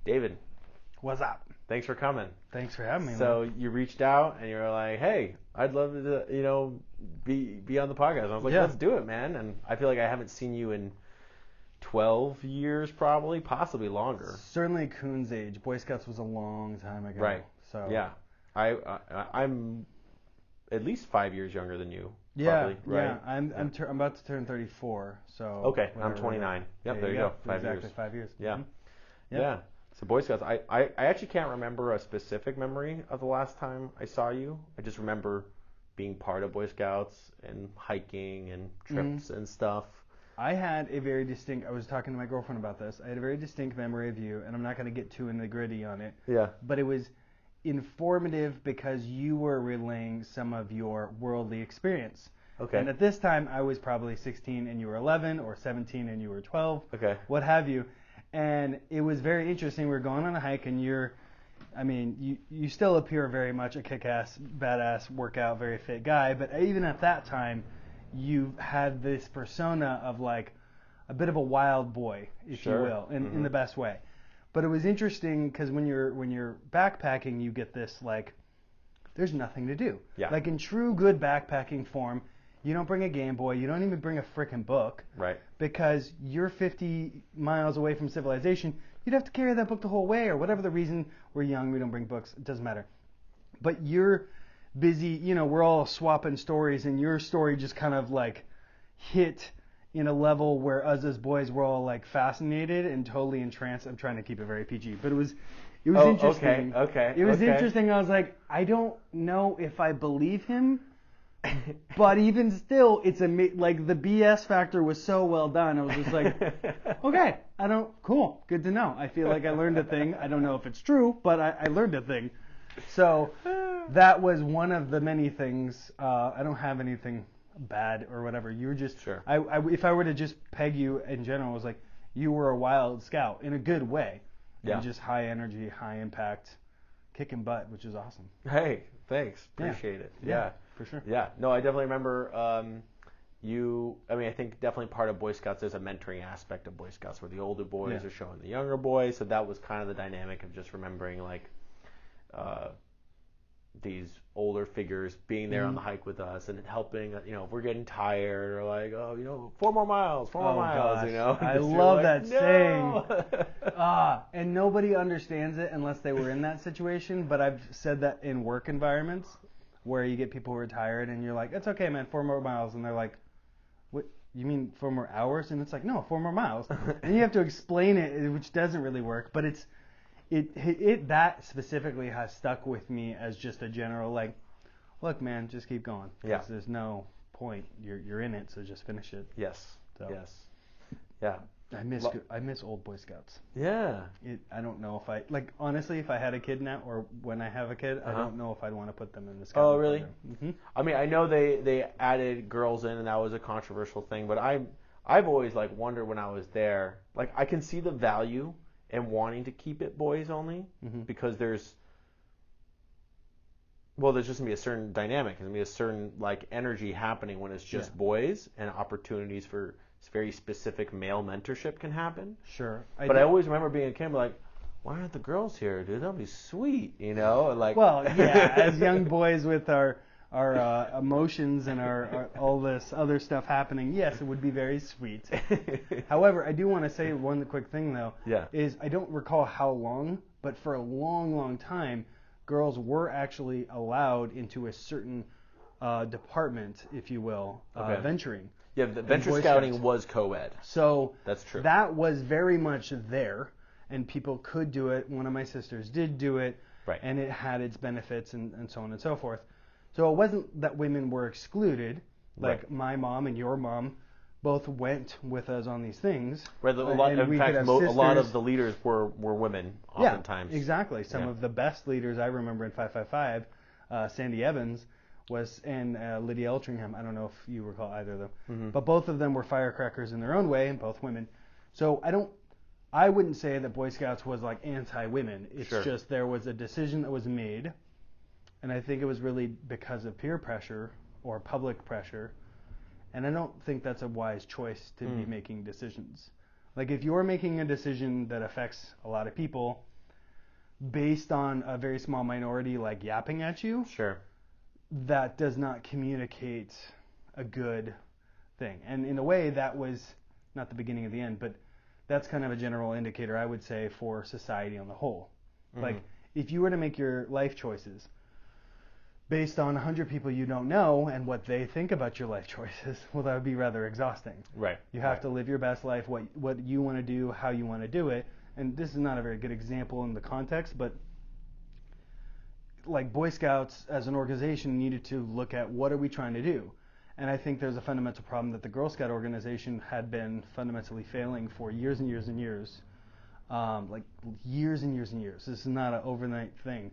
David, What's up? thanks for coming. Thanks for having me. So man. you reached out and you were like, "Hey, I'd love to, be on the podcast." And I was like, Yeah. "Let's do it, man." And I feel like I haven't seen you in 12 years, probably, possibly longer. Certainly Coon's age. Boy Scouts was a long time ago. Right. So Yeah. I'm at least 5 years younger than you. yeah, Probably, right? yeah. I'm about to turn 34. So Okay, I'm whatever. 29. Yep, there you go. 5 years. Exactly, 5 years. Yeah. Mhm. Yeah. So Boy Scouts, I actually can't remember a specific memory of the last time I saw you. I just remember being part of Boy Scouts and hiking and trips and stuff. I had a very distinct. I was talking to my girlfriend about this. I had a very distinct memory of you, and I'm not going to get too in the gritty on it. Yeah. But it was informative because you were relaying some of your worldly experience. Okay. And at this time, I was probably 16 and you were 11, or 17 and you were 12, Okay. what have you. And it was very interesting. We were going on a hike, and you still appear very much a kick-ass, badass, workout, very fit guy. But even at that time, you had this persona of like a bit of a wild boy, if Sure. you will, in the best way. But it was interesting because when you're backpacking, you get this like, there's nothing to do. Yeah. Like in true good backpacking form, you don't bring a Game Boy, you don't even bring a frickin' book. Right. Because you're 50 miles away from civilization. You'd have to carry that book the whole way, or whatever the reason. We're young, we don't bring books, it doesn't matter. But you're busy, we're all swapping stories, and your story just kind of like hit in a level where us as boys were all like fascinated and totally entranced. I'm trying to keep it very PG, but it was interesting. Okay. It was interesting. I was like, I don't know if I believe him, but even still, it's like the BS factor was so well done. I was just like, okay, cool, good to know. I feel like I learned a thing. I don't know if it's true, but I learned a thing. So that was one of the many things. I don't have anything bad or whatever. You were just, Sure. If I were to just peg you in general, it was like you were a wild scout in a good way. Yeah. And just high energy, high impact, kicking butt, which is awesome. Hey, thanks. Appreciate it. Yeah. For sure. Yeah. No, I definitely remember I think definitely part of Boy Scouts, there's a mentoring aspect of Boy Scouts where the older boys are showing the younger boys. So that was kind of the dynamic of just remembering like these older figures being there on the hike with us and helping, if we're getting tired or like, 4 more miles, Gosh. I Just love like, that "No!" saying. And nobody understands it unless they were in that situation. But I've said that in work environments where you get people who are tired and you're like, it's okay, man, 4 more miles. And they're like, what, you mean 4 more hours? And it's like, no, 4 more miles. And you have to explain it, which doesn't really work. But that specifically has stuck with me as just a general, like, look, man, just keep going. Yeah. There's no point. You're in it, so just finish it. Yes. So. Yes. Yeah. I miss old Boy Scouts. Yeah. I don't know if honestly, if I had a kid now, or when I have a kid, I don't know if I'd want to put them in the Scout. Oh, really? Mm-hmm. I mean, I know they added girls in, and that was a controversial thing, but I've always like wondered when I was there, like I can see the value in wanting to keep it boys only because there's just gonna be a certain dynamic, there's gonna be a certain like energy happening when it's just boys, and opportunities for very specific male mentorship can happen. Sure. I always remember being a kid like, why aren't the girls here, dude? That'd be sweet, And like. Well, yeah, as young boys with our emotions and our all this other stuff happening, yes, it would be very sweet. However, I do want to say one quick thing though. Yeah. Is I don't recall how long, but for a long, long time, girls were actually allowed into a certain department, if you will, venturing. Yeah, the venture scouting was co-ed. So that's true. That was very much there, and people could do it. One of my sisters did do it, right. And it had its benefits and so on and so forth. So it wasn't that women were excluded. Like my mom and your mom both went with us on these things. Right. In fact, a lot of the leaders were women oftentimes. Yeah, exactly. Some of the best leaders I remember in 555, Sandy Evans, and Lydia Eltringham. I don't know if you recall either of them, but both of them were firecrackers in their own way, and both women. So I wouldn't say that Boy Scouts was like anti-women. It's just there was a decision that was made, and I think it was really because of peer pressure or public pressure, and I don't think that's a wise choice to be making decisions. Like if you're making a decision that affects a lot of people, based on a very small minority like yapping at you, Sure. that does not communicate a good thing. And in a way, that was not the beginning of the end, but that's kind of a general indicator, I would say, for society on the whole. Like, if you were to make your life choices based on 100 people you don't know and what they think about your life choices, well, that would be rather exhausting. Right. You have to live your best life, what you want to do, how you want to do it. And this is not a very good example in the context, but like Boy Scouts as an organization needed to look at what are we trying to do. And I think there's a fundamental problem that the Girl Scout organization had been fundamentally failing for years and years and years. Like years and years and years. This is not an overnight thing.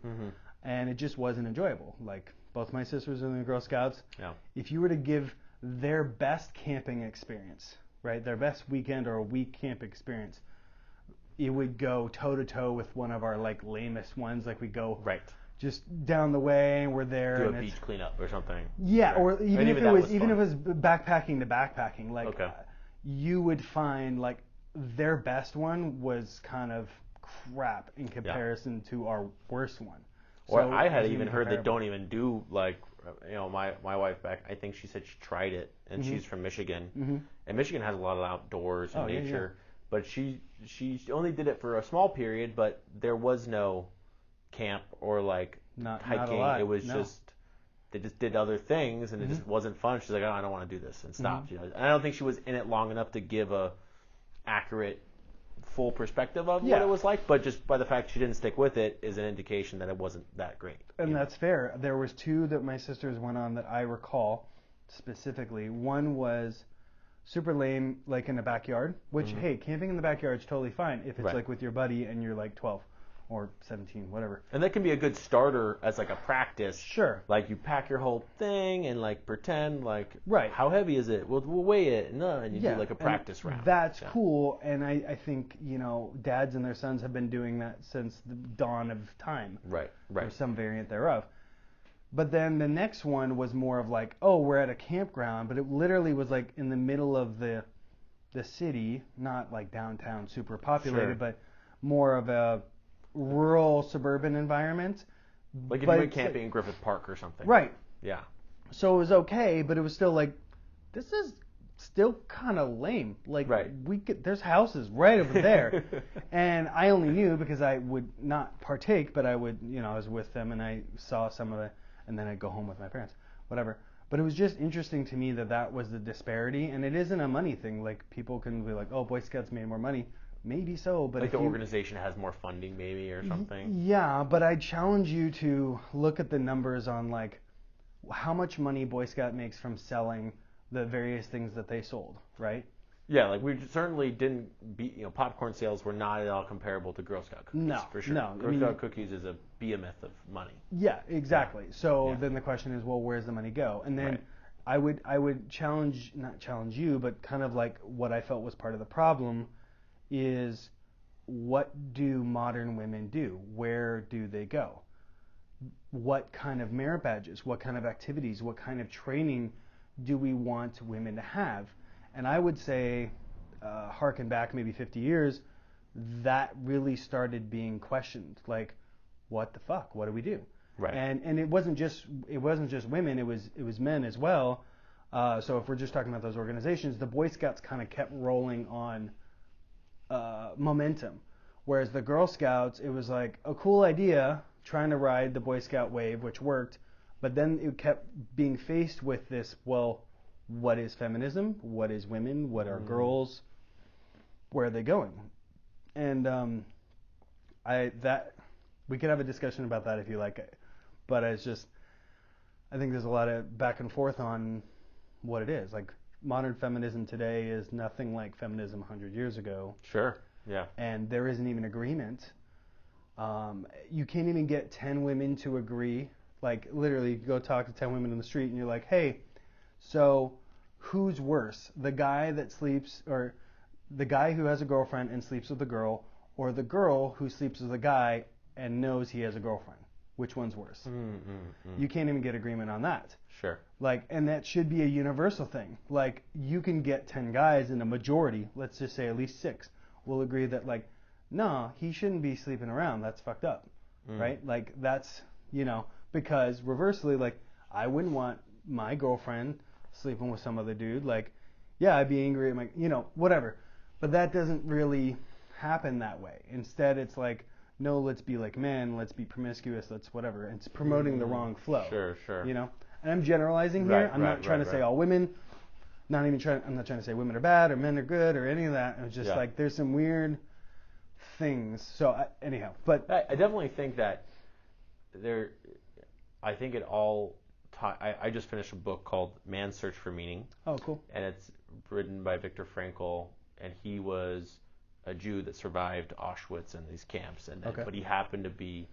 And it just wasn't enjoyable. Like both my sisters are in the Girl Scouts. Yeah. If you were to give their best camping experience, right, their best weekend or a week camp experience, it would go toe to toe with one of our like lamest ones. Like we go just down the way and we're there. Do and a beach cleanup or something. Yeah, right. or even if it was backpacking to backpacking, like okay. You would find like their best one was kind of crap in comparison to our worst one. Or so I had even heard that don't even do like, you know, my wife back, I think she said she tried it, and she's from Michigan, and Michigan has a lot of outdoors and nature, but she only did it for a small period, but there was no camp or like hiking. It was just they just did other things, and it just wasn't fun. She's like, oh, I don't want to do this, and stopped. You know, and I don't think she was in it long enough to give a accurate, full perspective of what it was like. But just by the fact she didn't stick with it is an indication that it wasn't that great. And that's fair. There was two that my sisters went on that I recall specifically. One was super lame, like in the backyard. Which hey, camping in the backyard is totally fine if it's like with your buddy and you're like 12. Or 17, whatever. And that can be a good starter as like a practice. Sure. Like you pack your whole thing and like pretend like, right. How heavy is it? We'll weigh it. And you do like a practice round. That's cool. And I think, you know, dads and their sons have been doing that since the dawn of time. Right. Or some variant thereof. But then the next one was more of like, oh, we're at a campground. But it literally was like in the middle of the city, not like downtown super populated, but more of a rural suburban environment. Like if you went camping in Griffith Park or something. Right. Yeah. So it was okay, but it was still like, this is still kind of lame. Like there's houses right over there. And I only knew because I would not partake, but I would, you know, I was with them and I saw some of it, and then I'd go home with my parents, whatever. But it was just interesting to me that was the disparity, and it isn't a money thing. Like people can be like, oh, Boy Scouts made more money. Maybe so, but like the organization has more funding, maybe, or something. Yeah, but I challenge you to look at the numbers on like how much money Boy Scout makes from selling the various things that they sold, right? Yeah, like we certainly didn't beat. You know, popcorn sales were not at all comparable to Girl Scout cookies. No, for sure. No, Girl Scout cookies is a behemoth of money. Yeah, exactly. So then the question is, well, where's the money go? And then I would not challenge you, but kind of like what I felt was part of the problem is, what do modern women do? Where do they go? What kind of merit badges, what kind of activities, what kind of training do we want women to have? And I would say, harken back maybe 50 years, that really started being questioned. Like, what the fuck? What do we do? Right. And it wasn't just women. It was men as well. So if we're just talking about those organizations, the Boy Scouts kind of kept rolling on momentum, whereas the Girl Scouts, it was like a cool idea trying to ride the Boy Scout wave, which worked, but then it kept being faced with this, well, what is feminism? What is women? What are girls? Where are they going? And we could have a discussion about that if you like it, but I think there's a lot of back and forth on what it is. Like, modern feminism today is nothing like feminism 100 years ago. Sure, yeah. And there isn't even agreement. You can't even get 10 women to agree. Like, literally, you go talk to 10 women in the street and you're like, hey, so who's worse? The guy that sleeps, or the guy who has a girlfriend and sleeps with a girl, or the girl who sleeps with a guy and knows he has a girlfriend? Which one's worse? You can't even get agreement on that. Sure. Like, and that should be a universal thing. Like, you can get 10 guys and a majority, let's just say at least 6, will agree that, like, no, he shouldn't be sleeping around. That's fucked up, right? Like that's, because reversely, like I wouldn't want my girlfriend sleeping with some other dude. Like, yeah, I'd be angry at my, whatever. But that doesn't really happen that way. Instead, it's like, no, let's be like men, let's be promiscuous, let's whatever. It's promoting the wrong flow. Sure. And I'm generalizing here. I'm not trying to say all women. I'm not trying to say women are bad or men are good or any of that. It's just like there's some weird things. So anyhow, but I definitely think that I think it all. I just finished a book called Man's Search for Meaning. Oh, cool. And it's written by Viktor Frankl, and he was a Jew that survived Auschwitz and these camps, but he happened to be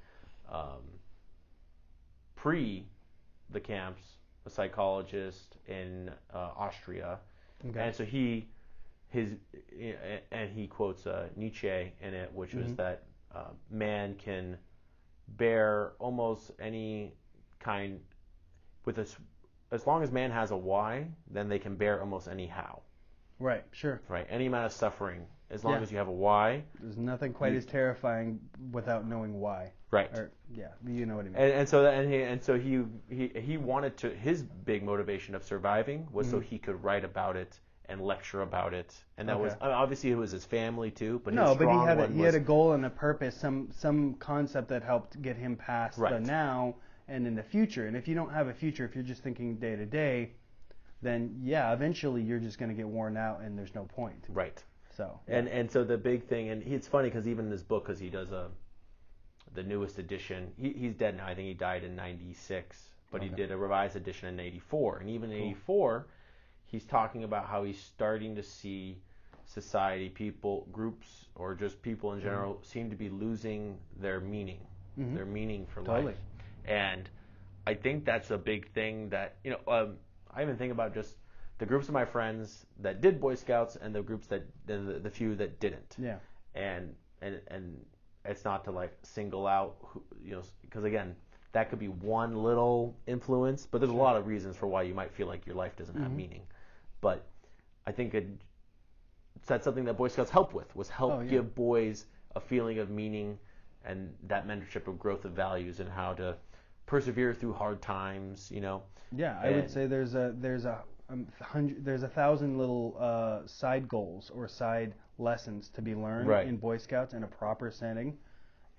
pre the camps, a psychologist in Austria, and so he quotes Nietzsche in it, which was that man can bear almost any kind as long as man has a why, then they can bear almost any how. Right, sure. Right, any amount of suffering, as long as you have a why. There's nothing quite as terrifying without knowing why. Right. Or, you know what I mean. And so he wanted to. His big motivation of surviving was so he could write about it and lecture about it, and that was obviously it was his family too. But he had a goal and a purpose, some concept that helped get him past the now and in the future. And if you don't have a future, if you're just thinking day to day, then eventually you're just going to get worn out and there's no point. Right. So and so the big thing, and it's funny because even in this book, because he does the newest edition, he's dead now. I think he died in '96, but he did a revised edition in '84, and even in '84, he's talking about how he's starting to see society, people, groups, or just people in general seem to be losing their meaning for life. And I think that's a big thing that, I even think about just the groups of my friends that did Boy Scouts and the groups the few that didn't. Yeah. And it's not to like single out, because again, that could be one little influence, but there's a lot of reasons for why you might feel like your life doesn't have meaning. But I think that's something that Boy Scouts helped with, was give boys a feeling of meaning and that mentorship of growth of values and how to persevere through hard times, Yeah, I would say there's a 1,000 little side goals or side lessons to be learned in Boy Scouts in a proper setting,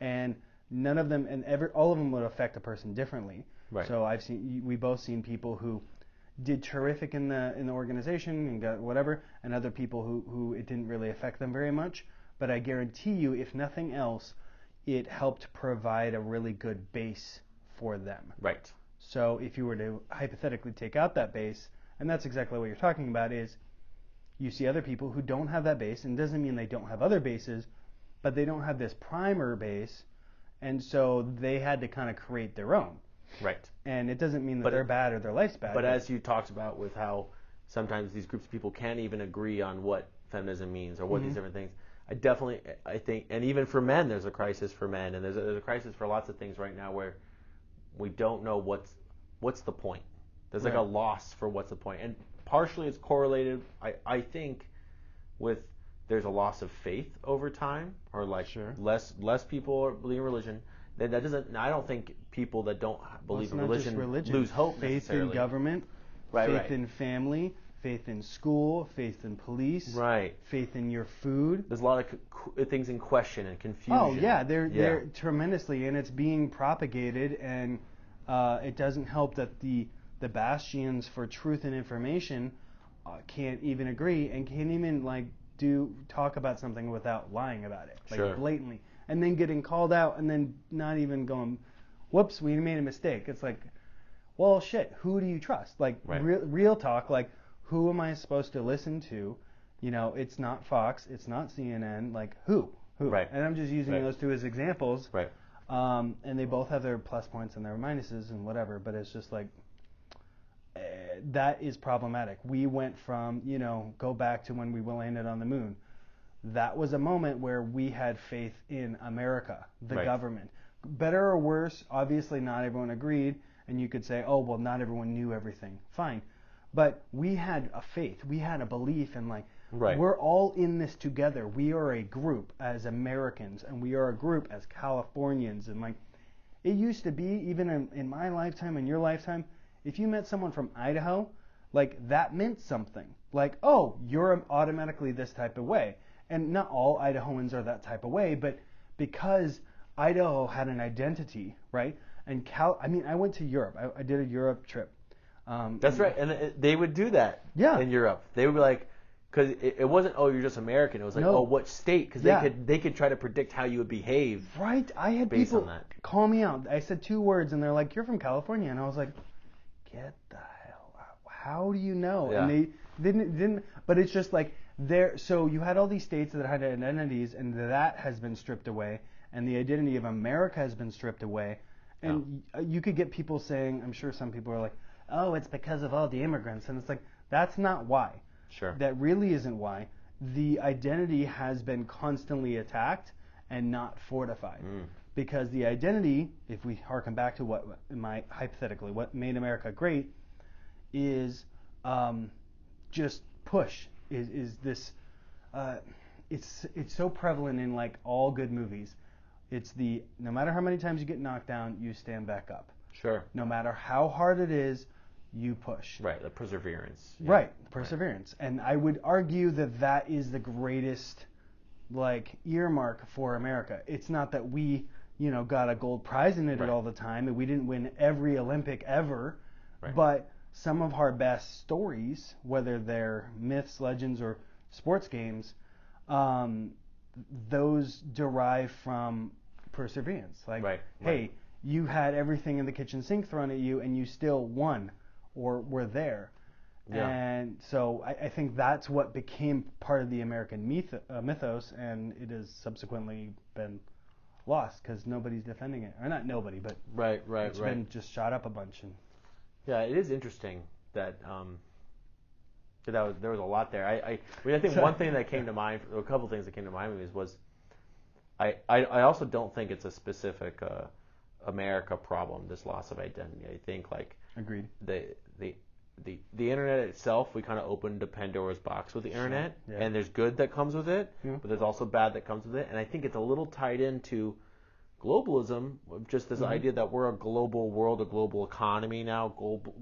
and none of them all of them would affect a person differently. Right. So we both seen people who did terrific in the organization and got whatever, and other people who it didn't really affect them very much. But I guarantee you, if nothing else, it helped provide a really good base for them. Right. So if you were to hypothetically take out that base, and that's exactly what you're talking about, is you see other people who don't have that base, and it doesn't mean they don't have other bases, but they don't have this primer base, and so they had to kind of create their own. Right. And it doesn't mean that they're bad or their life's bad. But as you talked about with how sometimes these groups of people can't even agree on what feminism means or what these different things, I think, and even for men, there's a crisis for men, and there's a crisis for lots of things right now where we don't know what's the point. There's like a loss for what's the point, and partially it's correlated, I think, with there's a loss of faith over time, or like less people believe in religion. That doesn't. I don't think people that don't believe in religion lose hope faith necessarily. In government, faith in family, faith in school, faith in police, faith in your food. There's a lot of things in question and confusion. Oh yeah, they're tremendously, and it's being propagated, and it doesn't help that the bastions for truth and information can't even agree and can't even talk about something without lying about it, blatantly, and then getting called out, and then not even going, whoops, we made a mistake. It's like, well, shit, who do you trust? Real talk, who am I supposed to listen to? It's not Fox, it's not CNN, who? Right. And I'm just using those two as examples. Right. And they both have their plus points and their minuses and whatever, but it's just that is problematic. We went from, go back to when we landed on the moon. That was a moment where we had faith in America, the government. Better or worse, obviously not everyone agreed, and you could say, oh, well, not everyone knew everything. Fine. But we had a faith. We had a belief in Right. We're all in this together. We are a group as Americans, and we are a group as Californians. And like, it used to be, even in my lifetime, in your lifetime, if you met someone from Idaho, like that meant something. Like, oh, you're automatically this type of way. And not all Idahoans are that type of way, but because Idaho had an identity, right? And I went to Europe. I did a Europe trip. That's right. And they would do that in Europe. They would be like, because it wasn't, oh, you're just American. It was like, oh, what state? Because they could try to predict how you would behave. Right. I had people call me out. I said 2 words, and they're like, you're from California. And I was like, get the hell out. How do you know? Yeah. And they didn't. But it's just like, so you had all these states that had identities, and that has been stripped away. And the identity of America has been stripped away. And you could get people saying, I'm sure some people are like, oh, it's because of all the immigrants. And it's like, that's not why. Sure. That really isn't why. The identity has been constantly attacked and not fortified. Because the identity, if we harken back to what made America great, is just push. Is this? It's so prevalent in like all good movies. It's no matter how many times you get knocked down, you stand back up. Sure. No matter how hard it is, you push. Right, the perseverance. Yeah. Right, perseverance. Right. And I would argue that is the greatest like earmark for America. It's not that we, got a gold prize in it all the time, and we didn't win every Olympic ever, but some of our best stories, whether they're myths, legends, or sports games, those derive from perseverance. Like, hey, you had everything in the kitchen sink thrown at you, and you still won, or were there. Yeah. And so I think that's what became part of the American mythos, and it has subsequently been lost because nobody's defending it. Or not nobody, but it's been just shot up a bunch. Yeah, it is interesting that there was a lot there. I think one thing that came to mind, or a couple things that came to mind was I also don't think it's a specific America problem, this loss of identity. I think like agreed. The internet itself, we kind of opened a Pandora's box with the internet, and there's good that comes with it, but there's also bad that comes with it. And I think it's a little tied into globalism, just this idea that we're a global world, a global economy now,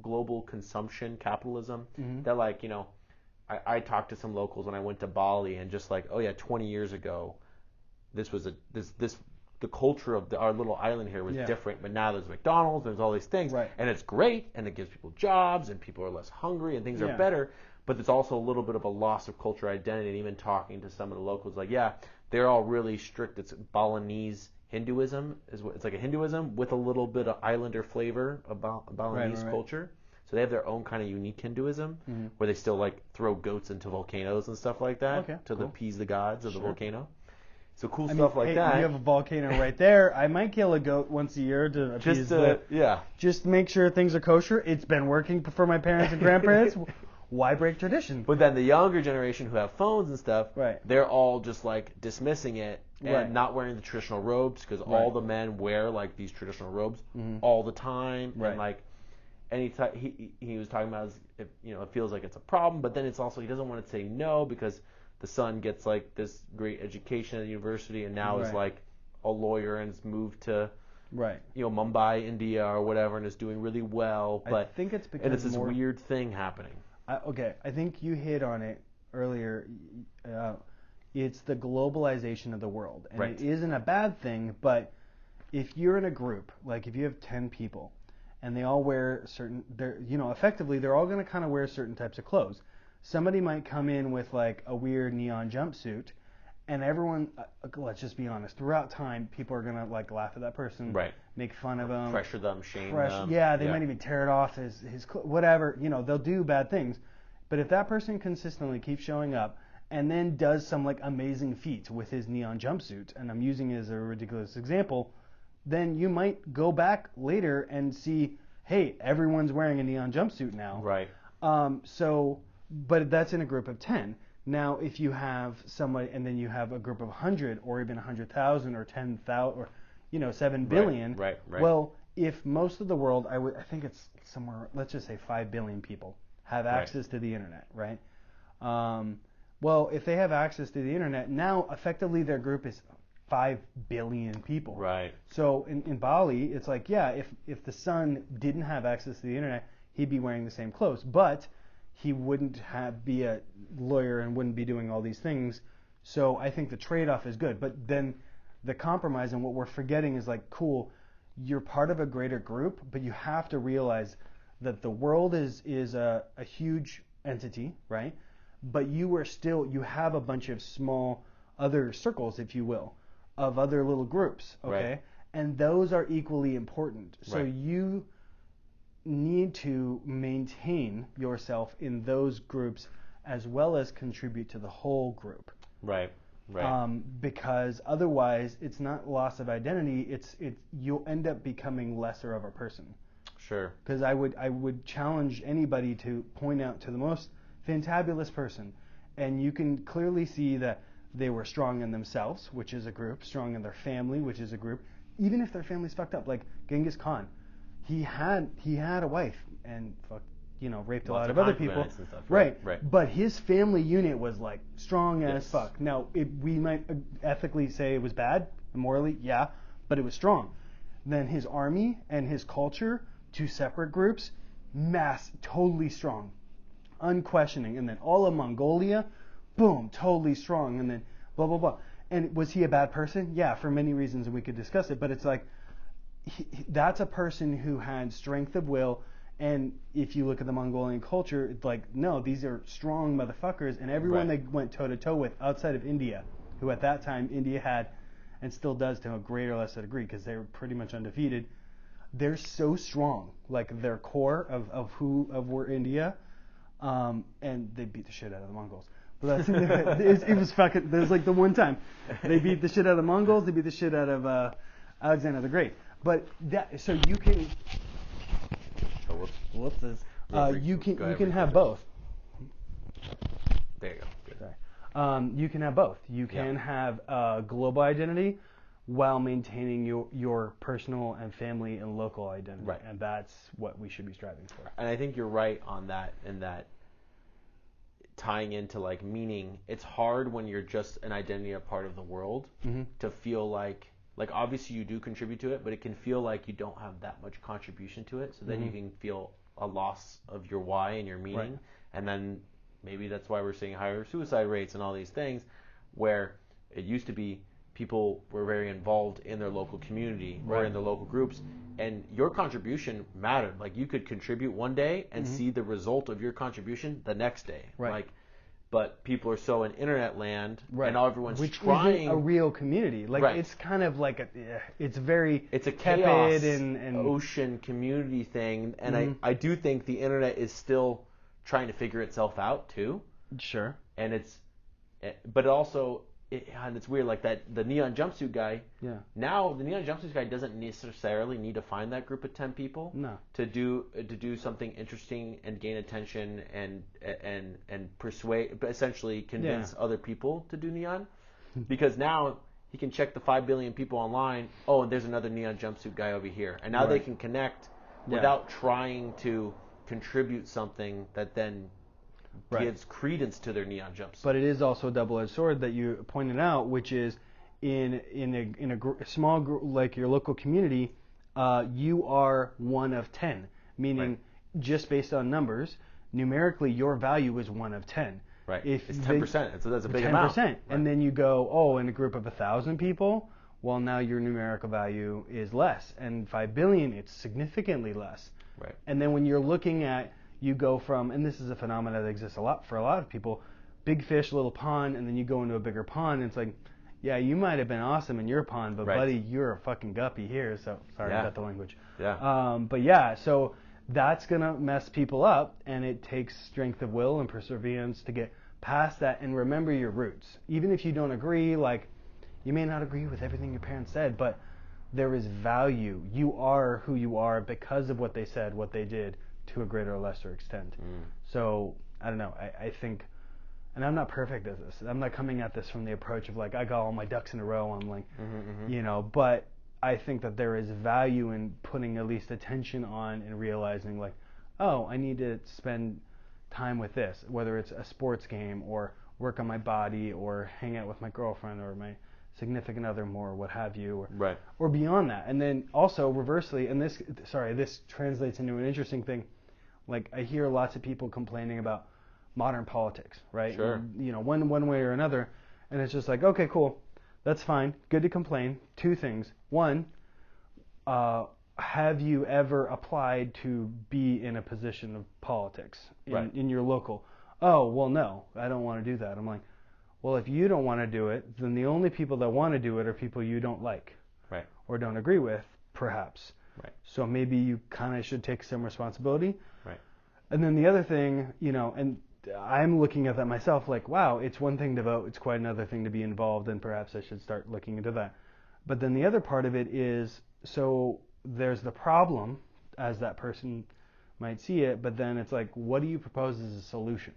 global consumption, capitalism. That like, I talked to some locals when I went to Bali, and just like, oh yeah, 20 years ago, this was the culture of our little island here was different, but now there's McDonald's, there's all these things, and it's great, and it gives people jobs, and people are less hungry, and things are better, but there's also a little bit of a loss of cultural identity. And even talking to some of the locals, like, they're all really strict. It's Balinese Hinduism, it's like a Hinduism with a little bit of islander flavor of Balinese culture. So they have their own kind of unique Hinduism, where they still like throw goats into volcanoes and stuff like that to appease the gods of the volcano. So cool stuff like that. You have a volcano right there. I might kill a goat once a year to appease just make sure things are kosher. It's been working for my parents and grandparents. Why break tradition? But then the younger generation who have phones and stuff, they're all just like dismissing it and not wearing the traditional robes, because all the men wear like these traditional robes all the time. And like anytime he was talking about it feels like it's a problem, but then it's also he doesn't want to say no because the son gets like this great education at the university and now is like a lawyer and has moved to Mumbai, India or whatever, and is doing really well. But I think it's because and it's this weird thing happening. I think you hit on it earlier. It's the globalization of the world, and it isn't a bad thing. But if you're in a group, like if you have 10 people, and they all wear effectively they're all going to kind of wear certain types of clothes. Somebody might come in with like a weird neon jumpsuit, and everyone, let's just be honest, throughout time, people are gonna like laugh at that person, make fun of them, pressure them, shame them. Yeah, they might even tear it off his whatever. They'll do bad things. But if that person consistently keeps showing up and then does some like amazing feats with his neon jumpsuit, and I'm using it as a ridiculous example, then you might go back later and see, hey, everyone's wearing a neon jumpsuit now. But that's in a group of 10. Now, if you have somebody, and then you have a group of 100, or even 100,000, or 10,000, or 7 billion. Well, if most of the world, I think it's somewhere, let's just say 5 billion people have access to the internet, right? Well, if they have access to the internet, now effectively their group is 5 billion people. Right. So in Bali, it's like, yeah, if the son didn't have access to the internet, he'd be wearing the same clothes, but he wouldn't be a lawyer and wouldn't be doing all these things. So I think the trade-off is good. But then the compromise and what we're forgetting is like, cool, you're part of a greater group, but you have to realize that the world is a huge entity, right? But you have a bunch of small other circles, if you will, of other little groups, okay? Right. And those are equally important. So Right. you need to maintain yourself in those groups as well as contribute to the whole group. Right. Right. Because otherwise, it's not loss of identity. You'll end up becoming lesser of a person. Sure. Because I would challenge anybody to point out to the most fantabulous person, and you can clearly see that they were strong in themselves, which is a group, strong in their family, which is a group, even if their family's fucked up. Like Genghis Khan, he had a wife and raped a lot of other people. And stuff. Right. Right. But his family unit was like strong as fuck. Now, we might ethically say it was bad, morally, yeah, but it was strong. Then his army and his culture, 2 separate groups, totally strong, unquestioning. And then all of Mongolia, boom, totally strong. And then blah, blah, blah. And was he a bad person? Yeah, for many reasons, and we could discuss it. But it's like, that's a person who had strength of will. And if you look at the Mongolian culture, it's like, no, these are strong motherfuckers. And everyone they went toe-to-toe with outside of India, who at that time India had, and still does to a greater or lesser degree, because they were pretty much undefeated, they're so strong. Like their core of were India, and they beat the shit out of the Mongols. But that's, it was fucking, there's like the one time they beat the shit out of the Mongols, they beat the shit out of Alexander the Great. But so you can... you can have both. There you go. Good. Sorry. You can have both. You can have global identity while maintaining your personal and family and local identity. Right. And that's what we should be striving for. And I think you're right on that, in that tying into like meaning, it's hard when you're just an identity, a part of the world, to feel like obviously you do contribute to it, but it can feel like you don't have that much contribution to it. So then you can feel a loss of your why and your meaning. Right. And then maybe that's why we're seeing higher suicide rates and all these things, where it used to be people were very involved in their local community or in their local groups, and your contribution mattered. Like you could contribute one day and see the result of your contribution the next day. Right. But people are so in internet land, and everyone's which trying. Isn't a real community. Like it's kind of like it's a chaos and ocean community thing, and I do think the internet is still trying to figure itself out too. Sure. And but also, and it's weird, like that the neon jumpsuit guy. Yeah. Now the neon jumpsuit guy doesn't necessarily need to find that group of 10 people. No. To do something interesting and gain attention and persuade, essentially convince other people to do neon, because now he can check the 5 billion people online. Oh, and there's another neon jumpsuit guy over here, and now they can connect without trying to contribute something that then gives credence to their neon jumpsuit. But it is also a double-edged sword that you pointed out, which is in a small group like your local community, you are one of 10, meaning just based on numbers, numerically your value is one of 10. Right. It's 10%. So that's a big amount. 10%. And then you go, in a group of 1,000 people, well, now your numerical value is less. And 5 billion, it's significantly less. Right. And then when you're looking at, you go from, and this is a phenomenon that exists a lot for a lot of people, big fish, little pond, and then you go into a bigger pond, and it's like, yeah, you might have been awesome in your pond, but buddy, you're a fucking guppy here. So sorry about the language. Yeah. But yeah, so that's gonna mess people up, and it takes strength of will and perseverance to get past that and remember your roots. Even if you don't agree, like you may not agree with everything your parents said, but there is value. You are who you are because of what they said, what they did, to a greater or lesser extent. So I don't know. I think, and I'm not perfect at this. I'm not coming at this from the approach of like I got all my ducks in a row. I'm like, but I think that there is value in putting at least attention on and realizing like, oh, I need to spend time with this, whether it's a sports game or work on my body or hang out with my girlfriend or my significant other more, what have you, or beyond that. And then also reversely, and this translates into an interesting thing. Like I hear lots of people complaining about modern politics, right? Sure. And, you know, one way or another, and it's just like, okay, cool, that's fine, good to complain. Two things. One, have you ever applied to be in a position of politics in your local? Oh, well, no, I don't want to do that. I'm like, well, if you don't want to do it, then the only people that want to do it are people you don't like or don't agree with, perhaps. Right. So maybe you kind of should take some responsibility. Right. And then the other thing, you know, and I'm looking at that myself like, wow, it's one thing to vote, it's quite another thing to be involved, and perhaps I should start looking into that. But then the other part of it is, so there's the problem, as that person might see it, but then it's like, what do you propose as a solution?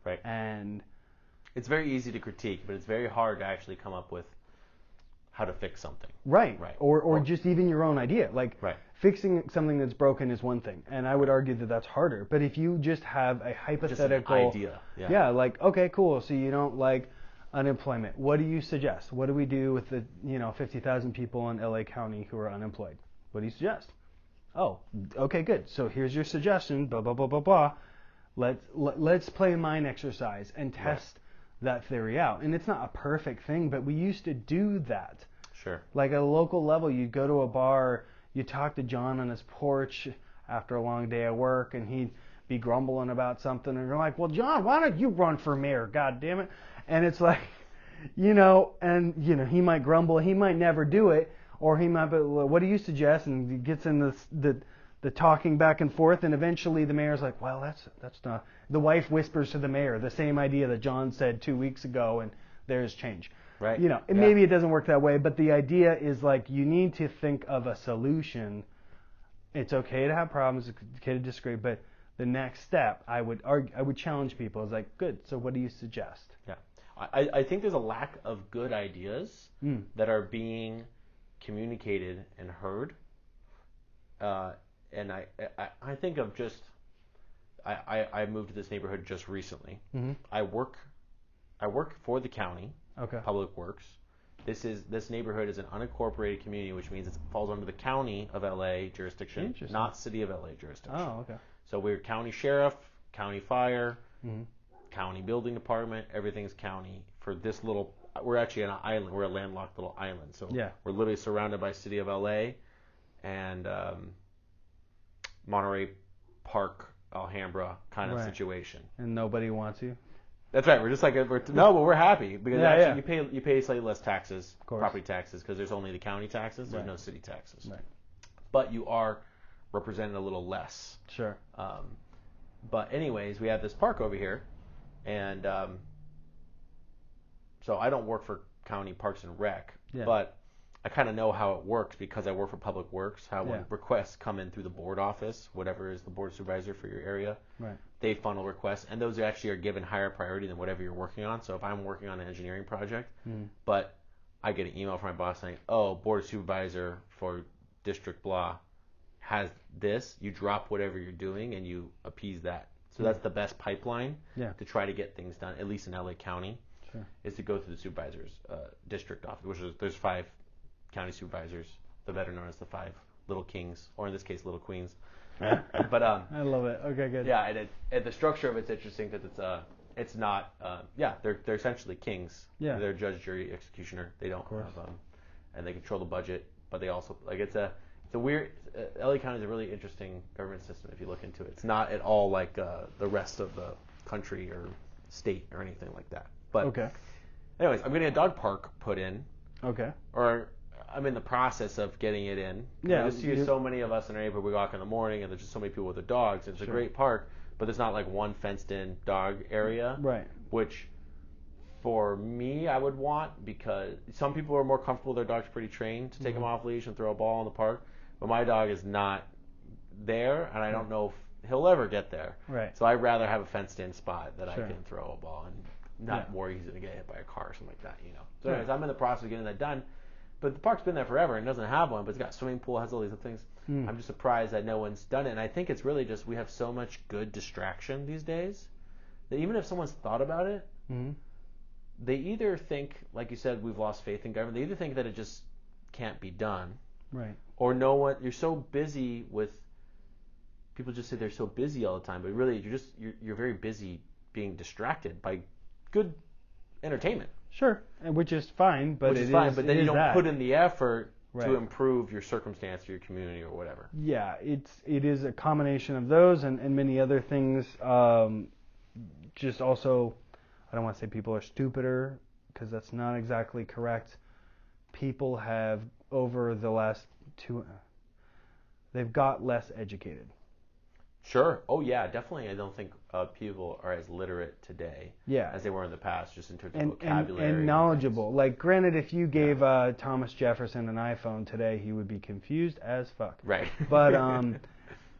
Right. And it's very easy to critique, but it's very hard to actually come up with how to fix something. Right. Or just even your own idea. Like fixing something that's broken is one thing, and I would argue that that's harder. But if you just have a hypothetical just an idea, like, okay, cool. So you don't like unemployment. What do you suggest? What do we do with the 50,000 people in LA County who are unemployed? What do you suggest? Oh, okay, good. So here's your suggestion. Blah blah blah blah blah. Let's play a mind exercise and test that theory out. And it's not a perfect thing, but we used to do that. Sure. Like at a local level, you'd go to a bar, you talk to John on his porch after a long day at work, and he'd be grumbling about something, and you're like, well, John, why don't you run for mayor? God damn it. And it's like, he might grumble, he might never do it, or he might be, well, what do you suggest? And he gets in the talking back and forth, and eventually the mayor's like, well, that's not. The wife whispers to the mayor the same idea that John said 2 weeks ago, and there's change. Right. Maybe it doesn't work that way, but the idea is like you need to think of a solution. It's okay to have problems, it's okay to disagree, but the next step, I would challenge people is like, good. So what do you suggest? Yeah, I think there's a lack of good ideas that are being communicated and heard. And I think of just I moved to this neighborhood just recently. Mm-hmm. I work for the county, Public Works. This neighborhood is an unincorporated community, which means it falls under the county of LA jurisdiction, not city of LA jurisdiction. Oh, okay. So we're county sheriff, county fire, county building department. Everything's county for this little. We're actually on an island. We're a landlocked little island. So we're literally surrounded by city of LA and Monterey Park, Alhambra kind of situation. And nobody wants you. That's right. We're just like but we're happy because you pay slightly less taxes, property taxes, because there's only the county taxes. There's no city taxes. Right. But you are represented a little less. Sure. But anyways, we have this park over here, and so I don't work for county parks and rec, but I kind of know how it works because I work for Public Works, how when requests come in through the board office, whatever is the board supervisor for your area, they funnel requests, and those actually are given higher priority than whatever you're working on. So if I'm working on an engineering project, but I get an email from my boss saying, oh, board supervisor for district blah has this, you drop whatever you're doing and you appease that. So that's the best pipeline to try to get things done, at least in LA County, is to go through the supervisor's district office, which is there's 5 county supervisors, the better known as the 5 little kings, or in this case, little queens. But I love it. Okay, good. Yeah, and the structure of it's interesting because it's not they're essentially kings. Yeah. They're judge, jury, executioner. They don't have and they control the budget, but they also it's a weird. LA County is a really interesting government system if you look into it. It's not at all like the rest of the country or state or anything like that. But anyways, I'm getting a dog park put in. Okay. Or I'm in the process of getting it in. Yeah. I just see so many of us in our neighborhood. We walk in the morning, and there's just so many people with their dogs. It's a great park, but there's not like one fenced-in dog area. Right. Which, for me, I would want because some people are more comfortable. Their dog's pretty trained to take them off leash and throw a ball in the park, but my dog is not there, and I don't know if he'll ever get there. Right. So I'd rather have a fenced-in spot that I can throw a ball and not worry he's going to get hit by a car or something like that. So anyways, I'm in the process of getting that done. But the park's been there forever and doesn't have one, but it's got a swimming pool, has all these other things. I'm just surprised that no one's done it. And I think it's really just we have so much good distraction these days that even if someone's thought about it, they either think, like you said, we've lost faith in government. They either think that it just can't be done, Right. or no one. You're so busy with. People just say they're so busy all the time, but really you're very busy being distracted by good entertainment. Sure, and which is fine, but which is fine, but then you don't put in the effort Right. to improve your circumstance or your community or whatever. Yeah, it is a combination of those and many other things. Just also, I don't want to say people are stupider, because that's not exactly correct. People have, over the last they've got less educated. Sure. Oh yeah, definitely. I don't think people are as literate today as they were in the past, just in terms of vocabulary and knowledgeable. Like, granted, if you gave Thomas Jefferson an iPhone today, he would be confused as fuck. Right. But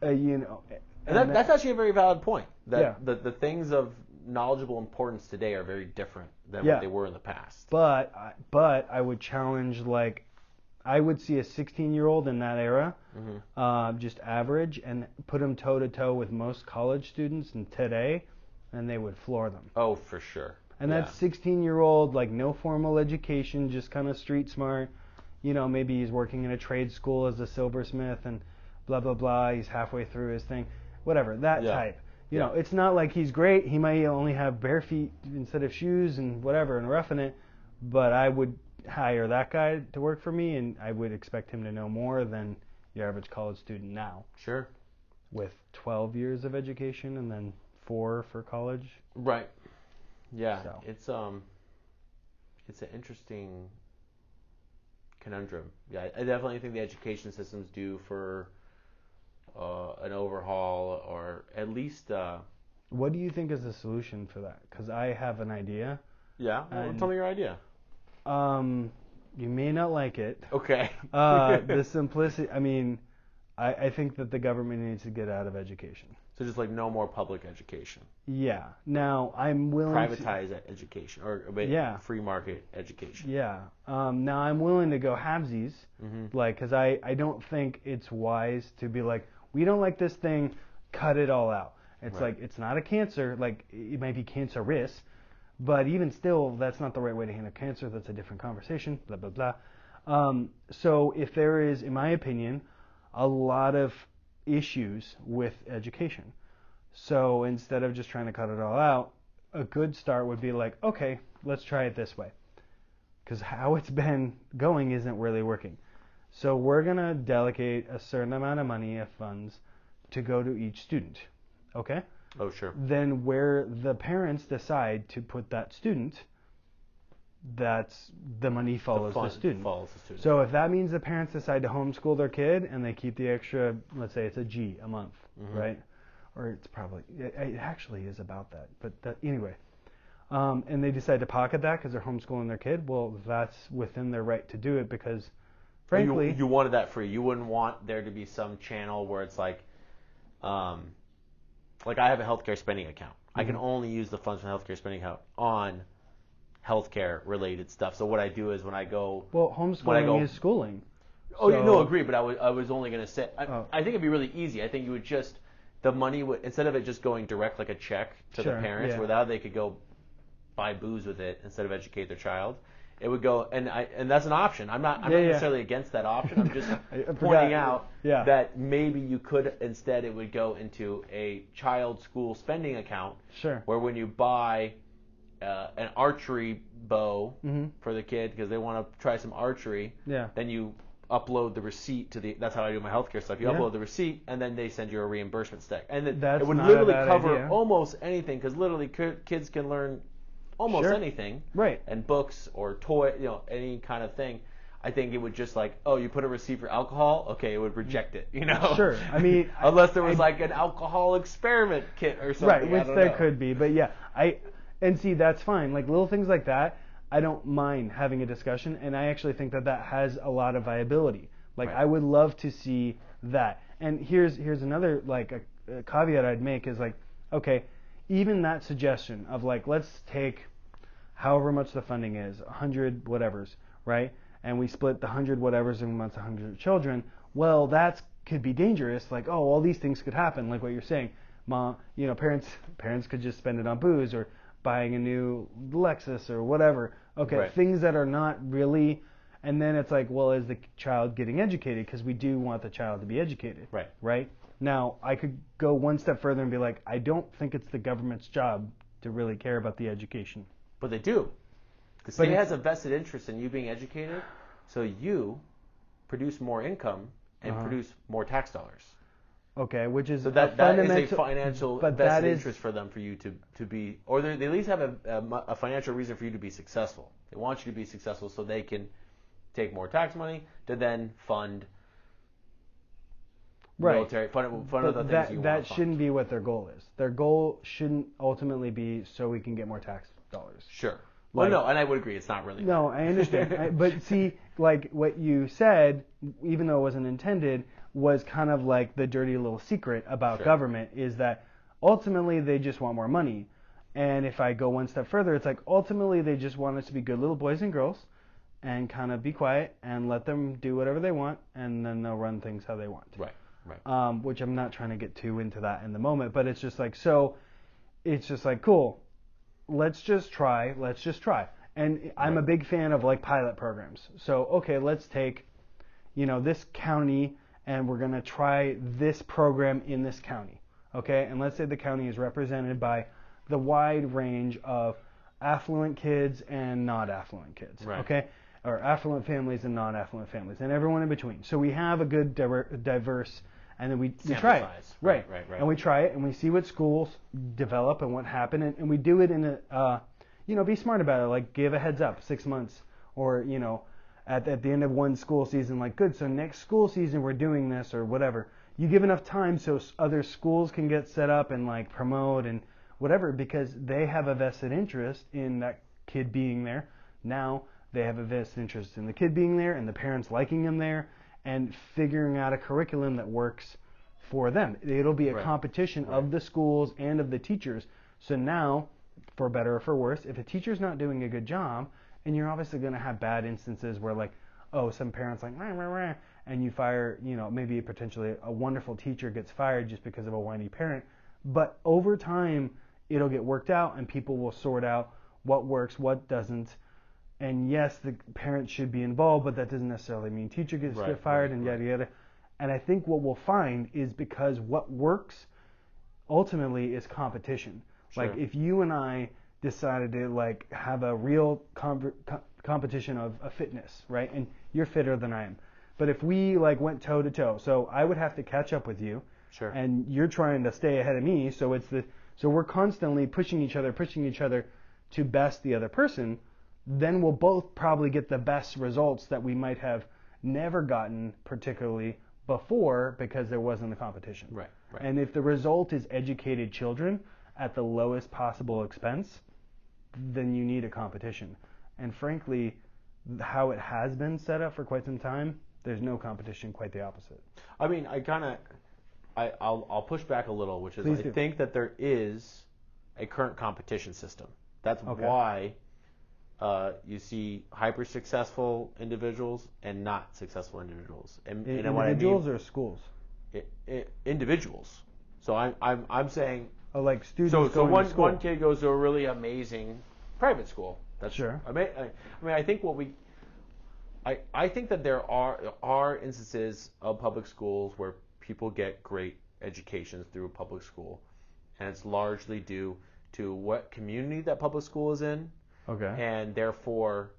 you know, and that's actually a very valid point. That the things of knowledgeable importance today are very different than what they were in the past. But I would challenge, like, I would see a 16-year-old in that era, just average, and put him toe-to-toe with most college students in today, and they would floor them. Oh, for sure. And that 16-year-old, like, no formal education, just kind of street smart. You know, maybe he's working in a trade school as a silversmith and blah, blah, blah. He's halfway through his thing. Whatever, that type. You know, it's not like he's great. He might only have bare feet instead of shoes and whatever and roughing it, but I would hire that guy to work for me, and I would expect him to know more than your average college student now. Sure. With 12 years of education and then 4 for college. Right. Yeah. So. It's an interesting conundrum. Yeah, I definitely think the education systems due for an overhaul, or at least. What do you think is the solution for that? Because I have an idea. Yeah. Tell me your idea. You may not like it. Okay. The simplicity. I mean, I think that the government needs to get out of education. So just like no more public education. Yeah. Now I'm willing privatize education, or free market education. Yeah. Now I'm willing to go halvesies, like, because I don't think it's wise to be like, we don't like this thing, cut it all out. It's like, it's not a cancer. Like, it might be cancerous. But even still, that's not the right way to handle cancer. That's a different conversation, blah, blah, blah. So if there is, in my opinion, a lot of issues with education. So instead of just trying to cut it all out, a good start would be like, okay, let's try it this way. Because how it's been going isn't really working. So we're going to delegate a certain amount of money of funds to go to each student. Okay? Oh, sure. Then where the parents decide to put that student, that's the money follows the student. So if that means the parents decide to homeschool their kid and they keep the extra, let's say it's a G a month, right? Or it's probably, it actually is about that. But anyway, and they decide to pocket that because they're homeschooling their kid, well, that's within their right to do it, because frankly... You wanted that free. You wouldn't want there to be some channel where it's like I have a healthcare spending account. I can only use the funds from the healthcare spending account on healthcare related stuff. So what I do is when I go... Well, homeschooling is schooling. Oh, so... no, agree, but I was only going to say... I think it'd be really easy. I think you would just... The money would... Instead of it just going direct like a check to the parents, where now they could go buy booze with it instead of educate their child, it would go... And that's an option. I'm not necessarily against that option. I'm just pointing out that maybe you could... Instead, it would go into a child school spending account, where when you buy... an archery bow for the kid because they want to try some archery. Then you upload the receipt to the. That's how I do my healthcare stuff. You upload the receipt, and then they send you a reimbursement check. And it would literally cover almost anything, because literally kids can learn almost anything. Right. And books or toy, any kind of thing. I think it would just like, oh, you put a receipt for alcohol? Okay, it would reject it, Sure. I mean... Unless there was like an alcohol experiment kit or something. Right, which there could be. But yeah, And see, that's fine. Like, little things like that, I don't mind having a discussion, and I actually think that has a lot of viability. Like, I would love to see that. And here's another, like, a caveat I'd make is, like, okay, even that suggestion of, like, let's take however much the funding is, 100 whatevers, right? And we split the 100 whatevers amongst 100 children. Well, that could be dangerous. Like, oh, all these things could happen, like what you're saying. Mom, parents could just spend it on booze, or buying a new Lexus or whatever. Okay, things that are not really, and then it's like, well, is the child getting educated? Because we do want the child to be educated. Right? Now, I could go one step further and be like, I don't think it's the government's job to really care about the education. But they do. The state has a vested interest in you being educated, so you produce more income and produce more tax dollars. Okay, which is that is a financial vested interest for them, for you to be, or they at least have a financial reason for you to be successful. They want you to be successful so they can take more tax money to then fund military, fund other things you want to fund. That shouldn't be what their goal is. Their goal shouldn't ultimately be so we can get more tax dollars. Sure. Well, no, and I would agree, it's not really. No, I understand. But see, like what you said, even though it wasn't intended, was kind of like the dirty little secret about government, is that ultimately they just want more money. And if I go one step further, it's like ultimately they just want us to be good little boys and girls and kind of be quiet and let them do whatever they want, and then they'll run things how they want. Right. Which I'm not trying to get too into that in the moment, but it's just like, so it's just like, cool, let's just try. And I'm a big fan of like pilot programs. So, okay, let's take, this county, and we're going to try this program in this county, okay? And let's say the county is represented by the wide range of affluent kids and not affluent kids, okay? Or affluent families and non-affluent families, and everyone in between. So we have a good diverse, and then we try it. Right. And we try it, and we see what schools develop and what happen, and we do it in a, be smart about it, like give a heads up, 6 months, or, at the end of one school season, like, good, so next school season we're doing this or whatever. You give enough time so other schools can get set up and like promote and whatever, because they have a vested interest in that kid being there. Now they have a vested interest in the kid being there and the parents liking him there and figuring out a curriculum that works for them. It'll be a competition of the schools and of the teachers. So now, for better or for worse, if a teacher's not doing a good job, and you're obviously going to have bad instances where, like, some parents like, rah, rah, rah, and you fire, maybe potentially a wonderful teacher gets fired just because of a whiny parent. But over time, it'll get worked out, and people will sort out what works, what doesn't. And yes, the parents should be involved, but that doesn't necessarily mean teacher gets fired and yada yada. And I think what we'll find is because what works ultimately is competition. Like if you and I decided to like have a real competition of fitness, right? And you're fitter than I am. But if we like went toe to toe, so I would have to catch up with you, and you're trying to stay ahead of me. So so we're constantly pushing each other to best the other person. Then we'll both probably get the best results that we might have never gotten particularly before because there wasn't a competition. Right. And if the result is educated children at the lowest possible expense, then you need a competition. And frankly, how it has been set up for quite some time, there's no competition, quite the opposite. I mean, I'll push back a little, which is I think that there is a current competition system. That's why you see hyper successful individuals and not successful individuals. And individuals or schools? Individuals. So I'm saying. Oh, like students. So one kid goes to a really amazing private school. That's sure. I mean, I think I think that there are instances of public schools where people get great educations through a public school, and it's largely due to what community that public school is in. Okay. And therefore,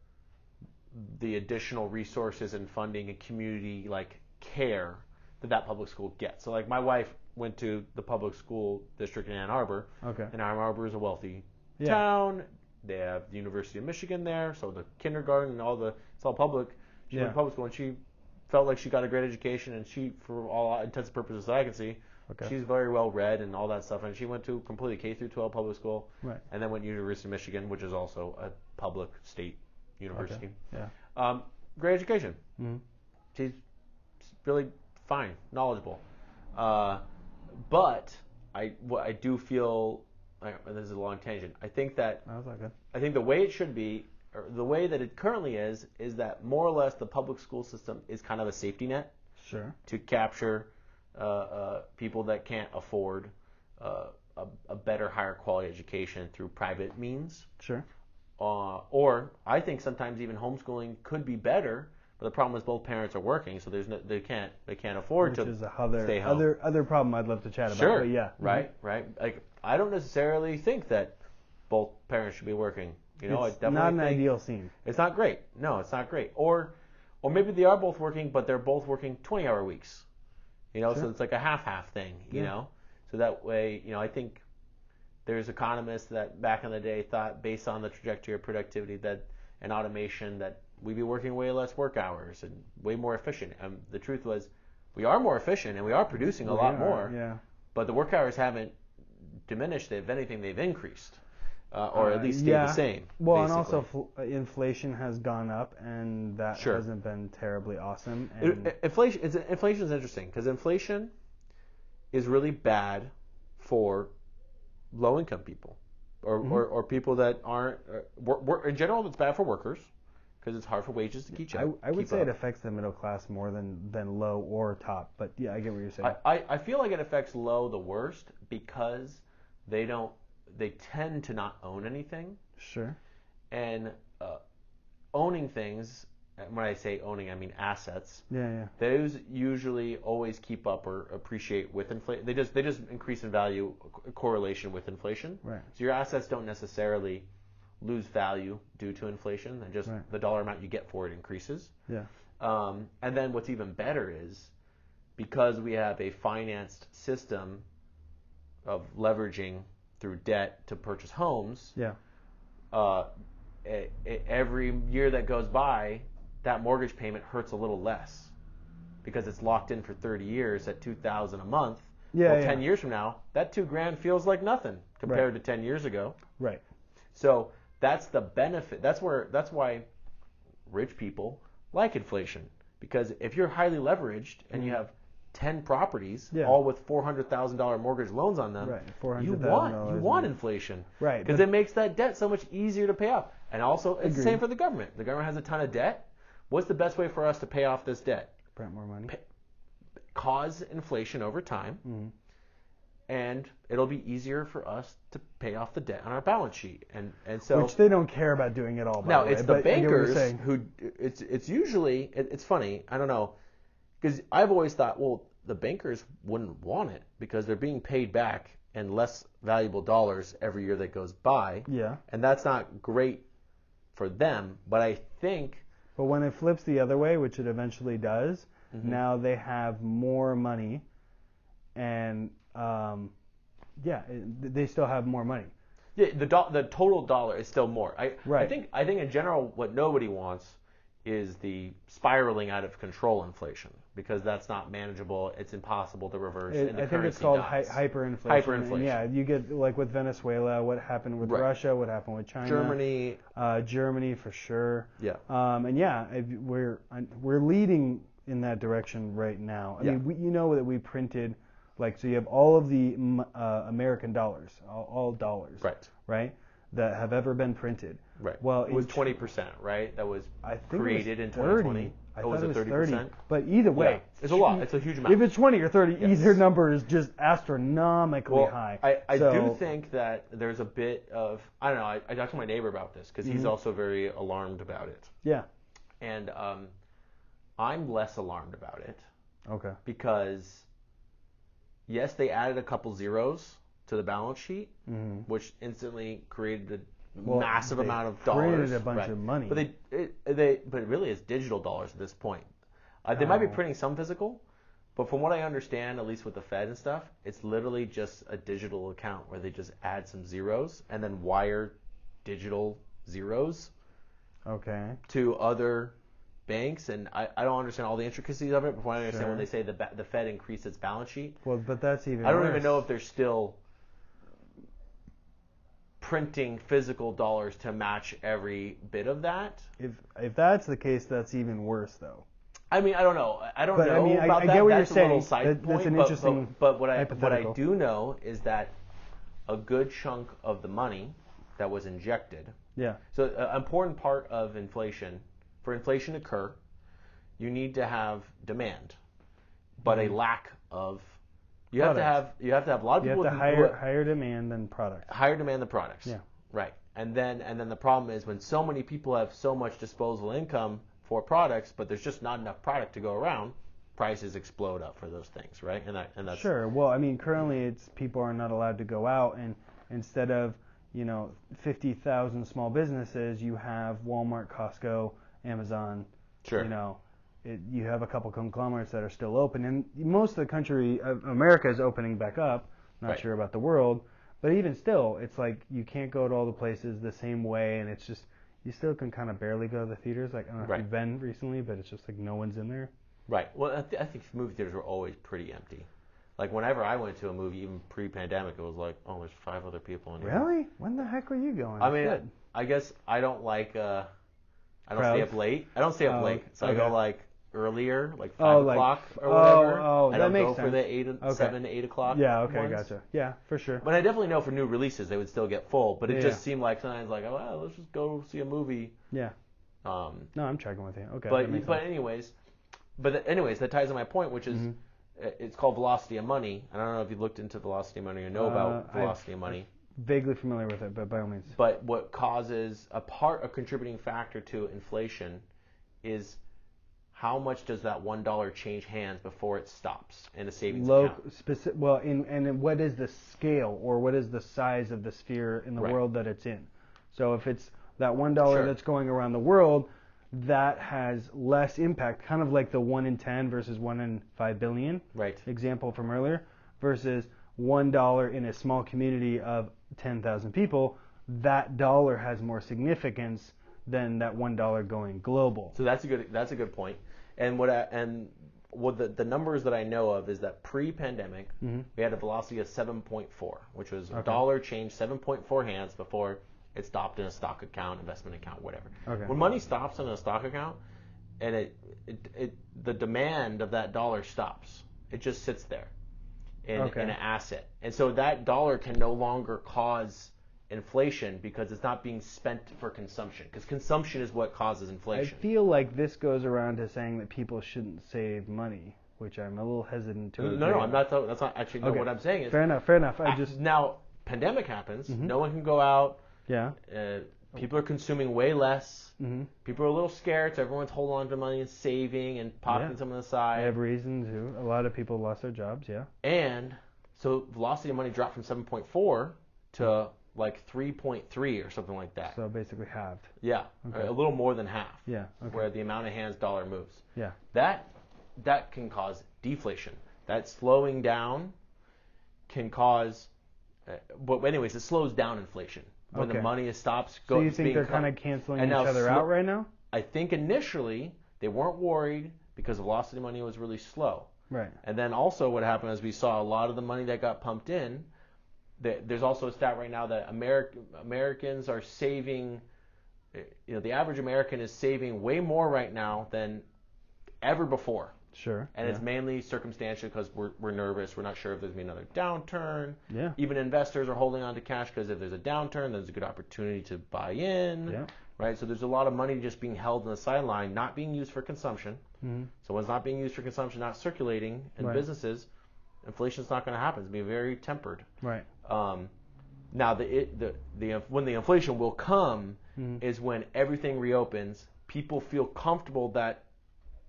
the additional resources and funding and community like care that public school gets. So like my wife went to the public school district in Ann Arbor. Okay. And Ann Arbor is a wealthy town. They have the University of Michigan there, so the kindergarten and it's all public. She went to public school and she felt like she got a great education, and she, for all intents and purposes that I can see, she's very well read and all that stuff. And she went to completely K through 12 public school, and then went to University of Michigan, which is also a public state university. Okay. Yeah. Great education. Mm-hmm. She's really fine, knowledgeable. But I do feel, this is a long tangent. I think that I think the way it should be, or the way that it currently is that more or less the public school system is kind of a safety net. Sure. To capture people that can't afford a better, higher quality education through private means. Sure. Or I think sometimes even homeschooling could be better, but the problem is both parents are working, so they can't afford to stay home. Other problem I'd love to chat about. Sure. But yeah. Right. Like I don't necessarily think that both parents should be working. You know, It's I definitely not an think ideal scene. it's not great. No, it's not great. Or maybe they are both working, but they're both working 20-hour weeks. You know, Sure. so it's like a half thing. You know, so that way, you know, I think there's economists that back in the day thought, based on the trajectory of productivity that and automation, that we'd be working way less work hours and way more efficient. And the truth was, we are more efficient and we are producing a lot more. Yeah. But the work hours haven't diminished. If anything, they've increased. Or at least stayed the same. Well, basically. and also inflation has gone up, and that hasn't been terribly awesome. And Inflation is interesting because inflation is really bad for low-income people, or people that aren't. In general, it's bad for workers because it's hard for wages to keep up. I would say it affects the middle class more than low or top. But yeah, I get what you're saying. I feel like it affects low the worst because they tend to not own anything. Sure. And owning things, when I say owning, I mean assets. Yeah. Those usually always keep up or appreciate with inflation. They just increase in value, correlation with inflation. Right. So your assets don't necessarily lose value due to inflation, and just the dollar amount you get for it increases. Yeah. And then what's even better is, because we have a financed system of leveraging through debt to purchase homes. Yeah. Every year that goes by, that mortgage payment hurts a little less because it's locked in for 30 years at $2,000 a month. Yeah. Well, 10 years from now, that $2,000 feels like nothing compared to 10 years ago. Right. So that's the benefit. That's why rich people like inflation, because if you're highly leveraged and you have 10 properties, all with $400,000 mortgage loans on them, you want inflation, right? Because it makes that debt so much easier to pay off. And also, it's the same for the government. The government has a ton of debt. What's the best way for us to pay off this debt? Print more money. Cause inflation over time, and it'll be easier for us to pay off the debt on our balance sheet. And so, which they don't care about doing at all. Now it's the bankers who it's usually it's funny. I don't know. Because I've always thought, well, the bankers wouldn't want it because they're being paid back in less valuable dollars every year that goes by. Yeah. And that's not great for them. But I think... But when it flips the other way, which it eventually does, now they have more money and, they still have more money. Yeah, the total dollar is still more. I think in general what nobody wants is the spiraling out of control inflation, because that's not manageable. It's impossible to reverse. I think it's called hyperinflation. Hyperinflation. And yeah, you get like with Venezuela, what happened with Russia, what happened with China, Germany for sure. Yeah. We're leading in that direction right now. I mean, you know that we printed, so you have all of the American dollars, all dollars, right, that have ever been printed. Right. Well, it was 20%, right? That was created in 2020. I thought was it was 30%? 30. But either way, it's a lot. It's a huge amount. If it's 20 or 30, either number is just astronomically high. I do think that there's a bit of, I don't know, I talked to my neighbor about this because he's also very alarmed about it. Yeah. And I'm less alarmed about it. Okay. Because, yes, they added a couple zeros to the balance sheet, which instantly created a massive amount of dollars. Printed a bunch of money. But but it really is digital dollars at this point. They might be printing some physical, but from what I understand, at least with the Fed and stuff, it's literally just a digital account where they just add some zeros and then wire digital zeros to other banks. And I don't understand all the intricacies of it, but from what I understand, when they say the Fed increased its balance sheet, well, but that's even I don't worse. even know if they're still printing physical dollars to match every bit of that. If that's the case, that's even worse, though. I mean, I don't know. I don't know about that. I get what that's you're saying. A little side point, that's an interesting but what I do know is that a good chunk of the money that was injected. Yeah. So an important part of inflation, for inflation to occur, you need to have demand, but a lack of You have to have a lot of you people. You have to higher demand than products. Higher demand than products. Yeah. Right. And then the problem is when so many people have so much disposable income for products, but there's just not enough product to go around, prices explode up for those things, right? And that's sure. Well, I mean, currently it's people are not allowed to go out, and instead of 50,000 small businesses, you have Walmart, Costco, Amazon. Sure. You have a couple conglomerates that are still open, and most of the country, America, is opening back up. Not Right. sure about the world, but even still, it's like you can't go to all the places the same way, and it's just you still can kind of barely go to the theaters. Like I don't know if you've been recently, but it's just like no one's in there. Right. Well, I think movie theaters were always pretty empty. Like whenever I went to a movie, even pre-pandemic, it was like, oh, there's 5 other people in here. Really? When the heck were you going? I mean, I guess I don't like. I don't stay up late. I don't stay up late, so I go like earlier, like 5 o'clock or whatever. I don't makes go sense. for the 7 to 8 o'clock. Yeah. Okay. ones. Gotcha. Yeah, for sure. But I definitely know for new releases they would still get full. But it just seemed like sometimes like, oh, well, let's just go see a movie. Yeah. No, I'm tracking with you. Okay. But anyways, that ties to my point, which is it's called velocity of money. I don't know if you looked into velocity of money or know about velocity of money. Vaguely familiar with it, but by all means. But what causes a contributing factor to inflation is how much does that $1 change hands before it stops in a savings account? And what is the scale or what is the size of the sphere in the world that it's in? So if it's that $1 that's going around the world, that has less impact, kind of like the 1 in 10 versus 1 in 5 billion example from earlier, versus $1 in a small community of 10,000 people. That dollar has more significance than that $1 going global. So that's a good point. And the numbers that I know of is that pre-pandemic we had a velocity of 7.4, which was a dollar changed 7.4 hands before it stopped in a stock account, investment account, whatever. Okay. When money stops in a stock account, and the demand of that dollar stops, it just sits there in an asset, and so that dollar can no longer cause inflation because it's not being spent for consumption, because consumption is what causes inflation. I feel like this goes around to saying that people shouldn't save money, which I'm a little hesitant to. No, I'm not. That's not actually what I'm saying. Is fair enough. Now pandemic happens. No one can go out. Yeah. People are consuming way less. People are a little scared, so everyone's holding on to money and saving and popping some on the side. I have reason to. A lot of people lost their jobs. Yeah. And so velocity of money dropped from 7.4 to like 3.3 or something like that. So basically halved. Yeah, a little more than half. Yeah. Okay. Where the amount of hands dollar moves. Yeah. That can cause deflation. That slowing down can cause. But anyways, it slows down inflation. When the money stops going. So you think they're kind of canceling each other out right now? I think initially they weren't worried because velocity of money was really slow. Right. And then also what happened is we saw a lot of the money that got pumped in. There's also a stat right now that Americans are saving. The average American is saving way more right now than ever before. Sure. And it's mainly circumstantial because we're nervous. We're not sure if there's going to be another downturn. Yeah. Even investors are holding on to cash because if there's a downturn, there's a good opportunity to buy in. Yeah. Right. So there's a lot of money just being held on the sideline, not being used for consumption. So when it's not being used for consumption, not circulating in businesses, inflation's not going to happen. It's going to be very tempered. Right. Now when the inflation will come is when everything reopens. People feel comfortable that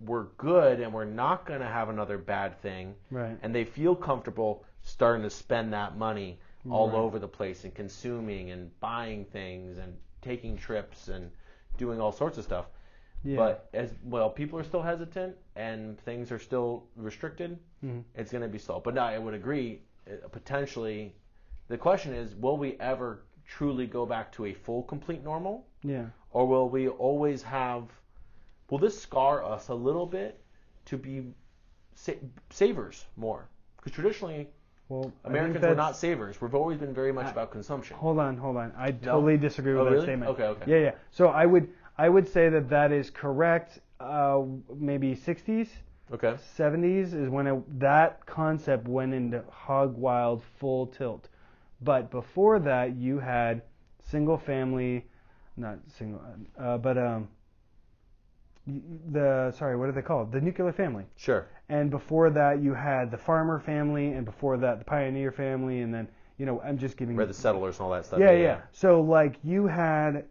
we're good and we're not going to have another bad thing. Right. And they feel comfortable starting to spend that money all over the place and consuming and buying things and taking trips and doing all sorts of stuff. Yeah. But as well, people are still hesitant and things are still restricted. It's going to be slow. But now I would agree, potentially, the question is, will we ever truly go back to a full, complete normal? Yeah. Or will we always have... Will this scar us a little bit to be savers more? Because traditionally, Americans were not savers. We've always been very much about consumption. Hold on. I totally disagree with that statement. Okay. Yeah. So I would say that is correct. Maybe 60s. Okay. 70s is when that concept went into hog wild full tilt. But before that, you had single family, not single, but what are they called? The nuclear family. Sure. And before that, you had the farmer family, and before that, the pioneer family, and then, I'm just giving Where the settlers and all that stuff. Yeah. So, like, you had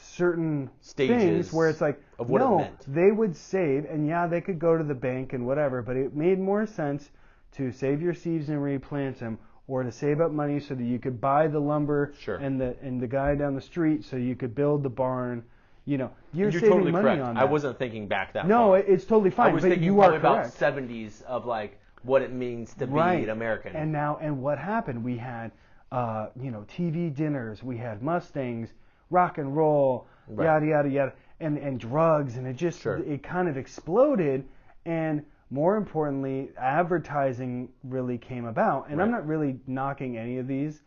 certain stages things where it's like, of what it meant. They would save, and they could go to the bank and whatever, but it made more sense to save your seeds and replant them, or to save up money so that you could buy the lumber and the guy down the street so you could build the barn. You're saving totally money correct. on that. I wasn't thinking back that far. No, it's totally fine. I was but thinking you probably are about correct. 70s of like what it means to be an American. And what happened? We had TV dinners, we had Mustangs, rock and roll, yada yada yada, and drugs, and it just it kind of exploded. And more importantly, advertising really came about. And I'm not really knocking any of these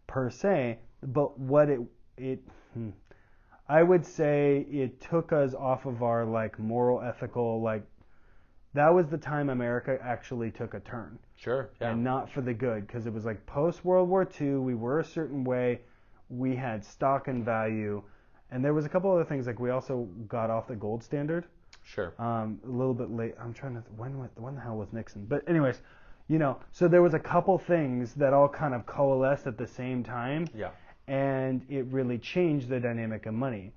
per se, but what I would say it took us off of our like moral, ethical, like that was the time America actually took a turn. Sure. Yeah. And not for the good, because it was like post World War II, we were a certain way, we had stock and value, and there was a couple other things, like we also got off the gold standard. Sure. A little bit late. I'm trying to when the hell was Nixon? But anyways, so there was a couple things that all kind of coalesced at the same time. Yeah. And it really changed the dynamic of money.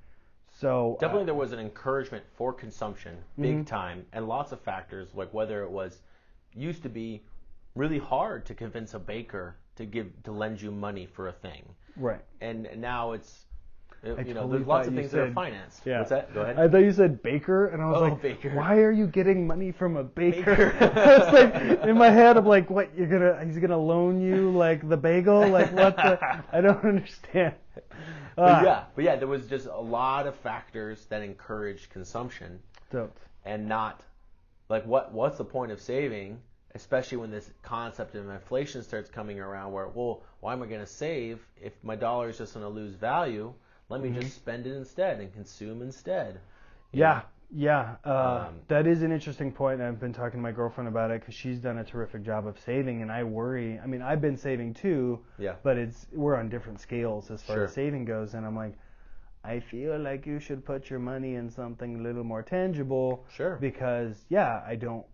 So definitely there was an encouragement for consumption, big time, and lots of factors, like whether it was used to be really hard to convince a baker to lend you money for a thing. Right. And now it's there's totally lots of things that are financed. Yeah. What's that? Go ahead. I thought you said baker, and I was like, baker. Why are you getting money from a baker? I was like, in my head, I'm like, what? He's gonna loan you like the bagel? Like what? I don't understand. But yeah, there was just a lot of factors that encouraged consumption, and not like what's the point of saving, especially when this concept of inflation starts coming around, where why am I going to save if my dollar is just going to lose value? Let me just spend it instead and consume instead. Yeah. That is an interesting point. I've been talking to my girlfriend about it because she's done a terrific job of saving, and I worry. I mean, I've been saving too, but we're on different scales as far as saving goes, and I'm like, I feel like you should put your money in something a little more tangible. Sure. Because I don't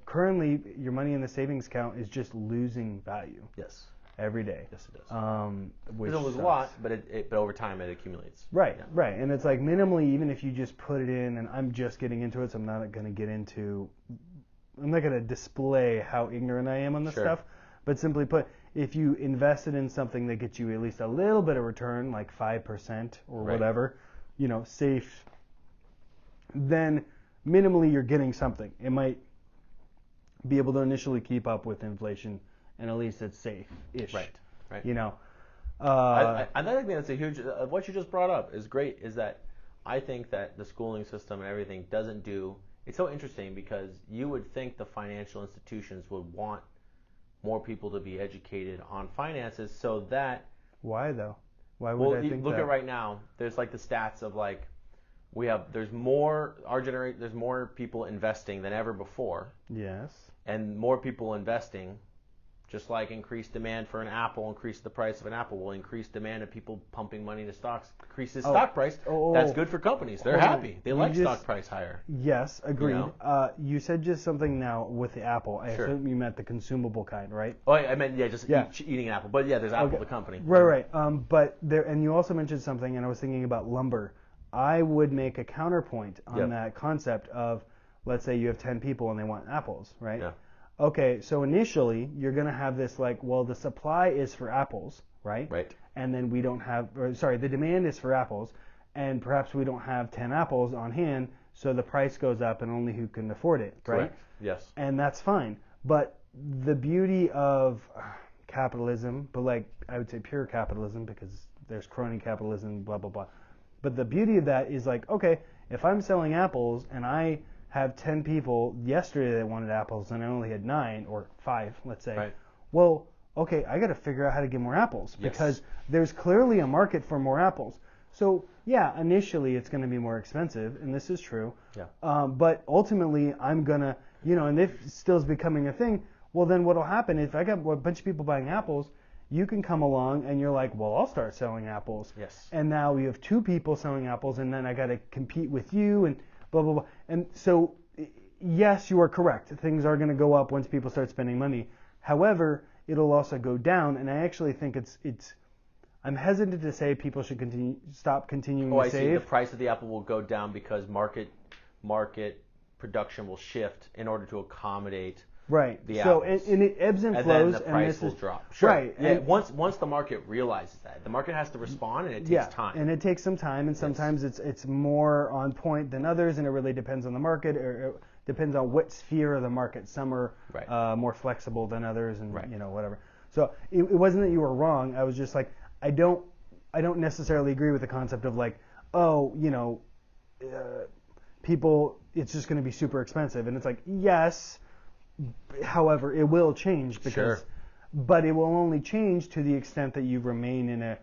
currently your money in the savings account is just losing value. Yes. Every day. Yes, it does. Which it was a lot, but but over time it accumulates. Right. And it's like minimally, even if you just put it in, and I'm just getting into it, so I'm not going to display how ignorant I am on this stuff, but simply put, if you invested in something that gets you at least a little bit of return, like 5% or whatever, safe, then minimally you're getting something. It might be able to initially keep up with inflation, and at least it's safe-ish. Right. I think that's a huge. What you just brought up is great. Is that I think that the schooling system and everything doesn't do. It's so interesting because you would think the financial institutions would want more people to be educated on finances, so that. Why though? Why would I think that? Look at right now. There's like the stats of like there's more people investing than ever before. Yes. And more people investing. Just like increased demand for an apple, increase the price of an apple will increase demand of people pumping money into stocks, increases stock price. That's good for companies. They're happy. They like stock price higher. Yes, agreed. You said just something now with the apple. I assume you meant the consumable kind, right? Oh, I meant eating an apple. But there's Apple the company. Right. But there, and you also mentioned something, and I was thinking about lumber. I would make a counterpoint on that concept of, let's say you have 10 people and they want apples, right? Yeah. Okay, so initially you're going to have this the supply is for apples, right? Right. And then the demand is for apples, and perhaps we don't have 10 apples on hand, so the price goes up and only who can afford it, right? Correct. Yes. And that's fine. But the beauty of capitalism, but I would say pure capitalism, because there's crony capitalism, blah, blah, blah. But the beauty of that is okay, if I'm selling apples and I have 10 people yesterday that wanted apples and I only had 9 or 5, let's say. Right. Well, okay, I got to figure out how to get more apples because there's clearly a market for more apples. So, initially it's going to be more expensive, and this is true. Yeah. But ultimately I'm going to, and if still is becoming a thing, well, then what'll happen if I got a bunch of people buying apples, you can come along and you're like, well, I'll start selling apples. Yes. And now we have 2 people selling apples, and then I got to compete with you and blah, blah, blah. And so yes, you are correct. Things are going to go up once people start spending money. However, it'll also go down, and I actually think it's. I'm hesitant to say people should stop continuing to save. See. The price of the apple will go down because market production will shift in order to accommodate the apples. And it ebbs and flows, then the price will drop. Sure. Right. And once the market realizes that, the market has to respond, and it takes time. And it takes some time, and sometimes it's more on point than others, and it really depends on the market, or it depends on what sphere of the market. Some are more flexible than others, and whatever. So it wasn't that you were wrong. I was just like, I don't necessarily agree with the concept of like, people, it's just going to be super expensive, and it's like, yes. However, it will change but it will only change to the extent that you remain in a,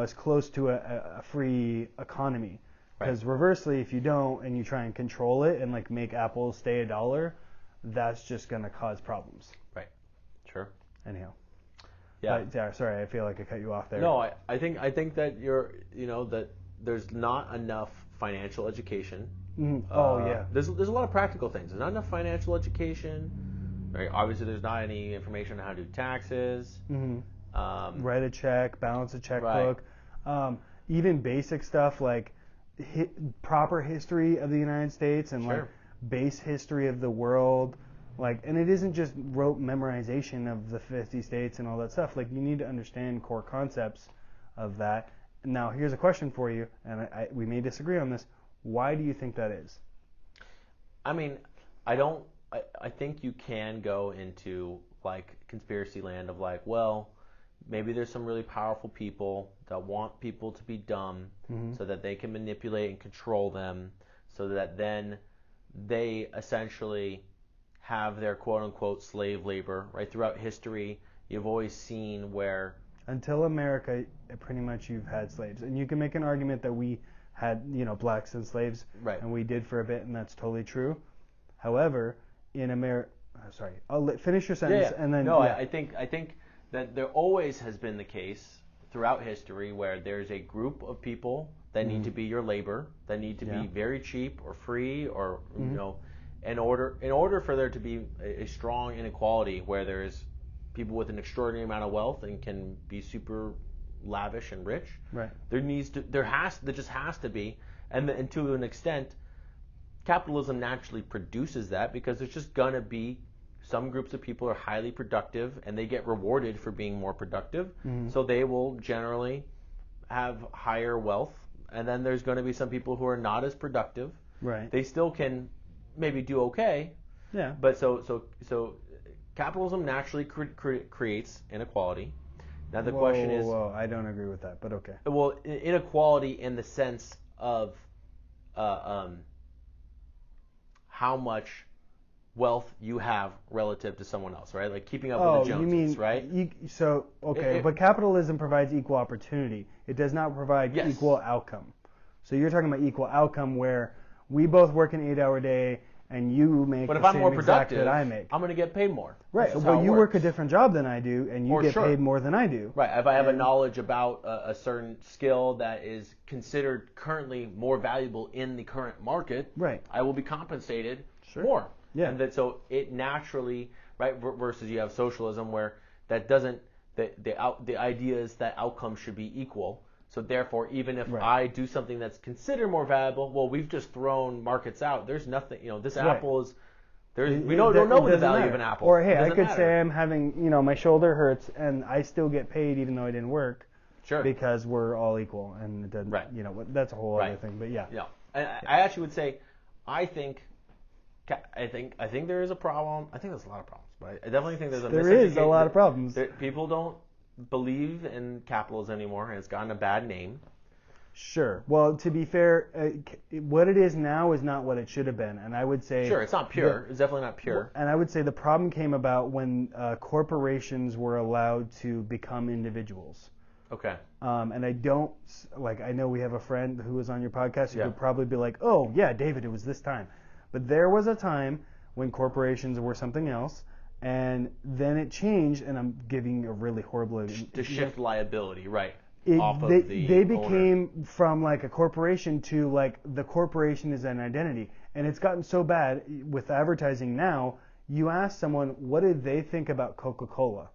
as close to a free economy. Because reversely, if you don't and you try and control it and like make Apple stay $1, that's just going to cause problems. Right. Sure. Anyhow. Yeah. But, sorry, I feel like I cut you off there. No, I think that that there's not enough financial education. There's a lot of practical things. There's not enough financial education. Right. Obviously, there's not any information on how to do taxes. Mm-hmm. Write a check, balance a checkbook. Even basic stuff like proper history of the United States and like base history of the world. And it isn't just rote memorization of the 50 states and all that stuff. Like, you need to understand core concepts of that. Now, here's a question for you, and we may disagree on this. Why do you think that is? I mean, I think you can go into like conspiracy land of like, well, maybe there's some really powerful people that want people to be dumb so that they can manipulate and control them, so that then they essentially have their quote-unquote slave labor. Right, throughout history, you've always seen where until America, pretty much you've had slaves, and you can make an argument that we had blacks and slaves, and we did for a bit, and that's totally true. However, in America, sorry, finish your sentence, and then I think that there always has been the case throughout history where there's a group of people that need to be your labor, that need to be very cheap or free, or in order for there to be a strong inequality where there's people with an extraordinary amount of wealth and can be super lavish and rich. Right. There just has to be, and to an extent, capitalism naturally produces that because there's just gonna be some groups of people are highly productive and they get rewarded for being more productive, so they will generally have higher wealth. And then there's going to be some people who are not as productive. Right. They still can maybe do okay. Yeah. But so capitalism naturally creates inequality. Now the question is. Whoa, I don't agree with that, but okay. Well, inequality in the sense of how much wealth you have relative to someone else, right? Like keeping up with the Joneses, right? But capitalism provides equal opportunity. It does not provide equal outcome. So you're talking about equal outcome where we both work an 8-hour day and you make but the if I'm same more exact productive, that I make. I'm going to get paid more. Right. Well, you work a different job than I do and you get paid more than I do. Right. If I have a knowledge about a certain skill that is considered currently more valuable in the current market, I will be compensated more. Yeah. And that so it naturally, right, versus you have socialism where that doesn't, the idea is that outcomes should be equal. So therefore, even if I do something that's considered more valuable, well, we've just thrown markets out. There's nothing, this apple is, we don't know what the value of an apple. Or hey, I could say I'm having, my shoulder hurts and I still get paid even though I didn't work. Sure. Because we're all equal and it doesn't, that's a whole other thing. But yeah. Yeah. And I actually would say, I think there is a problem. I think there's a lot of problems, but I definitely think there's a lot of problems. People don't believe in capitalism anymore, and it's gotten a bad name. Sure. Well, to be fair, what it is now is not what it should have been, and I would say it's not pure. It's definitely not pure. And I would say the problem came about when corporations were allowed to become individuals. Okay. And I don't I know we have a friend who was on your podcast who could probably be like, oh yeah, David, it was this time. But there was a time when corporations were something else, and then it changed, and I'm giving a really horrible... To shift liability, right, off they became from like a corporation to like the corporation is an identity. And it's gotten so bad with advertising now, you ask someone, what did they think about Coca-Cola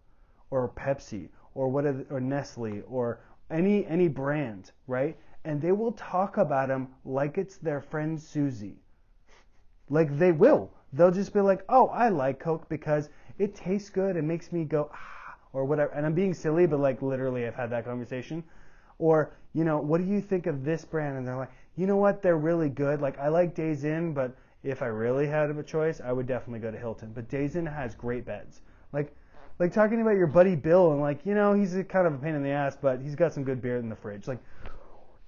or Pepsi or or Nestle or any brand, right? And they will talk about them like it's their friend Susie. Like they will. They'll just be like, oh, I like Coke because it tastes good. It makes me go, ah, or whatever. And I'm being silly, but like literally I've had that conversation. Or, you know, what do you think of this brand? And they're like, you know what? They're really good. Like I like Days Inn, but if I really had a choice, I would definitely go to Hilton. But Days Inn has great beds. Like talking about your buddy Bill and like, you know, he's kind of a pain in the ass, but he's got some good beer in the fridge. Like,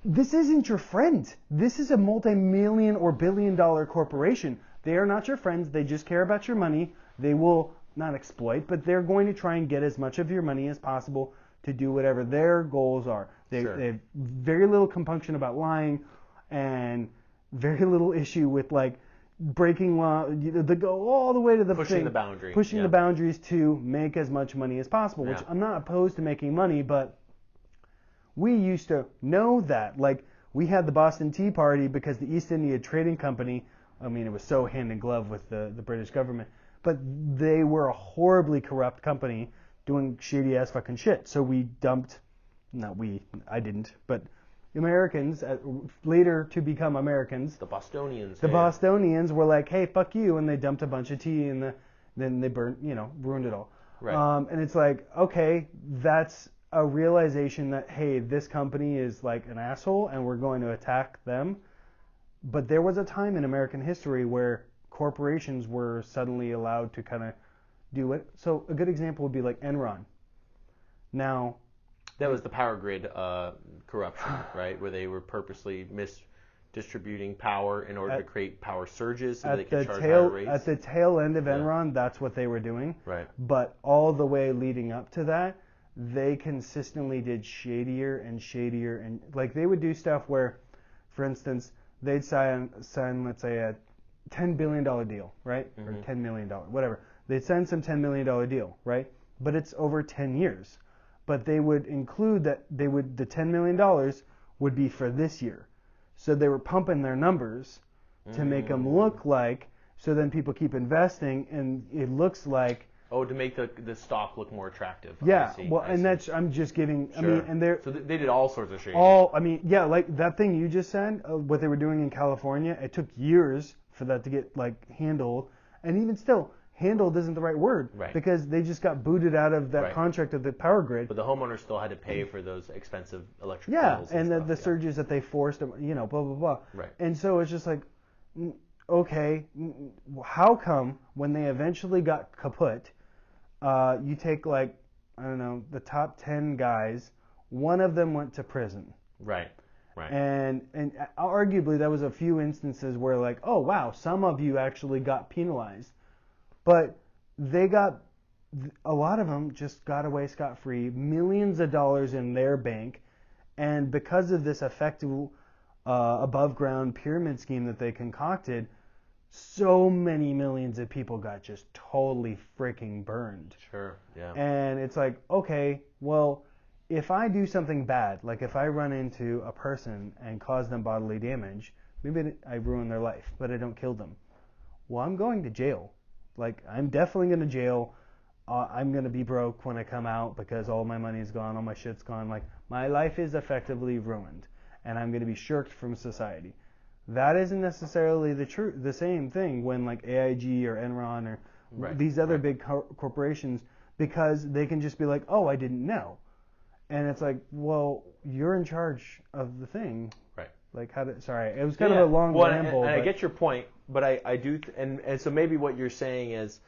this isn't your friend. This is a multi-million or billion-dollar corporation. They are not your friends. They just care about your money. They will not exploit, but they're going to try and get as much of your money as possible to do whatever their goals are. They have very little compunction about lying and very little issue with like breaking law. They go all the way to the pushing the boundary. Pushing the boundaries to make as much money as possible, which I'm not opposed to making money, but we used to know that. Like, we had the Boston Tea Party because the East India Trading Company, I mean, it was so hand in glove with the British government, but they were a horribly corrupt company doing shady ass fucking shit. So we dumped, I didn't, but Americans, later to become Americans, the Bostonians. Bostonians were like, hey, fuck you, and they dumped a bunch of tea and then they burnt, ruined it all. Right. And it's like, okay, that's a realization that, hey, this company is like an asshole and we're going to attack them. But there was a time in American history where corporations were suddenly allowed to kind of do it. So a good example would be like Enron. Now, that was the power grid corruption, right? Where they were purposely misdistributing power in order to create power surges so they could charge higher rates. At the tail end of Enron, that's what they were doing. Right. But all the way leading up to that, they consistently did shadier and shadier, and like they would do stuff where, for instance, they'd sign let's say a $10 billion deal, right? Or $10 million, whatever. They'd sign some $10 million deal, right? But it's over 10 years. But they would include that the $10 million would be for this year. So they were pumping their numbers to make them look like, so then people keep investing and it looks like. Oh, to make the stock look more attractive. Yeah, I see. I'm just giving, Sure. I mean, so they did all sorts of shit. Like that thing you just said, what they were doing in California, it took years for that to get like handled, and even still, handled isn't the right word, right? Because they just got booted out of that contract of the power grid. But the homeowner still had to pay for those expensive electric bills. And the surges that they forced, blah blah blah. Right. And so it's just like, okay, how come when they eventually got kaput, you take like, I don't know, the top 10 guys, one of them went to prison. Right. Right. And arguably that was a few instances where like, oh wow, some of you actually got penalized. But a lot of them just got away scot-free, millions of dollars in their bank, and because of this effective above-ground pyramid scheme that they concocted, so many millions of people got just totally freaking burned. Sure, yeah. And it's like, okay, well, if I do something bad, like if I run into a person and cause them bodily damage, maybe I ruin their life, but I don't kill them. Well, I'm going to jail. Like, I'm definitely going to jail. I'm going to be broke when I come out because all my money's gone, all my shit's gone. Like, my life is effectively ruined, and I'm going to be shirked from society. That isn't necessarily the same thing when, like, AIG or Enron or these other big corporations, because they can just be like, oh, I didn't know. And it's like, well, you're in charge of the thing. Right. Like, sorry, it was kind of a long ramble. And I get your point, but I do, and so maybe what you're saying is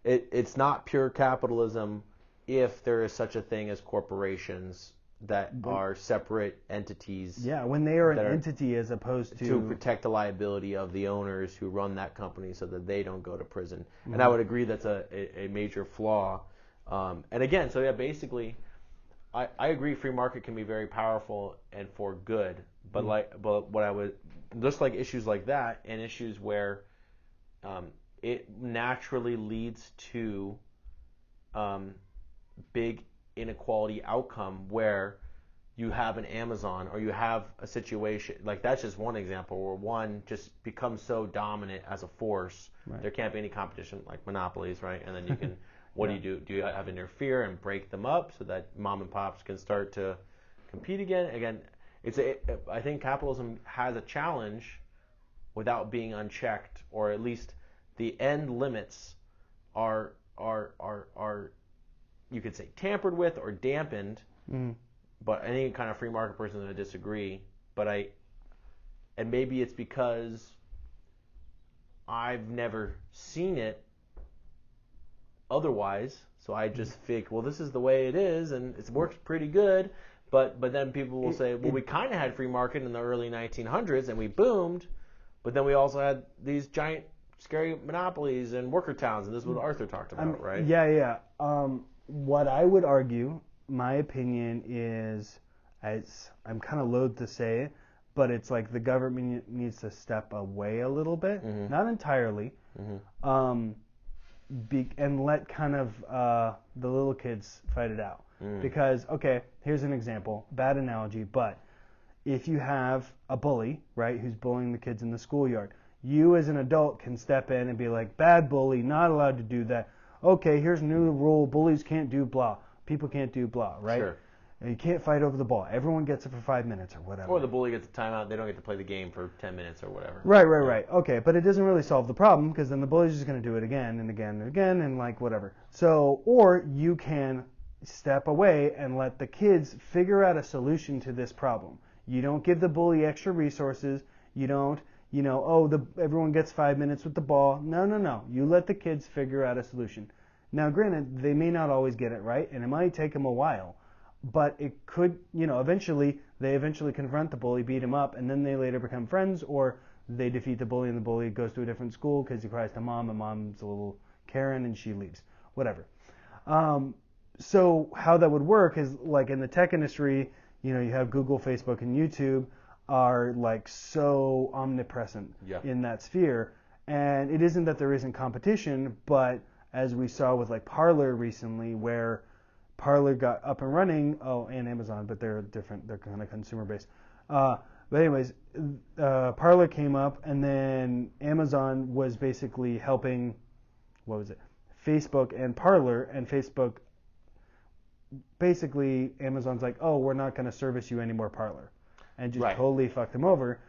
it's not pure capitalism if there is such a thing as corporations that are separate entities. Yeah, when they are an entity as opposed to protect the liability of the owners who run that company so that they don't go to prison. Mm-hmm. And I would agree that's a major flaw. And again, so yeah, basically, I agree free market can be very powerful and for good, but what I would, just like issues like that and issues where it naturally leads to big inequality outcome where you have an Amazon or you have a situation like that's just one example where one just becomes so dominant as a force. Right. There can't be any competition like monopolies, right? And then you can, what do you do? Do you have interfere and break them up so that mom and pops can start to compete again? Again, I think capitalism has a challenge without being unchecked, or at least the end limits are you could say tampered with or dampened. Mm. But any kind of free market person is going to disagree. And maybe it's because I've never seen it otherwise. So I just think, well, this is the way it is, and it works pretty good. But then people will say, well, we kind of had free market in the early 1900s, and we boomed. But then we also had these giant, scary monopolies and worker towns, and this is what Arthur talked about, right? Yeah. What I would argue, my opinion is, I'm kind of loath to say it, but it's like the government needs to step away a little bit, not entirely, and let kind of the little kids fight it out. Because, okay, here's an example, bad analogy, but if you have a bully, right, who's bullying the kids in the schoolyard, you as an adult can step in and be like, bad bully, not allowed to do that. Okay, here's a new rule, bullies can't do blah. People can't do blah, right? Sure. And you can't fight over the ball. Everyone gets it for 5 minutes or whatever. Or the bully gets a timeout. They don't get to play the game for 10 minutes or whatever. Right. Okay, but it doesn't really solve the problem because then the bully's just going to do it again and again and again and like whatever. So, or you can step away and let the kids figure out a solution to this problem. You don't give the bully extra resources. You don't, everyone gets 5 minutes with the ball. No. You let the kids figure out a solution. Now, granted, they may not always get it right, and it might take them a while, but it could, eventually confront the bully, beat him up, and then they later become friends, or they defeat the bully, and the bully goes to a different school because he cries to mom, and mom's a little Karen, and she leaves. Whatever. So how that would work is, like in the tech industry, you have Google, Facebook, and YouTube are like so omnipresent in that sphere, and it isn't that there isn't competition, but as we saw with like Parler recently, where Parler got up and running, and Amazon, but they're different, they're kind of consumer based. But anyways, Parler came up, and then Amazon was basically helping, Facebook and Parler, and Facebook, basically Amazon's like, we're not going to service you anymore, Parler, and just totally fucked them over.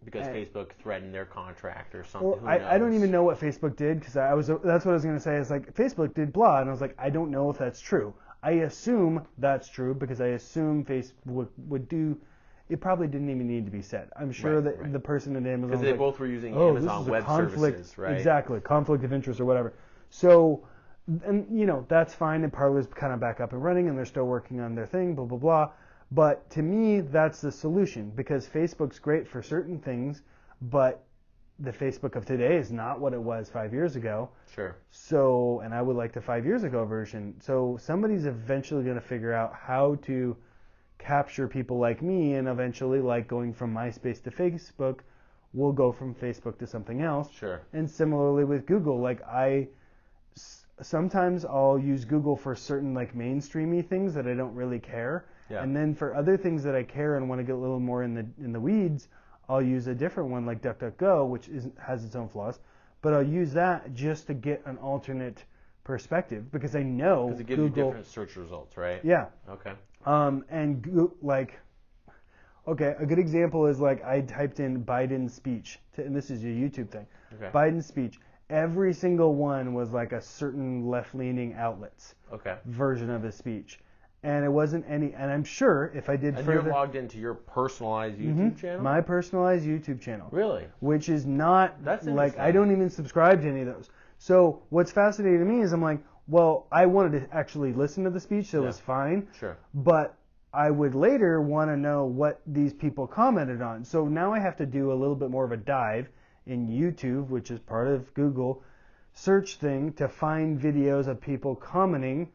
Because Facebook threatened their contract or something. Well, I don't even know what Facebook did, because that's what I was going to say. Is like Facebook did blah, and I was like, I don't know if that's true. I assume that's true because I assume Facebook would do. It probably didn't even need to be said. I'm sure that the person at Amazon, because they both were using Amazon Web Services, right? Exactly, conflict of interest or whatever. So, and that's fine. And Parler's kind of back up and running, and they're still working on their thing. Blah blah blah. But to me, that's the solution, because Facebook's great for certain things, but the Facebook of today is not what it was 5 years ago. Sure. So, and I would like the 5 years ago version. So somebody's eventually going to figure out how to capture people like me, and eventually, like going from MySpace to Facebook, we'll go from Facebook to something else. Sure. And similarly with Google, like sometimes I'll use Google for certain like mainstreamy things that I don't really care. Yeah. And then for other things that I care and want to get a little more in the weeds, I'll use a different one like DuckDuckGo, which has its own flaws, but I'll use that just to get an alternate perspective, because I know because it gives Google, you different search results, right? Yeah. Okay. And a good example is like I typed in Biden's speech, and this is a YouTube thing. Okay. Biden's speech. Every single one was like a certain left-leaning outlet's version of his speech. And it wasn't any, and I'm sure if I did further... And you're logged into your personalized YouTube channel? My personalized YouTube channel. Really? Which is not, That's like, I don't even subscribe to any of those. So what's fascinating to me is I'm like, well, I wanted to actually listen to the speech, so it was fine. Sure. But I would later want to know what these people commented on. So now I have to do a little bit more of a dive in YouTube, which is part of Google search thing, to find videos of people commenting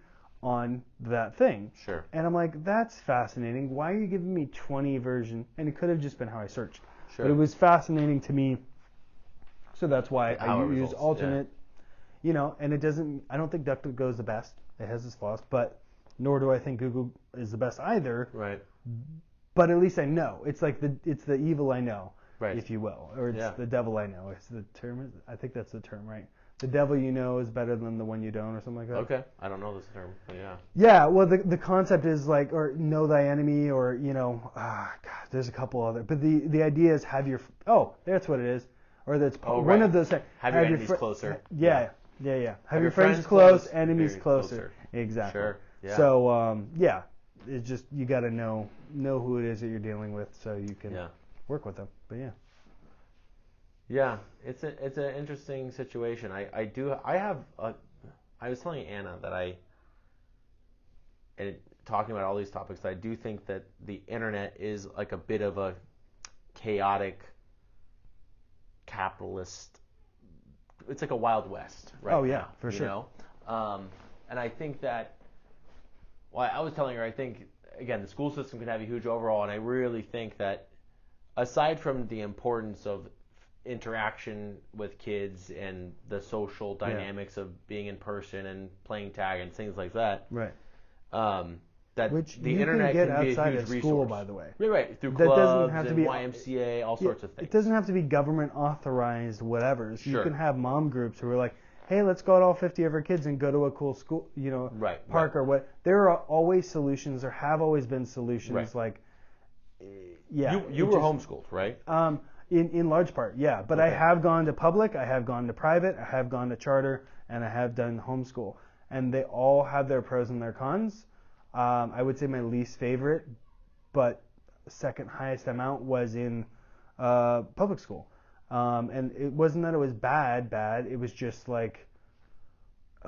on that thing. Sure. And I'm like, that's fascinating. Why are you giving me 20 version? And it could have just been how I searched. Sure. But it was fascinating to me. So that's why I use alternate, and it doesn't, I don't think DuckDuckGo is the best. It has its flaws, but nor do I think Google is the best either. Right. But at least I know. It's like it's the evil I know, Right. if you will, or it's the devil I know. It's the term. I think that's the term, right? The devil you know is better than the one you don't, or something like that. Okay. I don't know this term, but yeah. Yeah. Well, the concept is like, or know thy enemy, or God, there's a couple other. But the idea is have your that's what it is, or that's one of those. Have your enemies closer. Yeah. Have your friends close, enemies closer. Exactly. Sure. Yeah. So it's just you got to know who it is that you're dealing with, so you can work with them. But yeah, it's an interesting situation. I was telling Anna that and talking about all these topics, that I do think that the internet is like a bit of a chaotic capitalist. It's like a Wild West, right? Oh yeah, now, for sure. You know? And I think that. Well, I was telling her, I think, again, the school system can have a huge overhaul, and I really think that aside from the importance of interaction with kids and the social dynamics of being in person and playing tag and things like that, right? That Which the you internet can get can be outside a huge of school, resource. by the way. Right, through That clubs doesn't have to and be YMCA, all sorts of things. It doesn't have to be government authorized whatever. So Sure. you can have mom groups who are like, hey, let's go out all 50 of our kids and go to a cool school, park or what. There are always solutions. There have always been solutions. Right. Like, You were homeschooled, right? In large part, yeah. But Okay. I have gone to public, I have gone to private, I have gone to charter, and I have done homeschool. And they all have their pros and their cons. I would say my least favorite, but second highest amount was in public school. And it wasn't that it was bad. It was just like.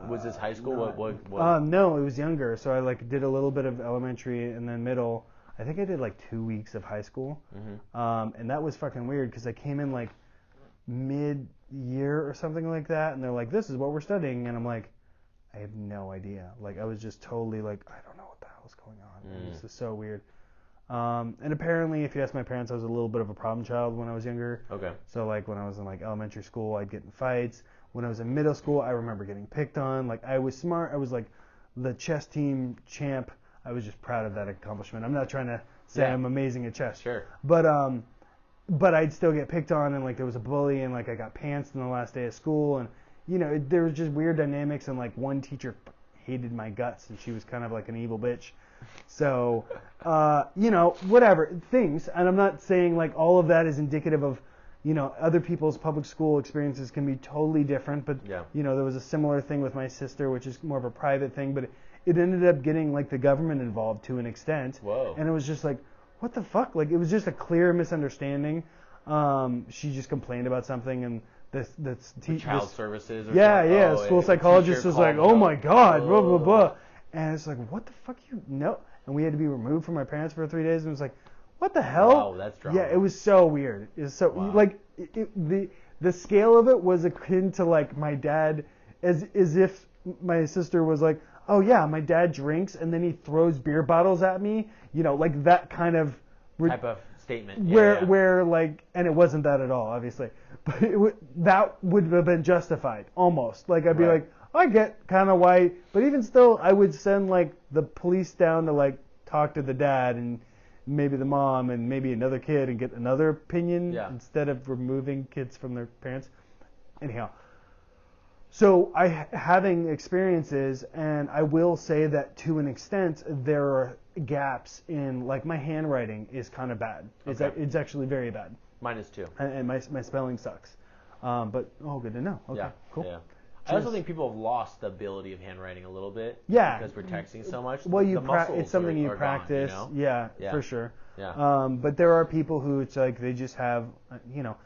Was this high school? What? No, it was younger. So I did a little bit of elementary and then middle. I think I did 2 weeks of high school. Mm-hmm. And that was fucking weird because I came in mid-year or something like that, and they're like, "This is what we're studying," and I'm like, I have no idea. I was just totally I don't know what the hell's going on. This is so weird. And apparently, if you ask my parents, I was a little bit of a problem child when I was younger. Okay. So when I was in elementary school, I'd get in fights. When I was in middle school, I remember getting picked on. I was smart. I was the chess team champ. I was just proud of that accomplishment. I'm not trying to say I'm amazing at chess. Sure. But I'd still get picked on, and there was a bully, and I got pantsed on the last day of school, and there was just weird dynamics, and one teacher hated my guts, and she was kind of like an evil bitch. So, whatever things, and I'm not saying all of that is indicative of, other people's public school experiences can be totally different, but there was a similar thing with my sister, which is more of a private thing, but it ended up getting the government involved to an extent. Whoa. And it was just what the fuck? It was just a clear misunderstanding. She just complained about something, and child services. Or the school psychologist was like, "Oh my God, blah blah blah," and it's what the fuck And we had to be removed from our parents for 3 days, and it was like, what the hell? Wow, that's drama. Yeah, it was so weird. It was so the scale of it was akin to my dad, as if my sister was like, oh yeah, my dad drinks and then he throws beer bottles at me, that kind of type of statement. Where and it wasn't that at all, obviously, but that would have been justified almost. I'd be I get kind of why, but even still, I would send the police down to talk to the dad and maybe the mom and maybe another kid and get another opinion instead of removing kids from their parents. Anyhow, so having experiences, and I will say that to an extent there are gaps in my handwriting is kind of bad. Okay. It's actually very bad. Mine is too. And my spelling sucks. But good to know. Okay, cool. Yeah. I also think people have lost the ability of handwriting a little bit. Yeah. Because we're texting so much. Well, it's something you practice. Gone, Yeah, for sure. Yeah. But there are people who it's they just have,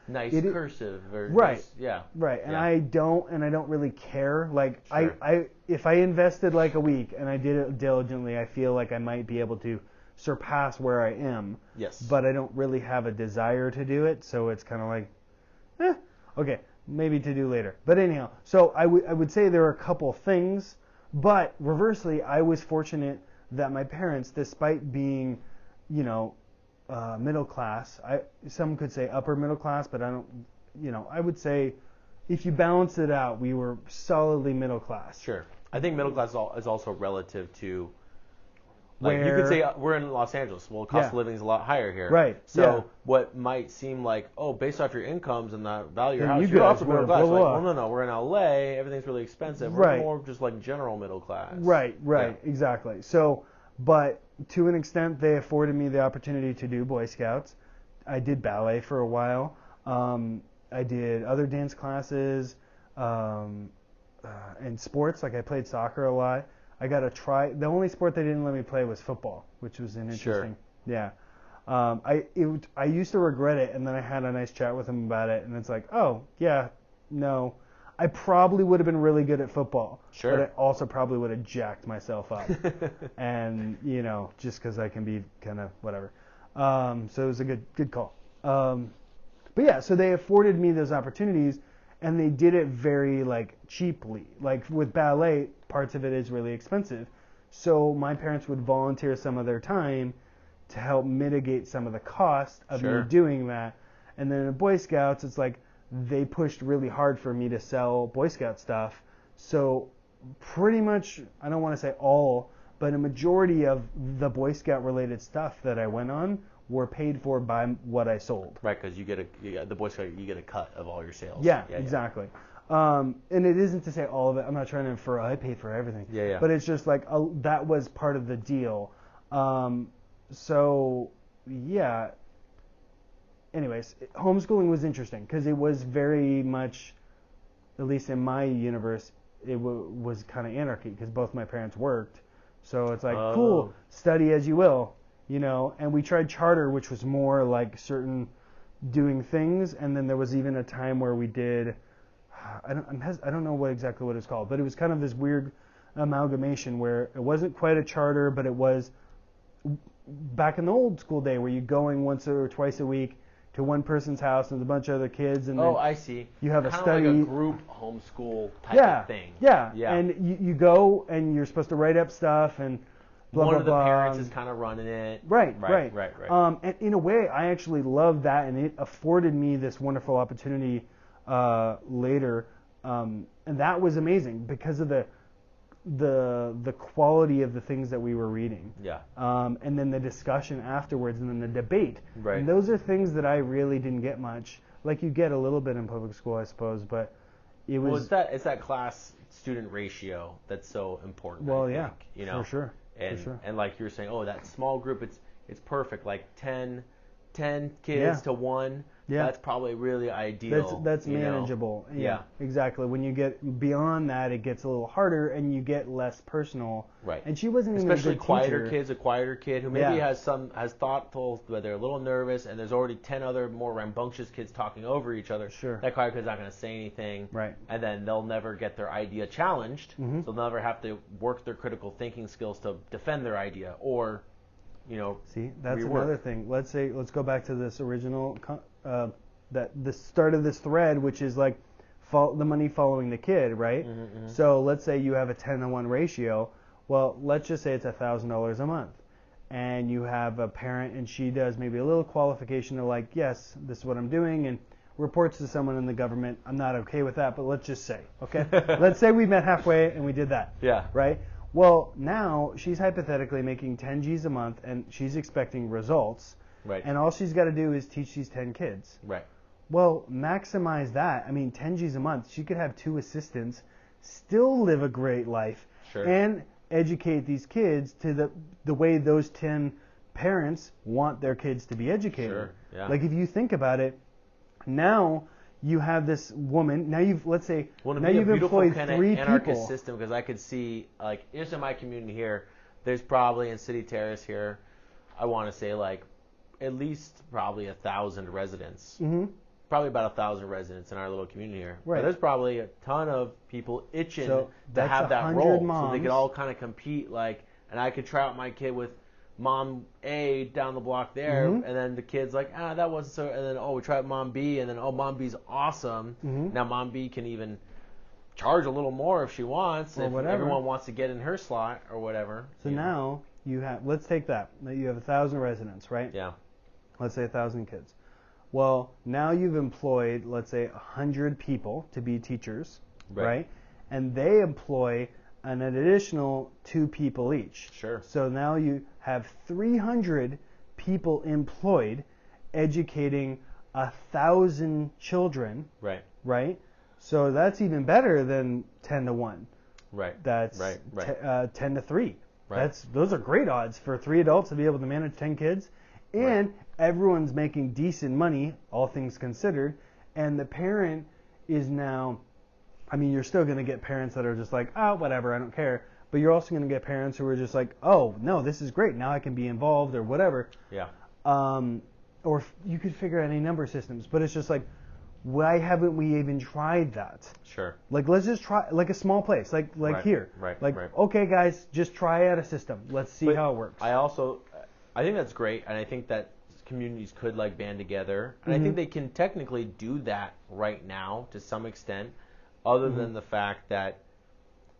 nice cursive. Or right. Yeah. Right. And I don't really care. Sure. If I invested a week and I did it diligently, I feel like I might be able to surpass where I am. Yes. But I don't really have a desire to do it, so it's kind of okay. Maybe to do later. But anyhow, so I would say there are a couple things, but reversely, I was fortunate that my parents, despite being, middle class, some could say upper middle class, but I don't, I would say if you balance it out, we were solidly middle class. Sure. I think middle class is also relative to Like you could say we're in Los Angeles. Well, cost of living is a lot higher here. Right. So what might seem like, oh, based off your incomes and the value of your house, you're upper middle class. blah, blah. Like, well, no, we're in LA. Everything's really expensive. We're more just like general middle class. Right. Exactly. So, but to an extent, they afforded me the opportunity to do Boy Scouts. I did ballet for a while. I did other dance classes and sports. Like I played soccer a lot. I got to try. The only sport they didn't let me play was football, which was an interesting. Yeah. I used to regret it, and then I had a nice chat with him about it, and it's like, oh yeah, no, I probably would have been really good at football, but I also probably would have jacked myself up, and just because I can be kind of whatever. So it was a good call. But yeah, so they afforded me those opportunities. And they did it very cheaply. Like with ballet, parts of it is really expensive. So my parents would volunteer some of their time to help mitigate some of the cost of me doing that. And then in Boy Scouts, it's like they pushed really hard for me to sell Boy Scout stuff. So pretty much, I don't want to say all, but a majority of the Boy Scout related stuff that I went on were paid for by what I sold. Right, because the Boy Scout, you get a cut of all your sales. Yeah, exactly. And it isn't to say all of it. I'm not trying to infer I paid for everything. Yeah. But it's just like that was part of the deal. So yeah. Anyways, homeschooling was interesting because it was very much, at least in my universe, it was kind of anarchy because both my parents worked. So it's like, cool, study as you will. And we tried charter, which was more like certain doing things, and then there was even a time where we did, I don't know exactly what it's called, but it was kind of this weird amalgamation where it wasn't quite a charter, but it was back in the old school day where you're going once or twice a week to one person's house and a bunch of other kids, and I see. You have kind a study, like a group homeschool type of thing. Yeah. And you go and you're supposed to write up stuff and. One of the parents is kind of running it. Right. And in a way, I actually loved that, and it afforded me this wonderful opportunity later, and that was amazing because of the quality of the things that we were reading. Yeah. And then the discussion afterwards, and then the debate. Right. And those are things that I really didn't get much. Like you get a little bit in public school, I suppose, but it was. Well, it's that class student ratio that's so important. Well, I think, for sure. And like you were saying, that small group, it's perfect. Like 10 kids to one. Yeah. That's probably really ideal. That's manageable. Yeah, exactly. When you get beyond that, it gets a little harder, and you get less personal. Right. And she wasn't even especially a good quieter teacher. kids, a quieter kid who maybe has thoughtful, but they're a little nervous, and there's already 10 other more rambunctious kids talking over each other. Sure. That quiet kid's not going to say anything. Right. And then they'll never get their idea challenged. Mm-hmm. So they'll never have to work their critical thinking skills to defend their idea or, See, that's rework. another thing. Let's go back to this original. The start of this thread, which is like the money following the kid, right? Mm-hmm. So let's say you have a 10-to-1 ratio. Well, let's just say it's $1,000 a month, and you have a parent, and she does maybe a little qualification of yes, this is what I'm doing, and reports to someone in the government. I'm not okay with that, but let's just say, okay? Let's say we met halfway and we did that. Yeah. Right? Well, now she's hypothetically making 10 G's a month, and she's expecting results. Right. And all she's got to do is teach these 10 kids. Right. Well, maximize that. I mean, 10 G's a month. She could have 2 assistants, still live a great life, and educate these kids to the way those 10 parents want their kids to be educated. Sure. Yeah. Like if you think about it, now you have this woman. Now you've employed 3 people. System, because I could see just in my community here, there's probably in City Terrace here, I want to say at least probably 1,000 residents. Mm-hmm. Probably about 1,000 residents in our little community here. Right. But there's probably a ton of people itching to have that role, moms. so they could all kind of compete. And I could try out my kid with Mom A down the block there, mm-hmm. and then the kid's that wasn't so. And then we tried Mom B, and then Mom B's awesome. Mm-hmm. Now Mom B can even charge a little more if she wants, if everyone wants to get in her slot or whatever. So now you have. Let's take that. Now you have 1,000 residents, right? Yeah. Let's say 1,000 kids. Well, now you've employed, let's say, 100 people to be teachers, right? And they employ an additional 2 people each. Sure. So now you have 300 people employed educating 1,000 children. Right. Right? So that's even better than 10 to 1. Right. That's Right. 10 to 3. Right. Those are great odds for 3 adults to be able to manage 10 kids. And everyone's making decent money, all things considered. And the parent is now, I mean, you're still going to get parents that are just like, oh, whatever, I don't care. But you're also going to get parents who are just like, oh, no, this is great. Now I can be involved or whatever. Yeah. Or you could figure out any number of systems. But it's just like, why haven't we even tried that? Sure. Like, let's just try, like a small place, like here. Right. Like, right. okay, guys, just try out a system. Let's see how it works. I think that's great, and I think that communities could like band together, and I think they can technically do that right now to some extent, other than the fact that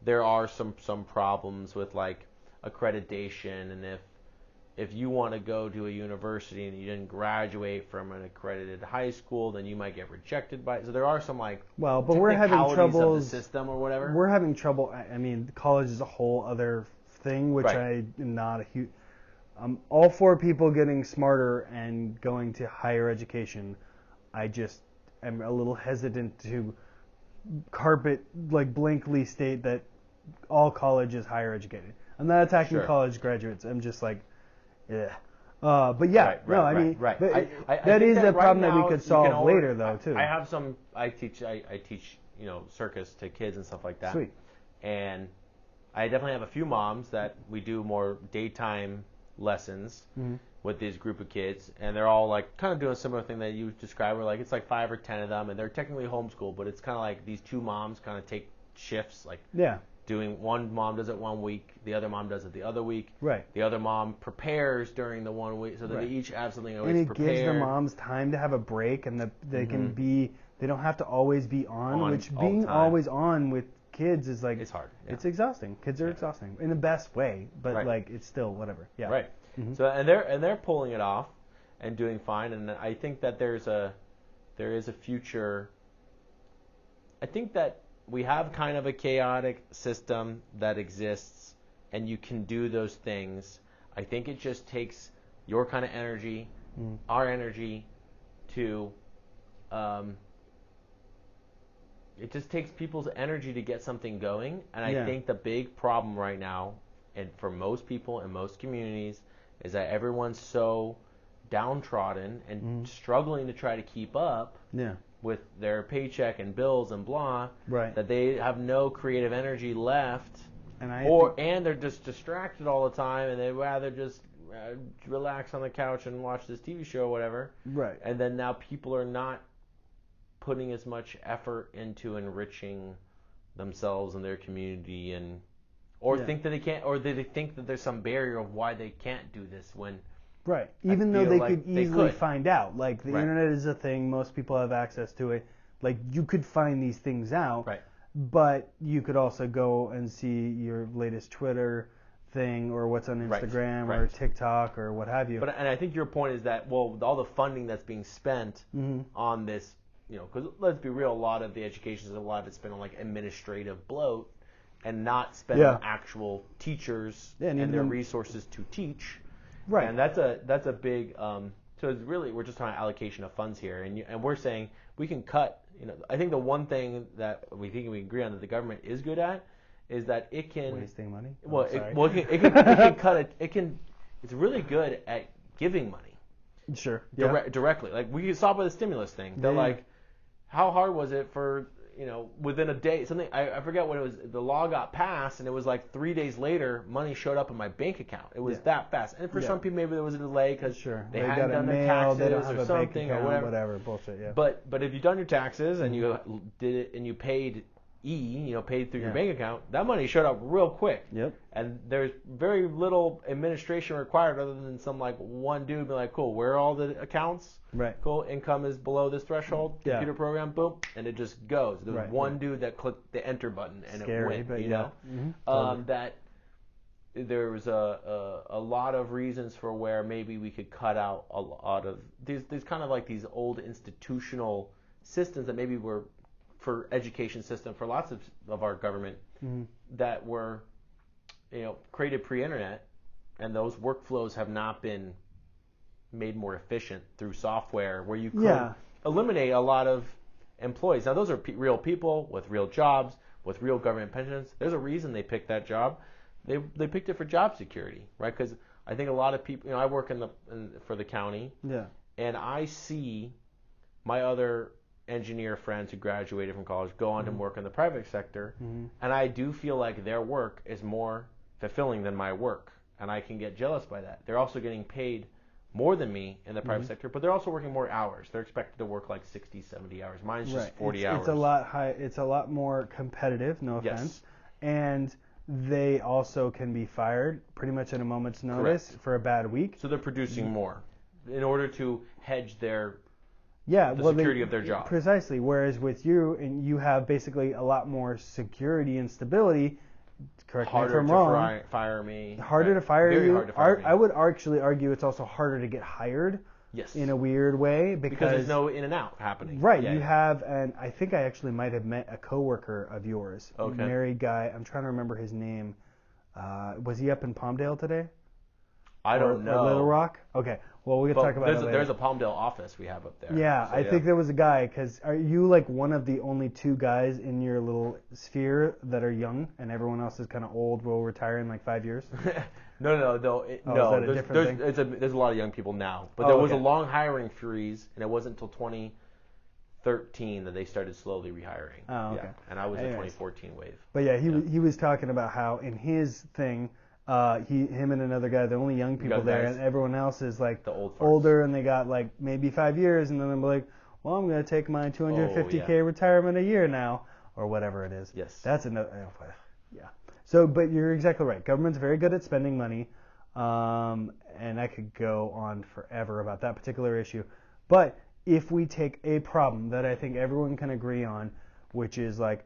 there are some problems with like accreditation, and if you want to go to a university and you didn't graduate from an accredited high school, then you might get rejected by it. So there are some like but we're having trouble of the system or whatever. We're having trouble. I mean, college is a whole other thing, which I am not a huge. I'm all for people getting smarter and going to higher education. I just am a little hesitant to blankly state that all college is higher educated. I'm not attacking college graduates. I'm just like, yeah. But yeah, I mean, that is a problem that we could solve later, though, too. I teach, circus to kids and stuff like that. Sweet. And I definitely have a few moms that we do more daytime lessons with this group of kids, and they're all like kind of doing a similar thing that you described, where like it's like 5 or 10 of them, and they're technically homeschooled, but it's kind of like these 2 moms kind of take shifts, like doing one mom does it one week, the other mom does it the other week. Right. The other mom prepares during the one week, so that they each have something always prepared. And it prepared. gives the moms time to have a break, and they can be, they don't have to always be on which being always on with kids is like, it's hard. Yeah. It's exhausting. Kids are exhausting in the best way, but like it's still whatever. Yeah. Right. So and they're pulling it off and doing fine, and I think that there is a future. I think that we have kind of a chaotic system that exists, and you can do those things. I think it just takes your kind of energy, our energy, to it just takes people's energy to get something going. And I think the big problem right now, and for most people in most communities, is that everyone's so downtrodden and struggling to try to keep up with their paycheck and bills and blah, that they have no creative energy left, and they're just distracted all the time, and they'd rather just relax on the couch and watch this TV show or whatever. Right. And then now people are not putting as much effort into enriching themselves and their community, think that they can't, or they think that there's some barrier of why they can't do this when. Right. Even though they could easily find out. Like, the internet is a thing. Most people have access to it. Like, you could find these things out. Right. But you could also go and see your latest Twitter thing, or what's on Instagram or TikTok or what have you. And I think your point is that, well, all the funding that's being spent on this, because let's be real, a lot of the education system, a lot of it's spent on like administrative bloat and not spent on actual teachers and their resources to teach. Right. And that's a big, so it's really, we're just talking allocation of funds here, and we're saying we can cut, I think the one thing that we think we agree on that the government is good at is that it can wasting money. It can cut it. It's really good at giving money. Sure. Directly. Like, we can stop with the stimulus thing. They're like, how hard was it for, within a day, something, I forget what it was, the law got passed, and it was like 3 days later, money showed up in my bank account. It was that fast. And for some people, maybe there was a delay because they hadn't done their taxes they don't have or a something, bank account, or whatever. Bullshit, yeah. But if you've done your taxes and you did it and you paid paid through your bank account, that money showed up real quick. Yep. And there's very little administration required other than some like one dude be like, cool, where are all the accounts? Right. Cool, income is below this threshold, computer program, boom, and it just goes. There's one dude that clicked the enter button and it went, Totally. That there was a lot of reasons for where maybe we could cut out a lot of there's kind of like these old institutional systems that maybe were for education system for lots of our government that were, created pre-internet, and those workflows have not been made more efficient through software where you could eliminate a lot of employees. Now, those are real people with real jobs, with real government pensions. There's a reason they picked that job. They picked it for job security, right? Because I think a lot of people, I work for the county, and I see my other engineer friends who graduated from college go on to work in the private sector, and I do feel like their work is more fulfilling than my work, and I can get jealous by that. They're also getting paid more than me in the private sector, but they're also working more hours. They're expected to work like 60, 70 hours. Mine's just 40 hours. It's a lot more competitive, no offense. And they also can be fired pretty much at a moment's notice for a bad week. So they're producing more in order to hedge the security of their job. Precisely. Whereas with you, and you have basically a lot more security and stability. Correct me if I'm wrong. Harder to fire me. Harder to fire you. Very hard to fire me. I would actually argue it's also harder to get hired. Yes. In a weird way because there's no in and out happening. Right. You have, and I think I actually might have met a coworker of yours, a married guy. I'm trying to remember his name. Was he up in Palmdale today? I don't know. Or Little Rock? Okay. Well, we can talk about it later. There's a Palmdale office we have up there. Yeah, I think there was a guy, because are you like one of the only two guys in your little sphere that are young, and everyone else is kind of old, will retire in like 5 years? No. There's a lot of young people now, but there was a long hiring freeze, and it wasn't until 2013 that they started slowly rehiring. Oh, okay. Yeah, and I was the 2014 wave. But he was talking about how in his thing, him and another guy, the only young people there, and everyone else is like the older, and they got like maybe 5 years, and then I'm like, well, I'm gonna take my $250K retirement a year now, or whatever it is. Yes. That's another. Yeah. So, but you're exactly right. Government's very good at spending money, and I could go on forever about that particular issue. But if we take a problem that I think everyone can agree on, which is like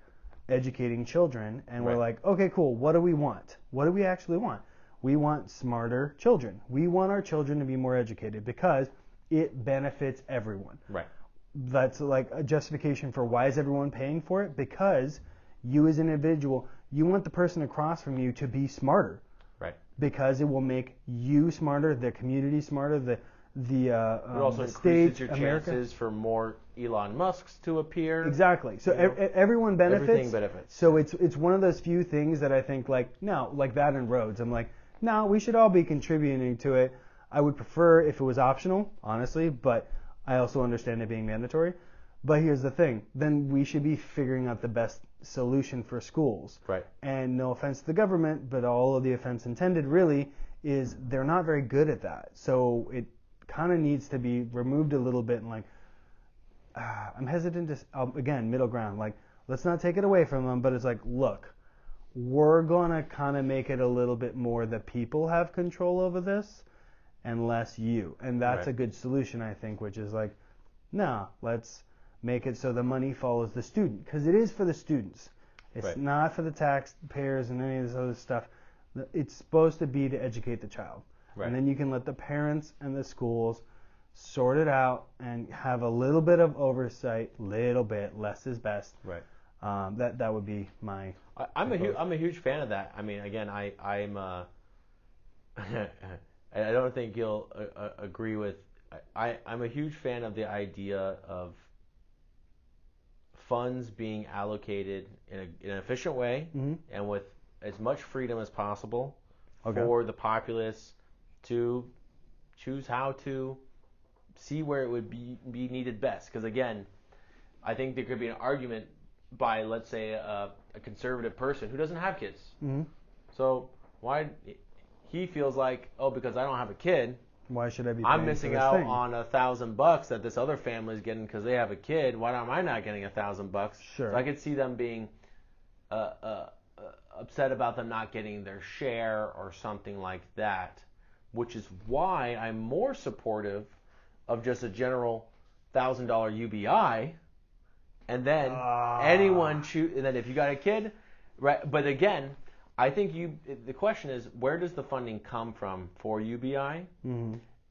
educating children, and we're like, okay, cool, what do we want? What do we actually want? We want smarter children. We want our children to be more educated because it benefits everyone. Right. That's like a justification for why is everyone paying for it? Because you as an individual, you want the person across from you to be smarter. Right. Because it will make you smarter, the community smarter, it also increases your chances for more Elon Musks to appear. Exactly. So everyone benefits. Everything benefits. So it's one of those few things that I think like that and roads. I'm like, no, we should all be contributing to it. I would prefer if it was optional, honestly, but I also understand it being mandatory. But here's the thing. Then we should be figuring out the best solution for schools. Right. And no offense to the government, but all of the offense intended really is they're not very good at that. So it kind of needs to be removed a little bit and like, I'm hesitant to, again, middle ground. Like, let's not take it away from them, but it's like, look, we're going to kind of make it a little bit more that people have control over this and less you. And that's a good solution, I think, which is like, no, let's make it so the money follows the student. Because it is for the students. It's not for the taxpayers and any of this other stuff. It's supposed to be to educate the child. Right. And then you can let the parents and the schools sort it out and have a little bit of oversight, little bit, less is best. Right. That would be my. I'm a huge fan of that. I mean, again, I'm I don't think you'll agree with. I'm a huge fan of the idea of funds being allocated in an efficient way and with as much freedom as possible for the populace to choose how to see where it would be needed best. Because again, I think there could be an argument by, let's say, a conservative person who doesn't have kids. So why he feels like, because I don't have a kid, why should I be? I'm missing out on $1,000 that this other family is getting because they have a kid. Why am I not getting $1,000? Sure. So I could see them being upset about them not getting their share or something like that, which is why I'm more supportive of just a general $1,000 UBI, and then anyone choose. And then if you got a kid, right? But again, I think the question is, where does the funding come from for UBI?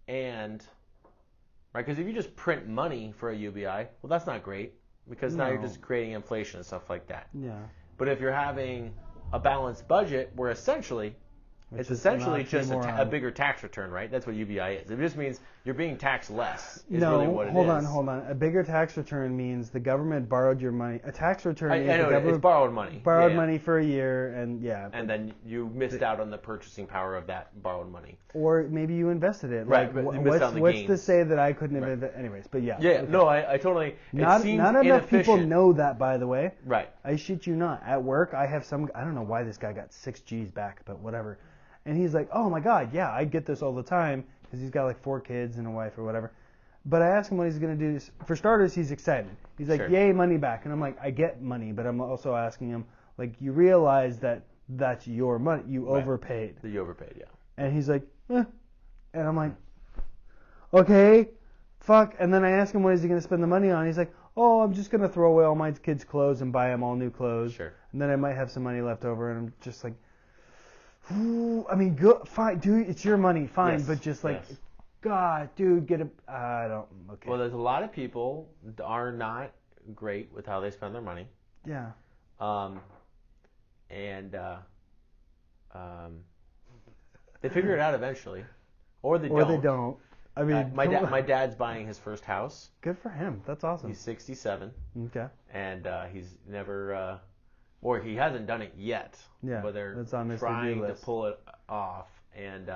And right, because if you just print money for a UBI, well, that's not great because now you're just creating inflation and stuff like that. Yeah. But if you're having a balanced budget where essentially it's essentially just a bigger tax return, right? That's what UBI is. It just means you're being taxed less. No, hold on. A bigger tax return means the government borrowed your money. A tax return means the government it's borrowed money. Borrowed money for a year, and and then you missed out on the purchasing power of that borrowed money. Or maybe you invested it. Right. Like, what's to say that I couldn't have invested? Anyways, but yeah. Yeah. Okay. No, I totally. Not enough people know that, by the way. Right. I shit you not. At work, I have I don't know why this guy got 6 G's back, but whatever. And he's like, oh my God, yeah, I get this all the time because he's got like 4 kids and a wife or whatever. But I asked him what he's going to do. For starters, he's excited. He's like, yay, money back. And I'm like, I get money, but I'm also asking him, like, you realize that that's your money. You overpaid. You overpaid, yeah. And he's like, eh. And I'm like, okay, fuck. And then I ask him what is he going to spend the money on. He's like, oh, I'm just going to throw away all my kids' clothes and buy them all new clothes. Sure. And then I might have some money left over. And I'm just like, I mean, good, fine, dude, it's your money, fine, but just like, God, dude, I don't, okay. Well, there's a lot of people that are not great with how they spend their money. Yeah. They figure it out eventually, or they don't. Or they don't. I mean, my dad's buying his first house. Good for him. That's awesome. He's 67. Okay. And he's never. Or he hasn't done it yet, but they're trying to pull it off. And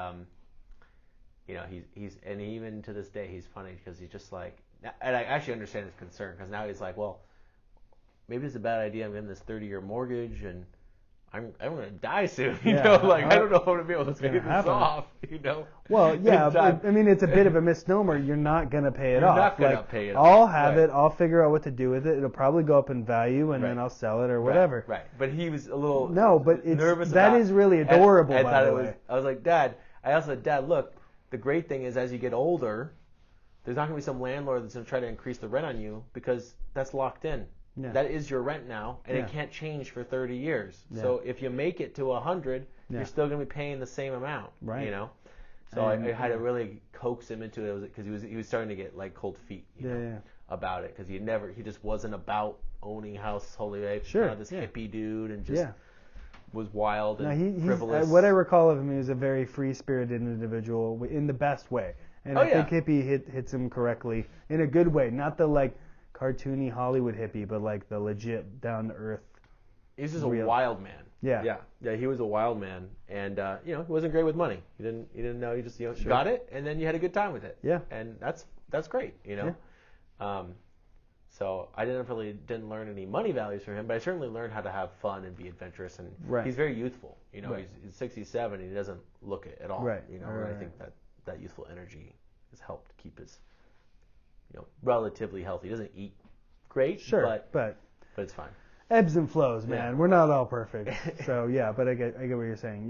he's and even to this day he's funny because he's just like, and I actually understand his concern because now he's like, well, maybe it's a bad idea. I'm getting this 30-year mortgage and I'm going to die soon. I don't know if I'm going to be able to pay this off. Well, yeah, I mean, it's a bit of a misnomer. You're not going to pay it off. You're not going to pay it off. I'll have it. I'll figure out what to do with it. It'll probably go up in value, and then I'll sell it or whatever. Right. But he was a little nervous. That is really adorable. By the way, I was like, Dad. I also said, Dad, look. The great thing is, as you get older, there's not going to be some landlord that's going to try to increase the rent on you because that's locked in. Yeah. That is your rent now, and it can't change for 30 years. Yeah. So if you make it to 100, you're still going to be paying the same amount. Right. So I had to really coax him into it because he was starting to get like cold feet. About it because he just wasn't about owning house wholly. This hippie dude and just was wild and frivolous. What I recall of him, he was a very free-spirited individual in the best way. And I think hippie hits him correctly in a good way, not the like cartoony Hollywood hippie, but like the legit down-to-earth. He's just a wild man. Yeah. He was a wild man, and he wasn't great with money. He didn't know. He just got it, and then you had a good time with it. Yeah. And that's great. So I didn't learn any money values from him, but I certainly learned how to have fun and be adventurous. And he's very youthful. He's 67 and he doesn't look it at all. Right. And I think that youthful energy has helped keep his relatively healthy. He doesn't eat great, but it's fine. Ebbs and flows, man. Yeah. We're not all perfect. So but I get what you're saying.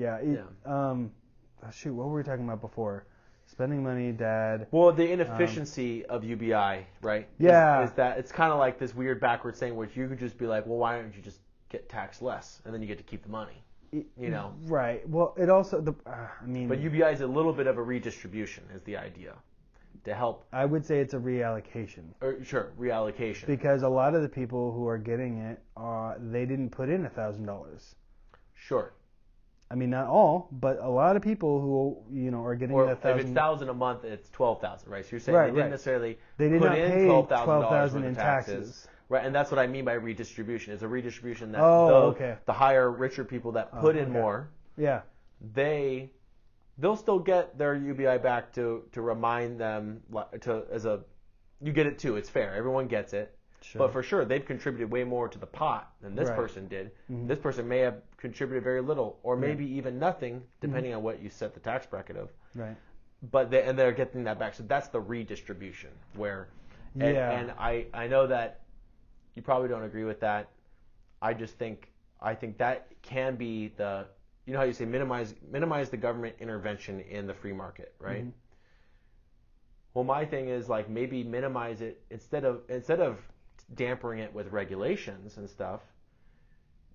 Shoot, what were we talking about before? Spending money, Dad. Well, the inefficiency of UBI, right? Yeah. Is that it's kind of like this weird backwards thing where you could just be like, well, why don't you just get taxed less, and then you get to keep the money, Right. Well, it also But UBI is a little bit of a redistribution, is the idea, to help. I would say it's a reallocation. Reallocation. Because a lot of the people who are getting it, they didn't put in $1,000. Sure. I mean, not all, but a lot of people who are getting $1,000. If it's $1,000 a month, it's $12,000, right? So you're saying they didn't necessarily put in $12,000 in taxes, right? And that's what I mean by redistribution. It's a redistribution that the higher, richer people that put in more, they'll still get their UBI back to remind them you get it too. It's fair. Everyone gets it. Sure. But for sure, they've contributed way more to the pot than this person did. Mm-hmm. This person may have contributed very little, or maybe even nothing, depending on what you set the tax bracket of. Right. But they're getting that back. So that's the redistribution. And I know that you probably don't agree with that. I think that can be how you say minimize the government intervention in the free market, right? Mm-hmm. Well, my thing is like maybe minimize it instead of dampering it with regulations and stuff,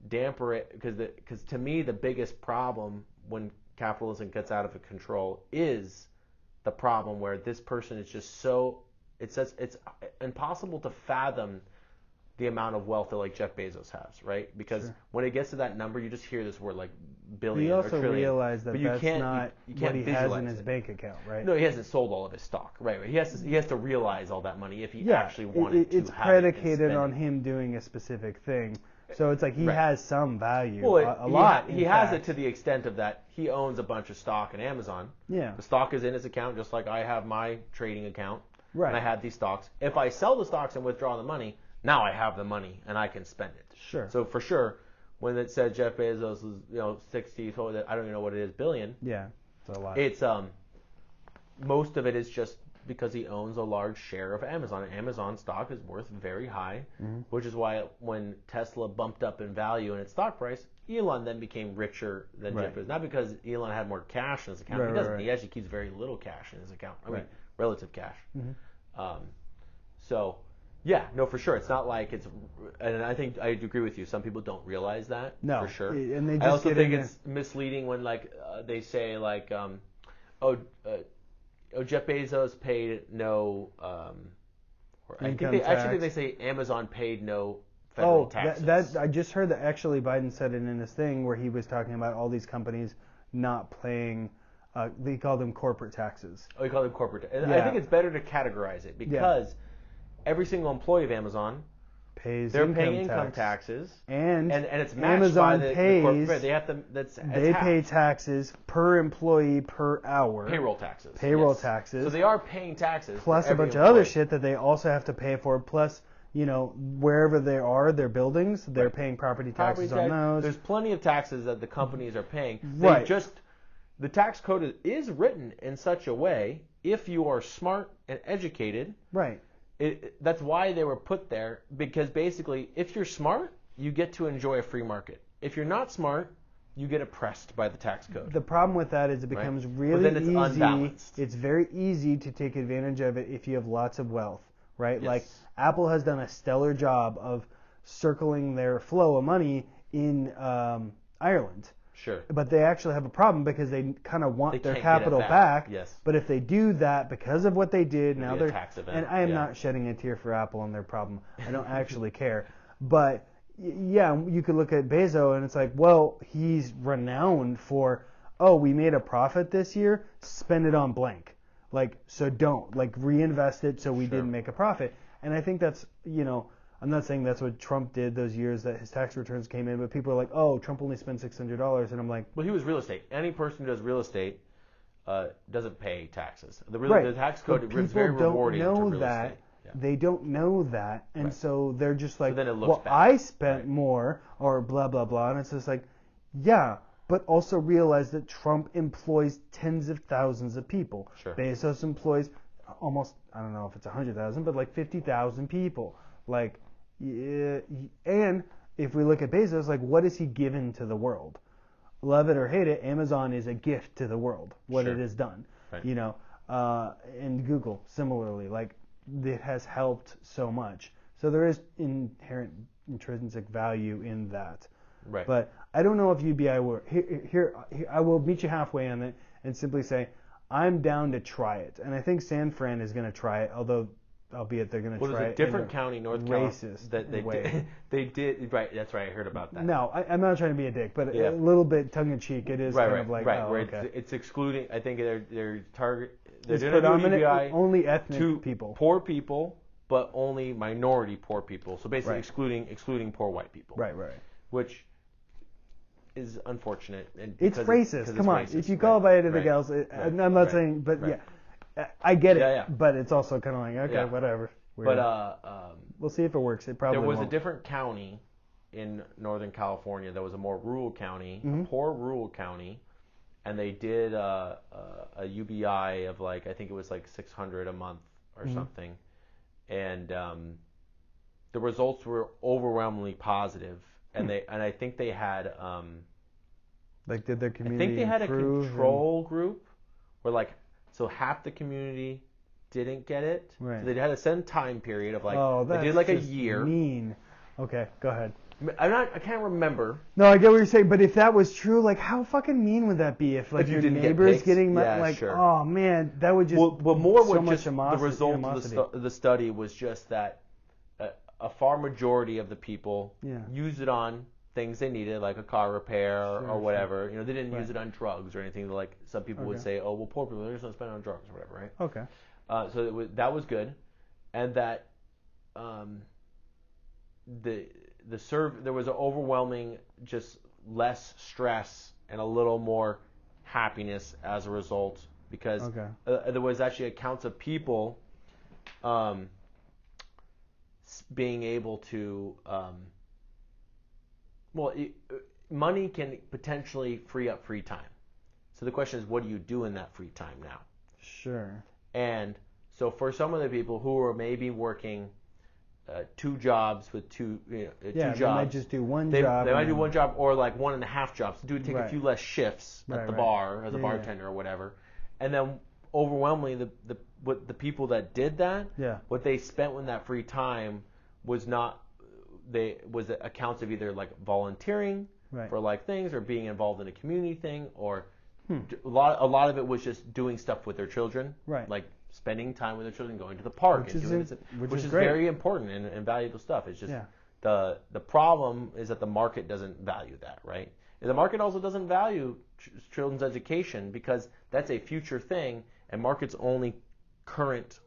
damper it because to me the biggest problem when capitalism gets out of control is the problem where this person is just it's impossible to fathom the amount of wealth that like Jeff Bezos has, right? Because when it gets to that number, you just hear this word like billion you or also trillion. realize that but that's not you what he has in visualize his bank account, right? No, he hasn't sold all of his stock, right? He has to realize all that money if he actually wanted it's to have predicated it on him doing a specific thing. So it's like he has some value, well, a lot. He has it to the extent of that he owns a bunch of stock in Amazon. Yeah. The stock is in his account just like I have my trading account. Right. And I have these stocks. If I sell the stocks and withdraw the money, now I have the money and I can spend it. Sure. So for sure, when it said Jeff Bezos is 60, so I don't even know what it is, billion. Yeah, it's a lot. It's most of it is just because he owns a large share of Amazon. And Amazon stock is worth very high, which is why when Tesla bumped up in value in its stock price, Elon then became richer than Jeff Bezos. Not because Elon had more cash in his account. He doesn't. He actually keeps very little cash in his account. I mean, relative cash. So, yeah, no, for sure. It's not like it's, and I think I agree with you. Some people don't realize that. No, for sure. And they just I also think in it's misleading when they say Jeff Bezos paid no. I think they say Amazon paid no federal taxes. That I just heard that actually Biden said it in his thing where he was talking about all these companies not paying. They call them corporate taxes. Oh, you call them corporate. And I think it's better to categorize it because every single employee of Amazon pays paying income taxes, and it's matched Amazon by the pays. Corporate, they have to. They pay taxes per employee per hour. Payroll taxes. Taxes. So they are paying taxes. Plus a bunch of other shit that they also have to pay for. Plus, wherever they are, their buildings, they're paying property taxes on those. There's plenty of taxes that the companies are paying. Right. The tax code is written in such a way, if you are smart and educated. Right. That's why they were put there, because basically, if you're smart, you get to enjoy a free market. If you're not smart, you get oppressed by the tax code. The problem with that is it becomes really then it's easy. Unbalanced. It's very easy to take advantage of it if you have lots of wealth, right? Yes. Like Apple has done a stellar job of circling their flow of money in Ireland. Sure. But they actually have a problem because they kind of want their can't capital get it back. Yes. But if they do that because of what they did, now they're tax event. And I am not shedding a tear for Apple and their problem. I don't actually care. But yeah, you could look at Bezos and it's like, well, he's renowned for, we made a profit this year, spend it on blank. So don't reinvest it so we didn't make a profit. And I think that's, I'm not saying that's what Trump did those years that his tax returns came in, but people are like, Trump only spent $600, and I'm like, well, he was real estate. Any person who does real estate doesn't pay taxes. The tax code is very rewarding to real estate. Yeah. They don't know that, and so they're just like, then it looks bad. I spent more, or blah blah blah, and it's just like, yeah, but also realize that Trump employs tens of thousands of people. Sure. Bezos employs almost, I don't know if it's 100,000, but 50,000 people. And if we look at Bezos, what has he given to the world? Love it or hate it, Amazon is a gift to the world, what it has done. Right. And Google, similarly, it has helped so much. So there is inherent intrinsic value in that. Right. But I don't know if UBI will. Here, I will meet you halfway on it and simply say, I'm down to try it. And I think San Fran is going to try it, albeit they're going to try it. Well, there's a different county, North Carolina, that they did. Right, that's right. I heard about that. No, I'm not trying to be a dick, but a little bit tongue in cheek. It is kind of like, it's excluding. I think their target. They're it's predominant UBI only ethnic people, poor people, but only minority poor people. So basically, excluding poor white people. Right. Which is unfortunate. And it's racist. Come on, if you call it by anything else, I'm not saying, but I get it, but it's also kind of like, okay, whatever. But we'll see if it works. It probably there was won't. a different county in Northern California that was a more rural county, a poor rural county, and they did a UBI of I think it was $600 a month or something, and the results were overwhelmingly positive, and I think they had did their community? I think they had a control group where so half the community didn't get it. Right. So they had a set time period of they did a year. Mean. Okay, go ahead. I can't remember. No, I get what you're saying, but if that was true, how fucking mean would that be if your neighbor's getting sure. Oh man, that would just more so with much just the result of the study was just that a far majority of the people Yeah. used it on things they needed, like a car repair or whatever. Sure. You know, they didn't Right. use it on drugs or anything. Like some people would say, oh, well, poor people, they're just not spending on drugs or whatever, right? Okay. So that was good, and that there was an overwhelming, just less stress and a little more happiness as a result, because there was actually accounts of people being able to money can potentially free up free time. So the question is, what do you do in that free time now? Sure. And so for some of the people who are maybe working 2 jobs with 2 jobs, they might just do one job. They might do 1 job or like 1.5 jobs. Take a few less shifts at the bar as a bartender or whatever. And then overwhelmingly, the people that did that, what they spent with that free time was accounts of either like volunteering for like things, or being involved in a community thing, or a lot of it was just doing stuff with their children, like spending time with their children, going to the park, which is very important and valuable stuff. It's just the problem is that the market doesn't value that, right? And the market also doesn't value children's education, because that's a future thing, and markets only current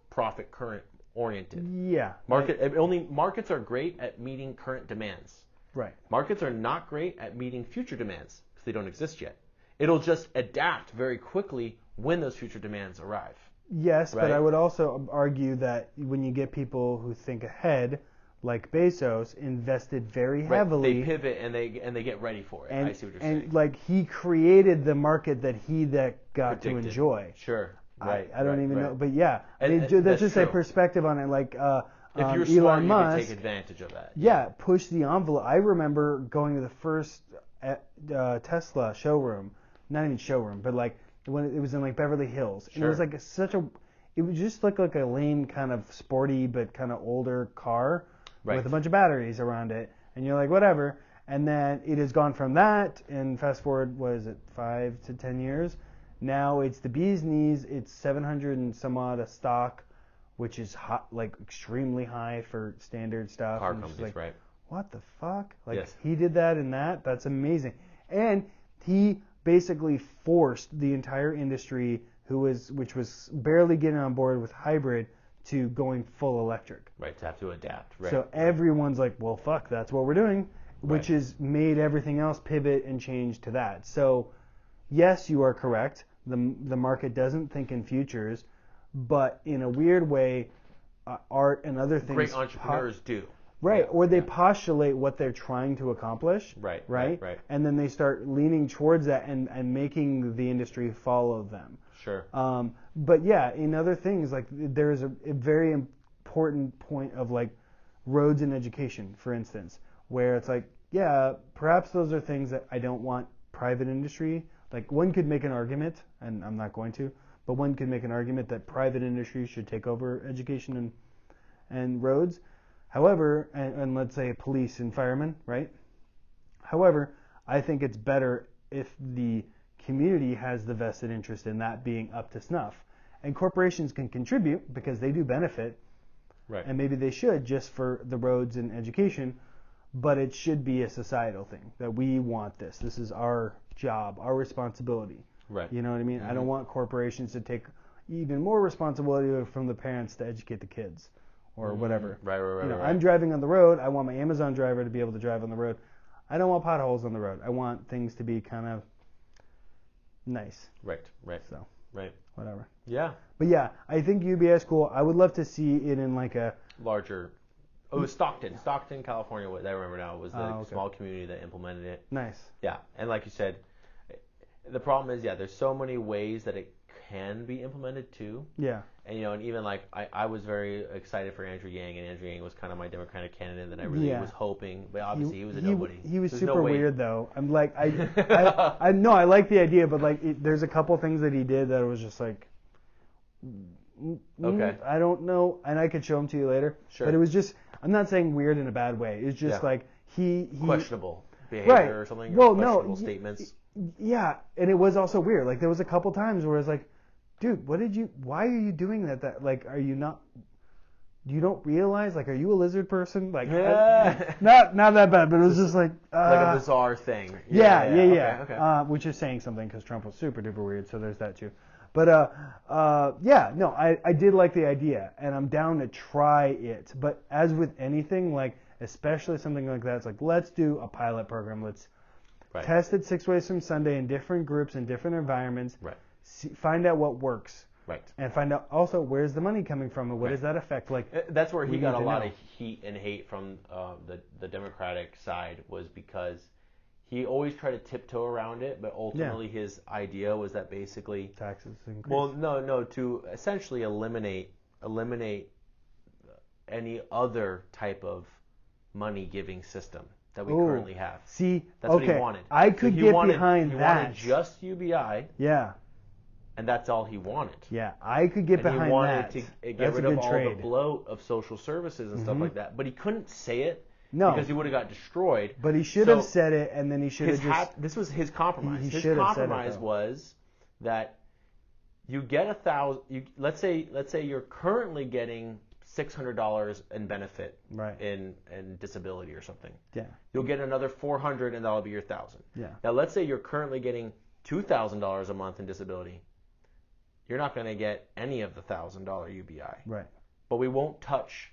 oriented. Yeah. Markets are great at meeting current demands. Right. Markets are not great at meeting future demands, because they don't exist yet. It'll just adapt very quickly when those future demands arrive. Yes, but I would also argue that when you get people who think ahead, like Bezos, invested very heavily. They pivot and they get ready for it. I see what you're saying. And like he created the market that got predicted. To enjoy. Sure. I don't even know, but yeah, that's just true. a perspective on it. Like if you're smart, Elon Musk, you can take advantage of that. Yeah, push the envelope. I remember going to the first Tesla showroom, not even showroom, but like when it was in like Beverly Hills, and it was like it would just look like a lame kind of sporty but kind of older car with a bunch of batteries around it, and you're like whatever. And then it has gone from that, and fast forward, what is it, 5 to 10 years? Now it's the bee's knees. It's 700 and some odd a stock, which is like extremely high for standard stuff. Car companies, like, what the fuck? Like he did that and that. That's amazing. And he basically forced the entire industry, which was barely getting on board with hybrid, to going full electric. Right, to have to adapt. Right. So everyone's like, well, fuck, that's what we're doing, which has made everything else pivot and change to that. So yes, you are correct. The market doesn't think in futures, but in a weird way, art and other things. Great entrepreneurs do. Right, or they postulate what they're trying to accomplish. Right. And then they start leaning towards that and making the industry follow them. Sure. But yeah, in other things, like there is a very important point of like roads and education, for instance, where it's like, yeah, perhaps those are things that I don't want private industry. Like one could make an argument, and I'm not going to, but one could make an argument that private industry should take over education and roads. However, and let's say police and firemen, right? However, I think it's better if the community has the vested interest in that being up to snuff. And corporations can contribute because they do benefit, and maybe they should just for the roads and education, but it should be a societal thing that we want this. This is our job, our responsibility. Right. You know what I mean? Mm-hmm. I don't want corporations to take even more responsibility from the parents to educate the kids or whatever. Right. I'm driving on the road. I want my Amazon driver to be able to drive on the road. I don't want potholes on the road. I want things to be kind of nice. Right. So, whatever. Yeah. But yeah, I think UBI is cool. I would love to see it in like a larger. Oh, it was Stockton, California. What I remember now was the small community that implemented it. Nice. Yeah, and like you said, the problem is, there's so many ways that it can be implemented too. Yeah. And and even like I was very excited for Andrew Yang, and Andrew Yang was kind of my Democratic candidate that I really was hoping, but obviously he was a nobody. He was super weird though. I'm like I know I like the idea, but like there's a couple things that he did that was just like. Okay. I don't know, and I could show them to you later. Sure. But it was just, I'm not saying weird in a bad way. It's just like he questionable behavior or something. Or questionable statements. Yeah, and it was also weird. Like there was a couple times where it's like, dude, why are you doing that? That like, are you not? you don't realize, like, are you a lizard person? Like, Yeah. not that bad, but it was just like a bizarre thing. Yeah. Okay. Which is saying something because Trump was super duper weird, so there's that too. But no, I did like the idea, and I'm down to try it. But as with anything, like especially something like that, it's like let's do a pilot program. Let's test it 6 ways from Sunday in different groups in different environments. Right. Find out what works. Right. And find out also where's the money coming from and what does that affect. Like that's where he got a lot of heat and hate from the Democratic side, was because he always tried to tiptoe around it, but ultimately his idea was that basically taxes increase. Well, no, to essentially eliminate any other type of money giving system that we currently have. See, that's what he wanted. I could get behind that. He wanted just UBI. Yeah. And that's all he wanted. Yeah, I could get behind that. He wanted to get rid of all the bloat of social services and stuff like that. But he couldn't say it because he would have got destroyed. But he should have said it, and then he should have this was his compromise. His compromise was that you get 1,000. Let's say you're currently getting $600 in benefit in disability or something. Yeah. You'll get another $400, and that'll be your 1,000. Yeah. Now let's say you're currently getting $2,000 a month in disability. You're not going to get any of the $1,000 UBI. Right. But we won't touch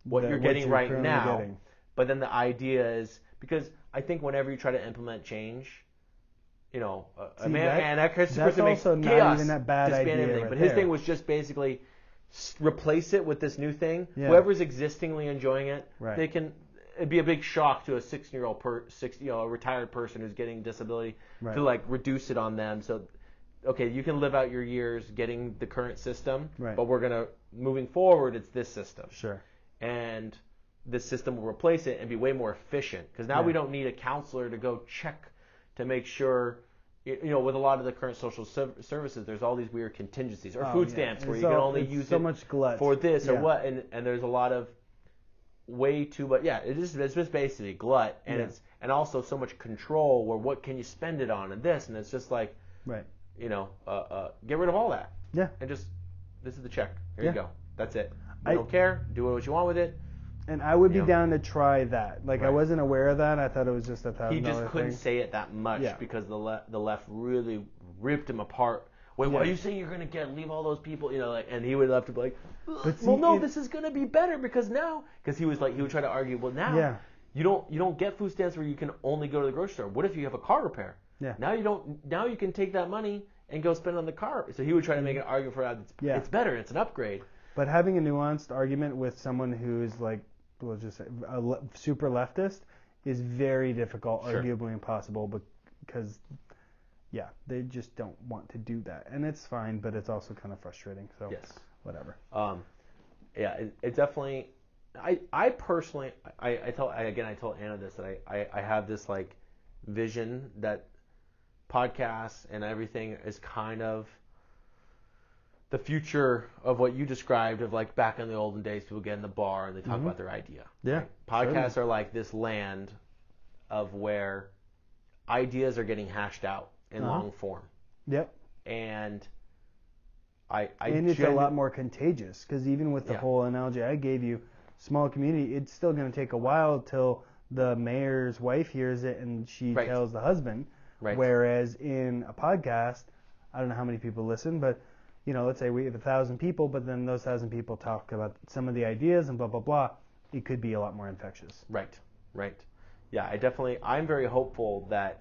what you're getting right now. But then the idea is, because I think whenever you try to implement change, and that person makes also chaos, not even that bad idea. But his thing was just basically replace it with this new thing. Yeah. Whoever's existingly enjoying it, it'd be a big shock to a 16-year-old a retired person who's getting disability to like reduce it on them. So, okay, you can live out your years getting the current system, but we're gonna moving forward. It's this system. Sure. And this system will replace it and be way more efficient, because now we don't need a counselor to go check to make sure. With a lot of the current social services, there's all these weird contingencies or food stamps where you can only use so it much glut for this or what, and there's a lot of way too much. Yeah, it's just basically glut, and it's and also so much control where what can you spend it on and this, and it's just like get rid of all that. Yeah, and just this is the check. Here you go. That's it. I don't care. Do what you want with it. And I would be down to try that. Like, I wasn't aware of that. I thought it was just $1,000 He just couldn't say it that much because the left really ripped him apart. Wait, what are you saying you're going to leave all those people? And he would have to be like, this is going to be better because he would try to argue, well, now you don't get food stamps where you can only go to the grocery store. What if you have a car repair? Yeah. Now you can take that money and go spend on the car. So he would try to make an argument for that. It's better. It's an upgrade. But having a nuanced argument with someone who's like, we'll just say super leftist is very difficult, arguably impossible, because they just don't want to do that, and it's fine, but it's also kind of frustrating. So whatever. It definitely. I personally, I told Anna this, that I have this like vision that podcasts and everything is kind of the future of what you described of like back in the olden days, people get in the bar and they talk about their idea. Yeah. Right? Podcasts are like this land of where ideas are getting hashed out in long form. Yep. And it's a lot more contagious, because even with the whole analogy I gave you, small community, it's still going to take a while till the mayor's wife hears it and she tells the husband. Right. Whereas in a podcast, I don't know how many people listen, but let's say we have 1,000 people, but then those 1,000 people talk about some of the ideas and blah, blah, blah. It could be a lot more infectious. Right. Yeah, I'm very hopeful that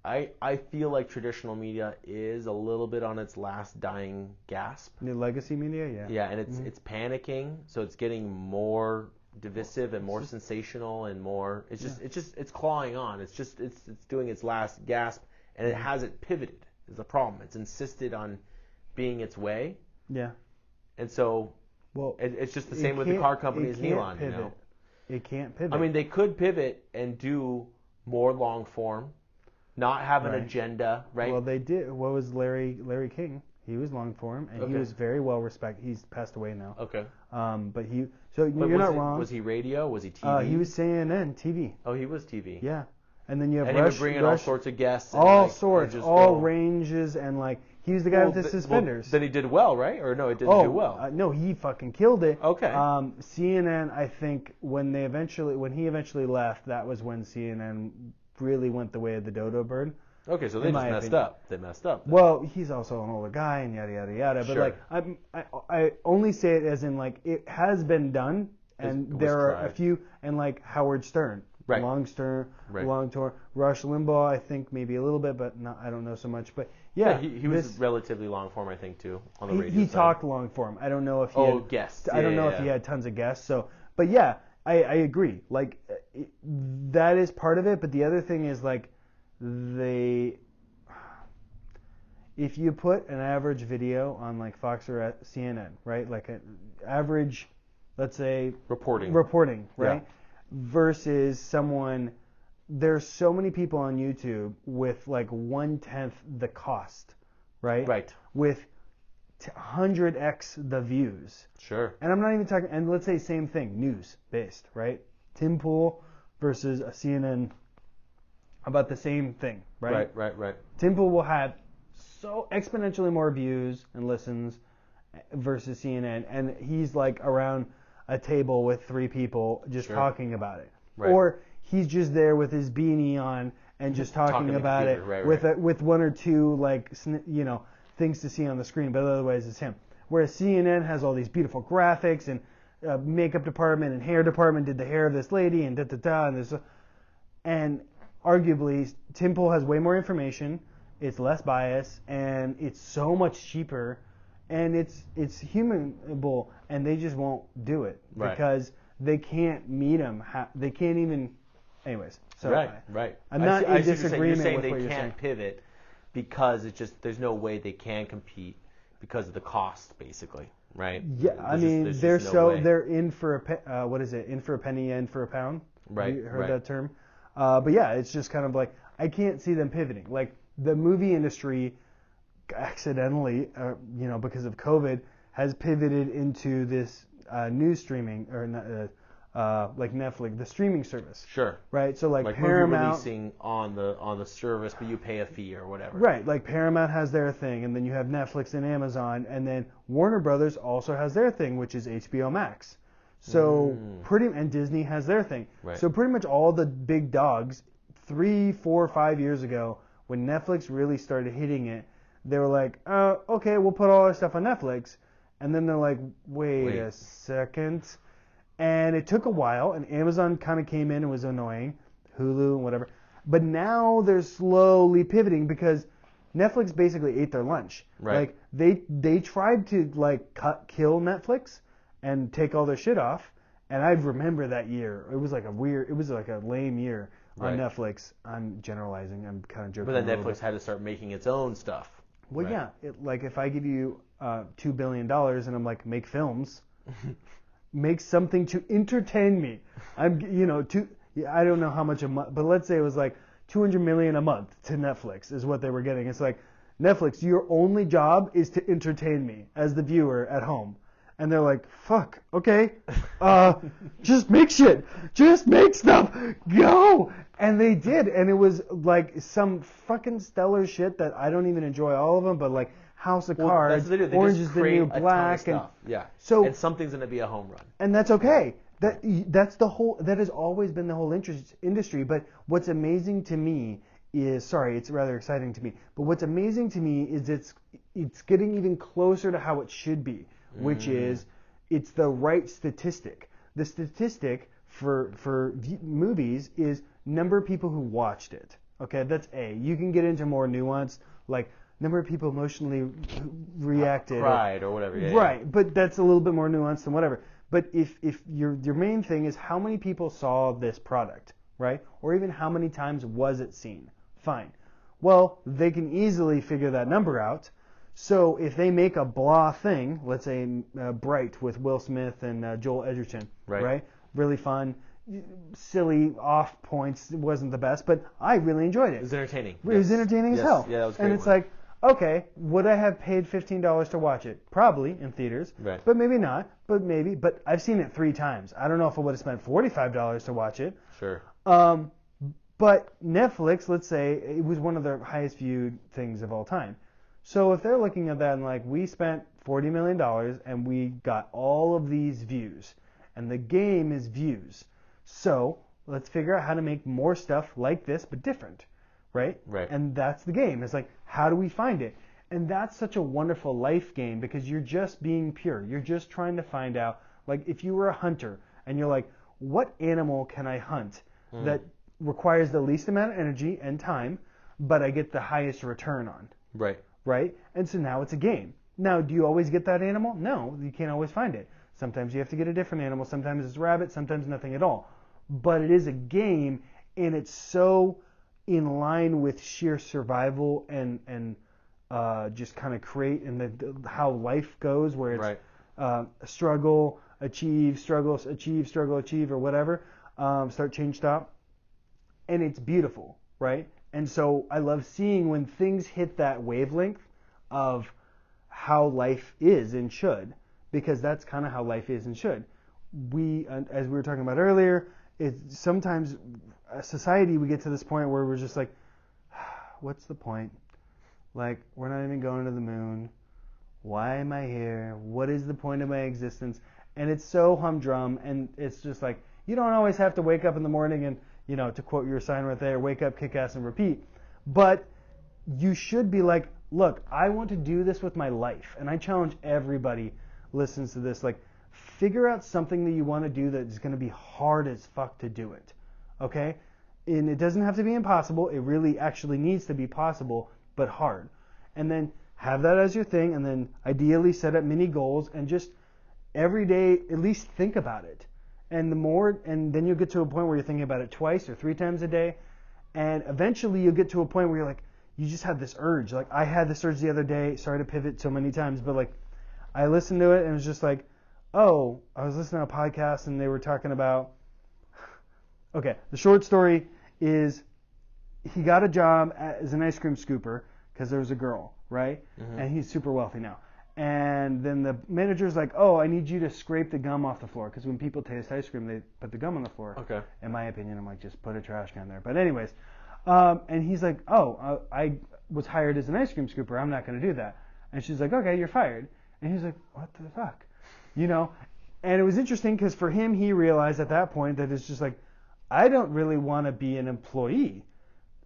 I feel like traditional media is a little bit on its last dying gasp. The legacy media, yeah. Yeah, and it's panicking, so it's getting more divisive and more sensational and more, it's clawing on. It's doing its last gasp, and it hasn't pivoted. Is the problem. It's insisted on being its way. Yeah. And so it's just the same with the car companies and Elon. Pivot. It can't pivot. I mean, they could pivot and do more long form, not have an agenda, right? Well, they did. What was Larry King? He was long form, and he was very well respected. He's passed away now. Okay. But you're not wrong. Was he radio? Was he TV? He was CNN, TV. Oh, he was TV. Yeah. And then you have and Rush. he would bring in all sorts of guests. And all like, sorts, just all go. ranges, and like he was the guy with the suspenders. Then he did well, right? Or no, it didn't do well. No, he fucking killed it. Okay. CNN, I think, when he eventually left, that was when CNN really went the way of the dodo bird. Okay, so they just messed up. They messed up. Well, he's also an older guy and yada yada yada. But Sure. like, I only say it as in like it has been done, and there are a few, and like Howard Stern, right. Long Stern, Long Tour, Rush Limbaugh, I think maybe a little bit, but I don't know so much. But yeah, he was relatively long form, I think, too, on the radio. He talked long form. I don't know if he had guests. I don't know if he had tons of guests. So, but yeah, I agree. Like that is part of it. But the other thing is like if you put an average video on like Fox or CNN, right? Like an average, let's say reporting, right? Yeah. Versus someone, there's so many people on YouTube with like 1/10 the cost, right? Right. With 100x the views. Sure. And I'm not even talking, and let's say same thing, news based, right? Tim Pool versus a CNN about the same thing, right? Right. Tim Pool will have so exponentially more views and listens versus CNN, and he's like around a table with 3 people just talking about it. Right. Or he's just there with his beanie on and just talking about it with 1 or 2 like things to see on the screen, but otherwise it's him. Whereas CNN has all these beautiful graphics and makeup department and hair department did the hair of this lady and and arguably Tim Pool has way more information. It's less bias, and it's so much cheaper, and it's humanable, and they just won't do it because they can't meet them. They can't even. Anyways, so right. I'm not in disagreement you're saying with they what you're can't pivot because it's just there's no way they can compete because of the cost, basically, right? Yeah, I mean they're in for a what is it? In for a penny, in for a pound. Right. You heard that term? But yeah, it's just kind of like I can't see them pivoting. Like the movie industry, accidentally, because of COVID, has pivoted into this news streaming or like Netflix, the streaming service. Sure. Right. So like Paramount movie releasing on the service, but you pay a fee or whatever. Right. Like Paramount has their thing, and then you have Netflix and Amazon, and then Warner Brothers also has their thing, which is HBO Max. So and Disney has their thing. Right. So pretty much all the big dogs, 3, 4, 5 years ago, when Netflix really started hitting it, they were like, okay, we'll put all our stuff on Netflix. And then they're like, wait a second. And it took a while, and Amazon kind of came in and was annoying, Hulu and whatever. But now they're slowly pivoting because Netflix basically ate their lunch. Right. Like they tried to like kill Netflix and take all their shit off. And I remember that year. It was like a lame year on Netflix. I'm generalizing. I'm kind of joking. But then Netflix had to start making its own stuff. Well, yeah. Like if I give you $2 billion and I'm like, make films, make something to entertain me. I don't know how much a month, but let's say it was like $200 million a month to Netflix is what they were getting. It's like, Netflix, your only job is to entertain me as the viewer at home. And they're like, fuck, okay, just make shit. Just make stuff. Go. And they did. And it was like some fucking stellar shit that I don't even enjoy all of them, but like House of Cards, Orange is the New Black. And and something's going to be a home run. And that's okay. That has always been the whole industry. But what's amazing to me is, it's rather exciting to me. But what's amazing to me is it's getting even closer to how it should be. Which is, it's the right statistic. The statistic for movies is number of people who watched it. Okay, that's A. You can get into more nuance, like number of people emotionally reacted. Cried or whatever. Right, but that's a little bit more nuanced than whatever. But if your main thing is how many people saw this product, right? Or even how many times was it seen? Fine. Well, they can easily figure that number out. So if they make a blah thing, let's say Bright with Will Smith and Joel Edgerton, right? Really fun, silly, off points, it wasn't the best, but I really enjoyed it. It was entertaining. It was entertaining as hell. Yeah, that was great. And it's like, okay, would I have paid $15 to watch it? Probably in theaters, but maybe not, but maybe. But I've seen it 3 times. I don't know if I would have spent $45 to watch it. Sure. But Netflix, let's say, it was one of the highest viewed things of all time. So if they're looking at that and like, we spent $40 million and we got all of these views, and the game is views. So let's figure out how to make more stuff like this, but different, right? Right. And that's the game. It's like, how do we find it? And that's such a wonderful life game because you're just being pure. You're just trying to find out, like if you were a hunter and you're like, what animal can I hunt that requires the least amount of energy and time, but I get the highest return on? Right. Right? And so now it's a game. Now, do you always get that animal? No, you can't always find it. Sometimes you have to get a different animal. Sometimes it's a rabbit, sometimes nothing at all. But it is a game, and it's so in line with sheer survival and just kind of create and how life goes, where it's struggle, achieve, struggle, achieve, or whatever. Start, change, stop. And it's beautiful, right? And so I love seeing when things hit that wavelength of how life is and should, because that's kind of how life is and should. We, as we were talking about earlier, it's sometimes society, we get to this point where we're just like, what's the point? Like, we're not even going to the moon. Why am I here? What is the point of my existence? And it's so humdrum, and it's just like, you don't always have to wake up in the morning and, you know, to quote your sign right there, wake up, kick ass, and repeat. But you should be like, look, I want to do this with my life. And I challenge everybody listens to this, like, figure out something that you want to do that is going to be hard as fuck to do it. Okay? And it doesn't have to be impossible. It really actually needs to be possible, but hard. And then have that as your thing, and then ideally set up mini goals, and just every day at least think about it. And the more, and then you'll get to a point where you're thinking about it twice or 3 times a day, and eventually you'll get to a point where you're like, you just have this urge. Like, I had this urge the other day. Sorry to pivot so many times, but like, I listened to it and it was just like, oh, I was listening to a podcast and they were talking about, okay, the short story is he got a job as an ice cream scooper because there was a girl, right? Mm-hmm. And he's super wealthy now. And then the manager's like, oh, I need you to scrape the gum off the floor. Because when people taste ice cream, they put the gum on the floor. Okay. In my opinion, I'm like, just put a trash can there. But anyways, and he's like, oh, I was hired as an ice cream scooper. I'm not going to do that. And she's like, okay, you're fired. And he's like, what the fuck? You know? And it was interesting because for him, he realized at that point that it's just like, I don't really want to be an employee.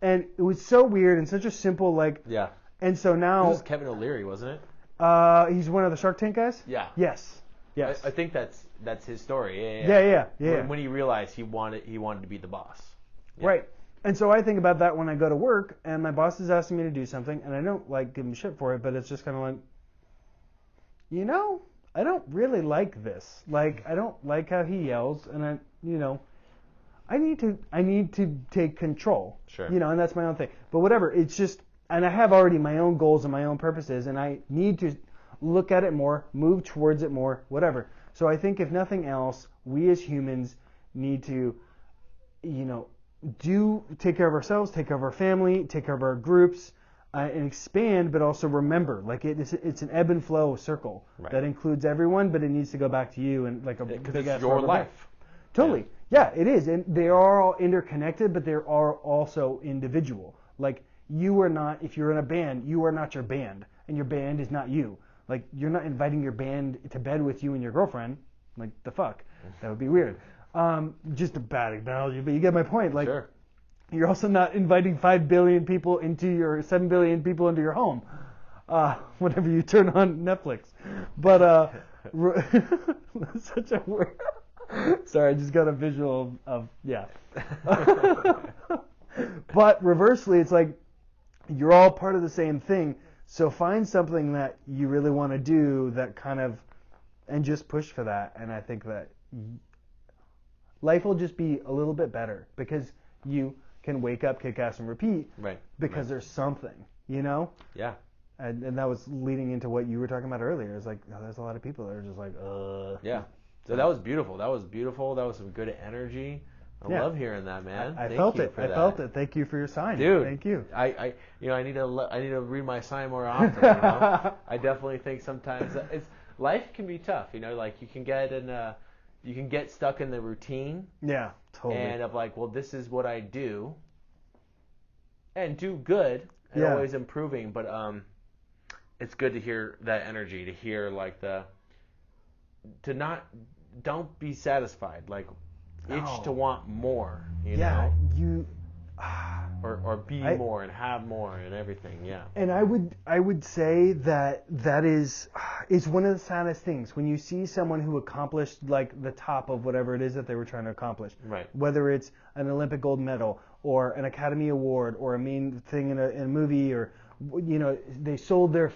And it was so weird and such a simple, like... Yeah. And so now... This was Kevin O'Leary, wasn't it? He's one of the Shark Tank guys? Yeah. Yes. I think that's his story. Yeah. When he realized he wanted to be the boss. Yeah. Right. And so I think about that when I go to work and my boss is asking me to do something and I don't like give him shit for it, but it's just kind of like, you know, I don't really like this. Like, I don't like how he yells, and I need to take control. Sure. You know, and that's my own thing. But whatever, it's just, and I have already my own goals and my own purposes, and I need to look at it more, move towards it more, whatever. So I think if nothing else, we as humans need to, take care of ourselves, take care of our family, take care of our groups, and expand, but also remember, like it's an ebb and flow circle that includes everyone, but it needs to go back to you and like a big it's ass your life. Totally. Yeah, it is. And they are all interconnected, but they are also individual. Like, you are not, if you're in a band, you are not your band, and your band is not you. Like, you're not inviting your band to bed with you and your girlfriend. Like, the fuck? That would be weird. Just a bad analogy, but you get my point. Like, sure. You're also not inviting 5 billion people into your 7 billion people into your home. Whenever you turn on Netflix. But such a weird. Sorry, I just got a visual of yeah. But reversely, it's like you're all part of the same thing. So find something that you really want to do that kind of, and just push for that. And I think that life will just be a little bit better because you can wake up, kick ass, and repeat. Right. Because there's something, you know? Yeah. And that was leading into what you were talking about earlier. It's like, there's a lot of people that are just like, Yeah. So that was beautiful. That was some good energy. I love hearing that, man. I felt it. Thank you for your sign, dude. Thank you. I need to read my sign more often. You know? I definitely think sometimes life can be tough. You know, like you can get stuck in the routine. Yeah, totally. And of like, well, this is what I do. and do good and Yeah. always improving. But it's good to hear that energy, to hear like don't be satisfied, like itch to want more, you know, or be more and have more and everything. Yeah. And I would say that is one of the saddest things when you see someone who accomplished like the top of whatever it is that they were trying to accomplish. Right. Whether it's an Olympic gold medal or an Academy Award or a main thing in a movie, or they sold their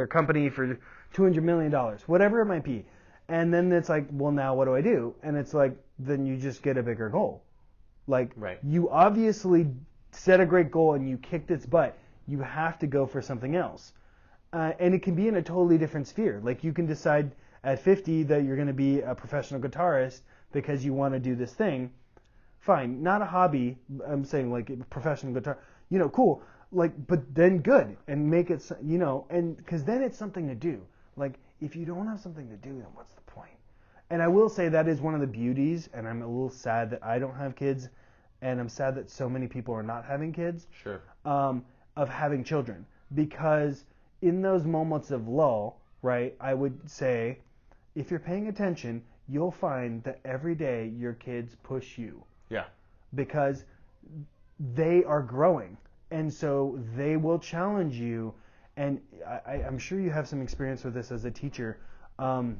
company for $200 million, whatever it might be. And then it's like, well, now what do I do? And it's like, then you just get a bigger goal. Like, you obviously set a great goal and you kicked its butt. You have to go for something else. And it can be in a totally different sphere. Like, you can decide at 50 that you're going to be a professional guitarist because you want to do this thing. Fine. Not a hobby. I'm saying, like, a professional guitar. Cool. Like, but then good. And make it, and because then it's something to do. Like, if you don't have something to do, then what's the point? And I will say that is one of the beauties, and I'm a little sad that I don't have kids, and I'm sad that so many people are not having kids. Sure. Of having children. Because in those moments of lull, right, I would say, if you're paying attention, you'll find that every day your kids push you. Yeah. Because they are growing. And so they will challenge you. And I'm sure you have some experience with this as a teacher. The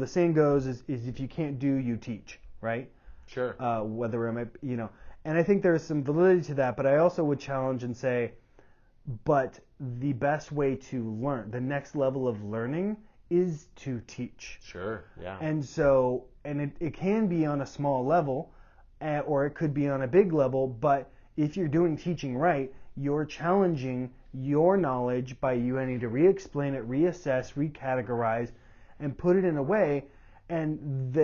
saying goes is if you can't do, you teach, right? Sure. Whether it might, and I think there's some validity to that, but I also would challenge and say, but the best way to learn, the next level of learning is to teach. Sure, yeah. And so, it can be on a small level, or it could be on a big level, but if you're doing teaching right, you're challenging your knowledge by you having to re-explain it, reassess, recategorize, and put it in a way, and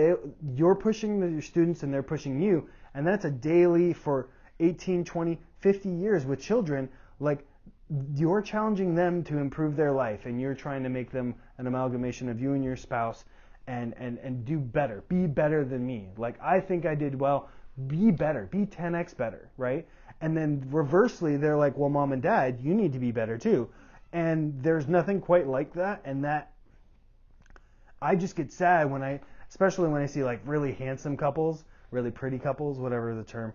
you're pushing your students and they're pushing you, and that's a daily for 18, 20, 50 years with children. Like, you're challenging them to improve their life, and you're trying to make them an amalgamation of you and your spouse and do better. Be better than me. Like, I think I did well. Be better. Be 10x better, right? And then reversely, they're like, well, mom and dad, you need to be better too. And there's nothing quite like that, and that I just get sad especially when I see like really handsome couples, really pretty couples, whatever the term,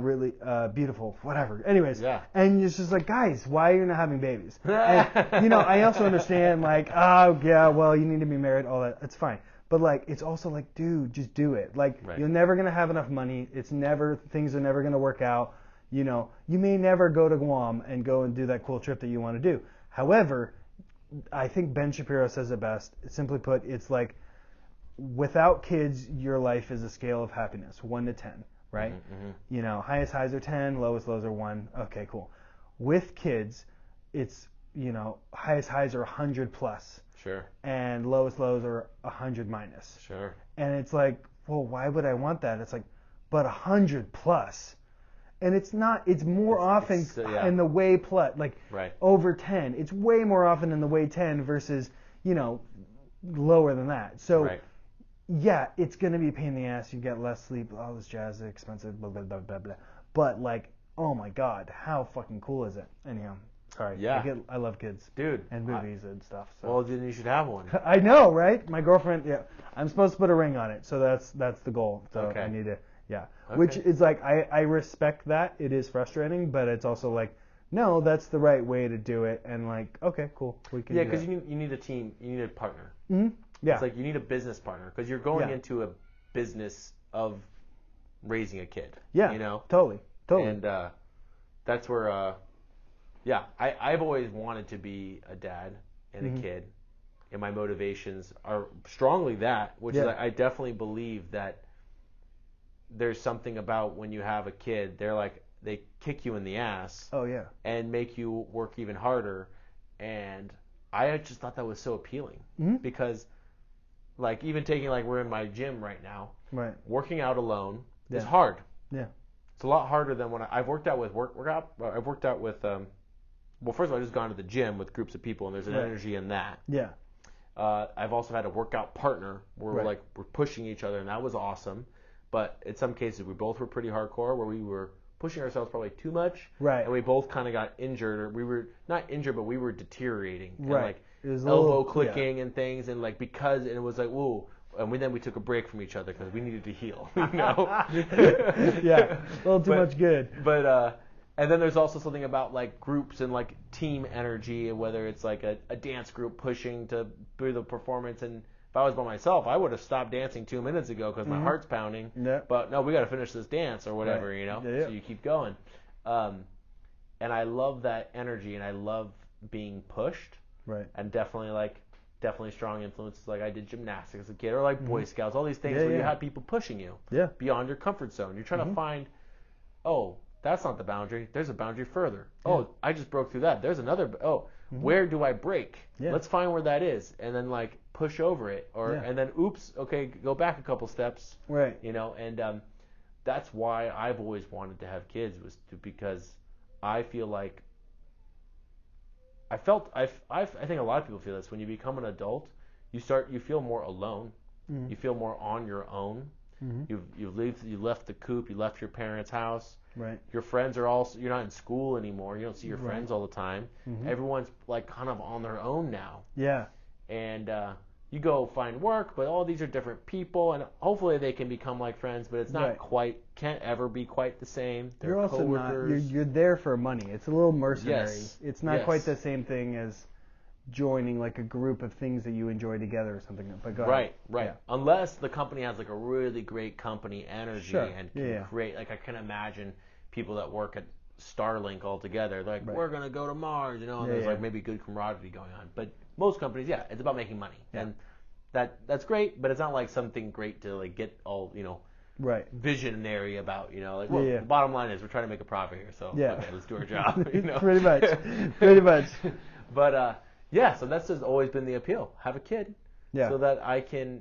really beautiful, whatever. Anyways, yeah. And it's just like, guys, why are you not having babies? And, I also understand like, oh yeah, well, you need to be married, all that. It's fine. But like, it's also like, dude, just do it. Like, You're never gonna have enough money. Things are never gonna work out. You may never go to Guam and go and do that cool trip that you want to do. However, I think Ben Shapiro says it best. Simply put, it's like, without kids, your life is a scale of happiness, 1 to 10, right? Mm-hmm. Highest highs are 10, lowest lows are 1. Okay, cool. With kids, it's, highest highs are 100 plus. Sure. And lowest lows are 100 minus. Sure. And it's like, well, why would I want that? It's like, but 100 plus. And it's more often in the way plus, like over 10. It's way more often in the way 10 versus, lower than that. So, yeah, it's going to be a pain in the ass. You get less sleep, all this jazz, expensive, blah, blah, blah, blah, blah. But, like, oh my God, how fucking cool is it? Anyhow, sorry. Yeah. I love kids. Dude. And movies and stuff. So. Well, then you should have one. I know, right? My girlfriend, I'm supposed to put a ring on it. So that's the goal. So I need to. Yeah, okay. Which is like, I respect that. It is frustrating, but it's also like, no, that's the right way to do it. And like, okay, cool. We can because you need a team. You need a partner. Mm-hmm. Yeah. It's like you need a business partner because you're going into a business of raising a kid. Yeah, totally. And that's where, I've always wanted to be a dad and a kid. And my motivations are strongly that, which is I definitely believe that there's something about when you have a kid, they kick you in the ass. Oh yeah. And make you work even harder. And I just thought that was so appealing because, like, even taking we're in my gym right now. Right. Working out alone is hard. Yeah. It's a lot harder than when I've worked out with I've worked out with well, first of all, I've just gone to the gym with groups of people, and there's an energy in that. Yeah. I've also had a workout partner where we're pushing each other, and that was awesome. but in some cases we both were pretty hardcore, where we were pushing ourselves probably too much, Right. and we both kind of got injured, or we were not injured, but we were deteriorating, and Right. like It was elbow little, clicking and things, and like and it was like, whoa. And then we took a break from each other because we needed to heal, you know? Yeah, a little too much good. But and then there's also something about like groups and like team energy, and whether it's like a dance group pushing to do the performance. And if I was by myself, I would have stopped dancing 2 minutes ago because my heart's pounding. Yeah. But no, we got to finish this dance or whatever, Right. you know? Yeah. So you keep going. And I love that energy, and I love being pushed. Right. And definitely strong influences. Like I did gymnastics as a kid, or like Boy Scouts, all these things where you had people pushing you beyond your comfort zone. You're trying to find, oh, that's not the boundary. There's a boundary further. Yeah. Oh, I just broke through that. There's another. Where do I break? Yeah. Let's find where that is, and then like push over it, and then oops, okay, go back a couple steps. Right. You know, and that's why I've always wanted to have kids, because I feel like I think a lot of people feel this. When you become an adult, you feel more alone. Mm-hmm. You feel more on your own. Mm-hmm. You left the coop. You left your parents' house. Right. Your friends are you're not in school anymore. You don't see your friends all the time. Mm-hmm. Everyone's like kind of on their own now. Yeah. And you go find work, but all these are different people, and hopefully they can become like friends, but it's not can't ever be quite the same. They're you're also coworkers. You're there for money. It's a little mercenary. Yes. It's not quite the same thing as joining like a group of things that you enjoy together or something. But go ahead. Right. Yeah. Unless the company has like a really great company energy and can create, like I can imagine people that work at Starlink all together, like we're gonna go to Mars, you know, and there's like maybe good camaraderie going on. But most companies, it's about making money, and that's great, but it's not like something great to like get all, you know, visionary about, you know, like the bottom line is we're trying to make a profit here, so okay, let's do our job, you know. Pretty much. But so that's just always been the appeal. Have a kid, so that I can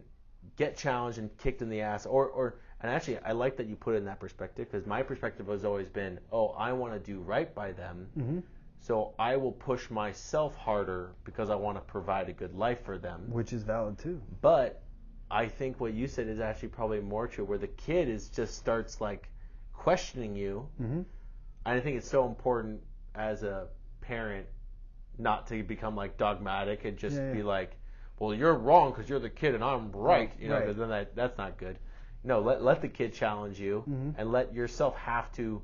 get challenged and kicked in the ass, and actually I like that you put it in that perspective, because my perspective has always been, I want to do right by them. Mm-hmm. So I will push myself harder because I want to provide a good life for them. Which is valid too. But I think what you said is actually probably more true, where the kid just starts like questioning you. Mm-hmm. And I think it's so important as a parent not to become like dogmatic and just be like, well, you're wrong because you're the kid and I'm right. You know, because then that's not good. No, let the kid challenge you, and let yourself have to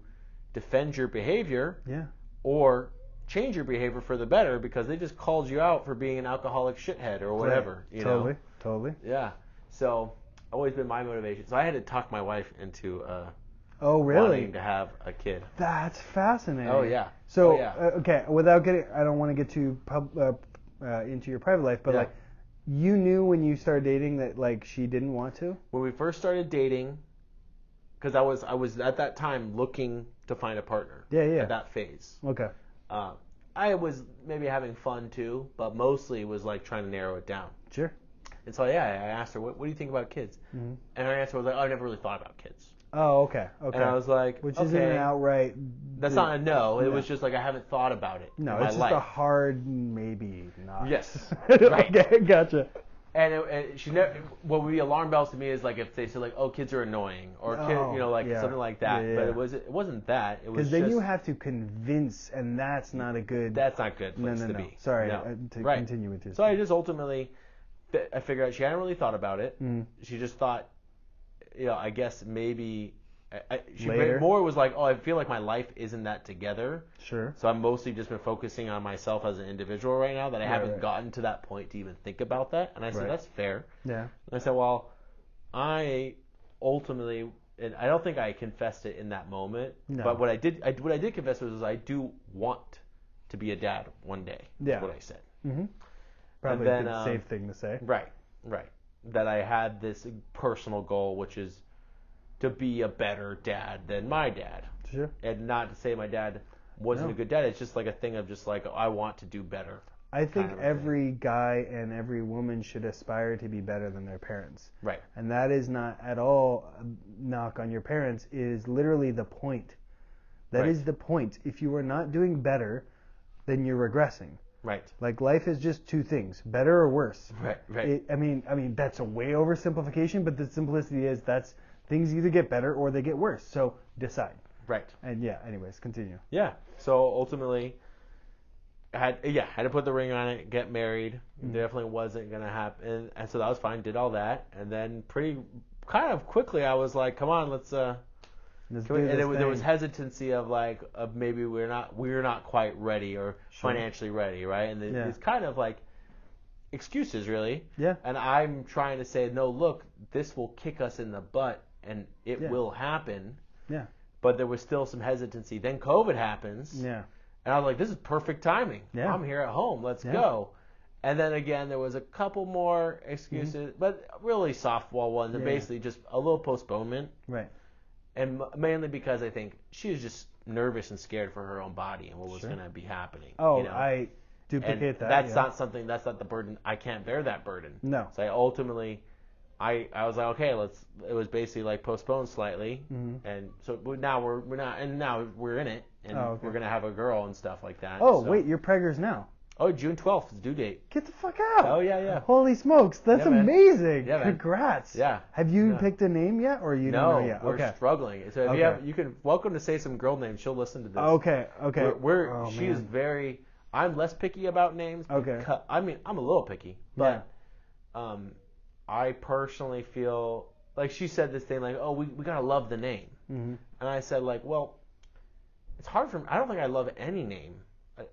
defend your behavior. Yeah. Or change your behavior for the better because they just called you out for being an alcoholic shithead or whatever. You know? Totally. Yeah. So always been my motivation. So I had to talk my wife into wanting to have a kid. That's fascinating. Oh yeah. So okay, without I don't want to get too into your private life, but like you knew when you started dating that like she didn't want to? When we first started dating, because I was at that time looking to find a partner. Yeah. At that phase. Okay. I was maybe having fun too, but mostly was like trying to narrow it down. Sure. And so I asked her, what do you think about kids? Mm-hmm. And her answer was like, I never really thought about kids. Oh, okay. And I was like, which isn't an outright. That's not a no. It was just like I haven't thought about it. No, in it's my just life. a hard maybe not. Yes. Right. Okay, gotcha. And she never. What would be alarm bells to me is like if they said like, oh, kids are annoying, or something like that. Yeah. But it wasn't that. It was because then you have to convince, and that's not a good. That's not good place to be. Sorry, to continue with this. So I just ultimately, I figured out she hadn't really thought about it. Mm. She just thought, I guess maybe. She more was like, I feel like my life isn't that together. Sure. So I've mostly just been focusing on myself as an individual right now, that I haven't gotten to that point to even think about that. And I said, that's fair. Yeah. And I said, well, I ultimately, and I don't think I confessed it in that moment, but what I did confess was I do want to be a dad one day. Yeah. Is what I said. Mm-hmm. Probably a safe thing to say. Right. That I had this personal goal, which is to be a better dad than my dad. Sure. And not to say my dad wasn't a good dad. It's just like a thing of just like, I want to do better. I think every guy and every woman should aspire to be better than their parents. Right. And that is not at all a knock on your parents. It is literally the point. That is the point. If you are not doing better, then you're regressing. Right. Like life is just two things, better or worse. Right. I mean that's a way oversimplification, but the simplicity is that's things either get better or they get worse. So decide. Right. And yeah, anyways, continue. Yeah. So ultimately, I had to put the ring on it, get married. Definitely wasn't gonna happen, and so that was fine. Did all that, and then kind of quickly, I was like, "Come on, let's do this thing." There was hesitancy of maybe we're not quite ready or financially ready, right? And it's kind of like excuses, really. Yeah. And I'm trying to say, no, look, this will kick us in the butt, and it will happen. Yeah. But there was still some hesitancy. Then COVID happens. Yeah. And I was like, this is perfect timing. Yeah. I'm here at home. Let's go. And then again, there was a couple more excuses, but really softball ones, and basically just a little postponement. Right. And mainly because I think she was just nervous and scared for her own body and what was going to be happening. Oh, I duplicate and that. That's not something. That's not the burden. I can't bear that burden. No. So I was like, okay, it was basically like postponed slightly, and so now we're not, and now we're in it, and we're gonna have a girl and stuff like that. Oh, wait, you're preggers now. Oh, June 12th is due date. Get the fuck out. Oh, yeah. Holy smokes, that's amazing. Yeah, man. Congrats. Yeah. Have you picked a name yet, or you don't know yet? We're struggling. So if you can, welcome to Say Some Girl Names. She'll listen to this. Okay. She's very. I'm less picky about names. Okay. I'm a little picky, but I personally feel like she said this thing like, oh, we gotta love the name, and I said like, well, it's hard for me. I don't think I love any name.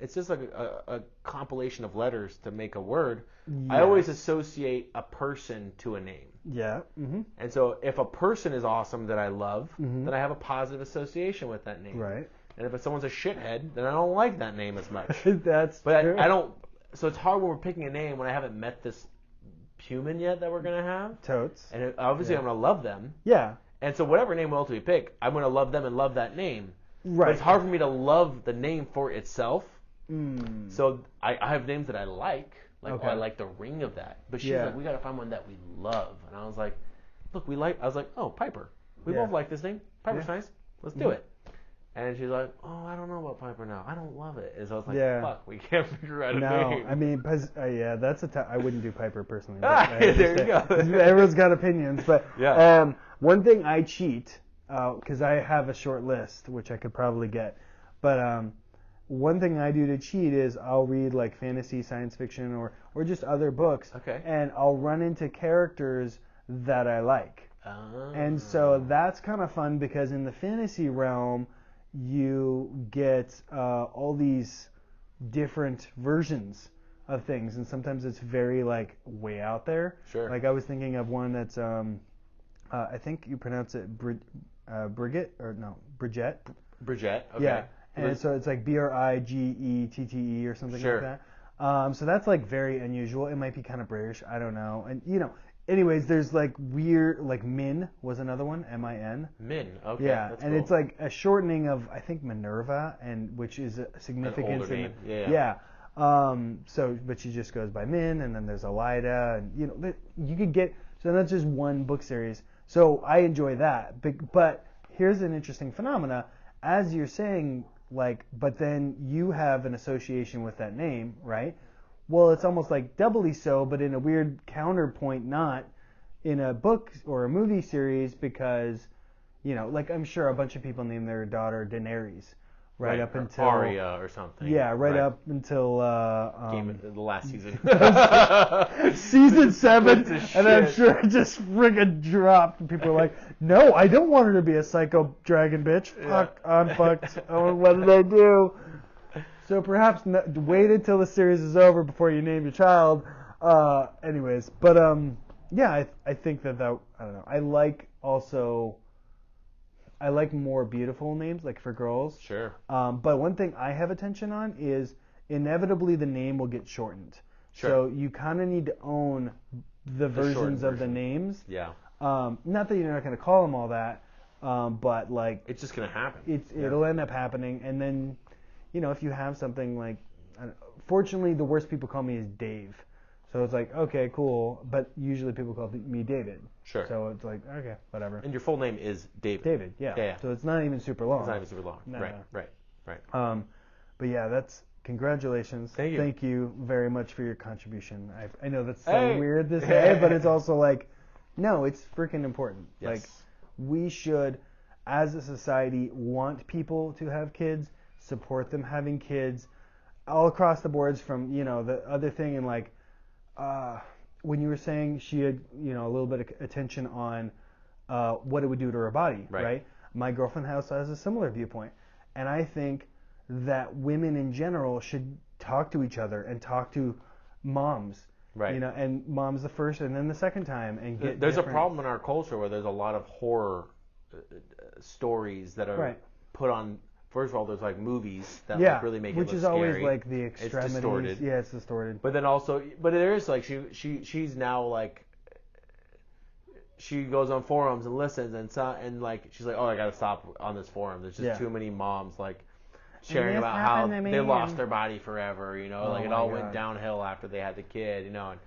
It's just like a compilation of letters to make a word. Yeah. I always associate a person to a name. Yeah. Mm-hmm. And so if a person is awesome that I love, then I have a positive association with that name. Right. And if someone's a shithead, then I don't like that name as much. That's but true. I don't. So it's hard when we're picking a name when I haven't met this human yet that we're gonna have. Totes. And obviously I'm gonna love them. Yeah. And so whatever name we ultimately pick, I'm gonna love them and love that name. Right. But it's hard for me to love the name for itself. So I have names that I like. I like the ring of that. But she's like, we gotta find one that we love. And I was like, look, I was like, oh, Piper. We both like this name. Piper's nice. Let's do it. And she's like, oh, I don't know about Piper now. I don't love it. And so I was like, fuck, we can't figure out a name. No, I mean, that's I wouldn't do Piper personally. There you go. Everyone's got opinions. But one thing I cheat, because I have a short list, which I could probably get. But one thing I do to cheat is I'll read like fantasy, science fiction, or just other books. Okay. And I'll run into characters that I like. Oh. And so that's kind of fun because in the fantasy realm, you get all these different versions of things, and sometimes it's very like way out there. Sure. Like I was thinking of one that's I think you pronounce it Bridget. Bridget. Okay. Yeah. And so it's like Brigettete or something like that. So that's like very unusual. It might be kind of British. I don't know. And anyways, there's like weird, like Min was another one, M-I-N. Min, okay. Yeah, that's and cool. It's like a shortening of, I think, Minerva, and which is a significance. An older name. Yeah. But she just goes by Min, and then there's Elida, and you could get, so that's just one book series. So I enjoy that. But here's an interesting phenomena. As you're saying, but then you have an association with that name, right? Well, it's almost like doubly so, but in a weird counterpoint, not in a book or a movie series, because, I'm sure a bunch of people name their daughter Daenerys, right up until Arya or something. Yeah, right up until the last season. Season 7, and I'm sure it just friggin' dropped. And people are like, no, I don't want her to be a psycho dragon bitch. Fuck, I'm fucked. Oh, what did I do? So perhaps wait until the series is over before you name your child. Anyways, but I think that I don't know. I like more beautiful names, like for girls. Sure. But one thing I have attention on is inevitably the name will get shortened. Sure. So you kind of need to own the versions of the names. Yeah. Not that you're not going to call them all that, but like it's just going to happen. It'll end up happening, and then if you have something like, fortunately, the worst people call me is Dave. So it's like, okay, cool, but usually people call me David. Sure. So it's like, okay, whatever. And your full name is David. David, yeah. So it's not even super long. It's not even super long. No. Right. But yeah, that's congratulations. Thank you. Thank you very much for your contribution. I know that's so weird to say, but it's also like, no, it's freaking important. Yes. Like, we should, as a society, want people to have kids, support them having kids, all across the boards. From the other thing, and like when you were saying she had a little bit of attention on what it would do to her body, right? My girlfriend has a similar viewpoint, and I think that women in general should talk to each other and talk to moms, right? And mom's the first and then the second time, and get. There's a problem in our culture where there's a lot of horror stories that are put on. First of all, there's like movies that like really make it look scary. Which is always like the extremities. It's distorted. Yeah, it's distorted. But then also, but there is like she's now like she goes on forums and listens and like she's like, oh, I gotta stop on this forum. There's just too many moms like sharing about how they lost their body forever. Like it all went downhill after they had the kid. And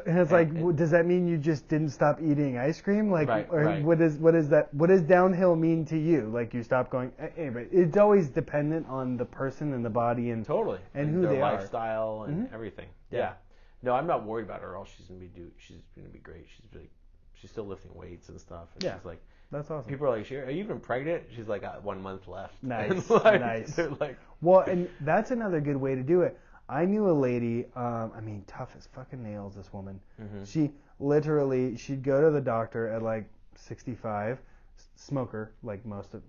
it's like, does that mean you just didn't stop eating ice cream? Like, what is that? What does downhill mean to you? Like you stop going. Anyway, it's always dependent on the person and the body and totally and who their they lifestyle and everything. Yeah. No, I'm not worried about her. All she's gonna be great. She's still lifting weights and stuff. And she's like. That's awesome. People are like, are you even pregnant? She's like, 1 month left. Nice, nice. They're like, well, and that's another good way to do it. I knew a lady, tough as fucking nails, this woman. Mm-hmm. She literally, she'd go to the doctor at like 65, smoker, like most of,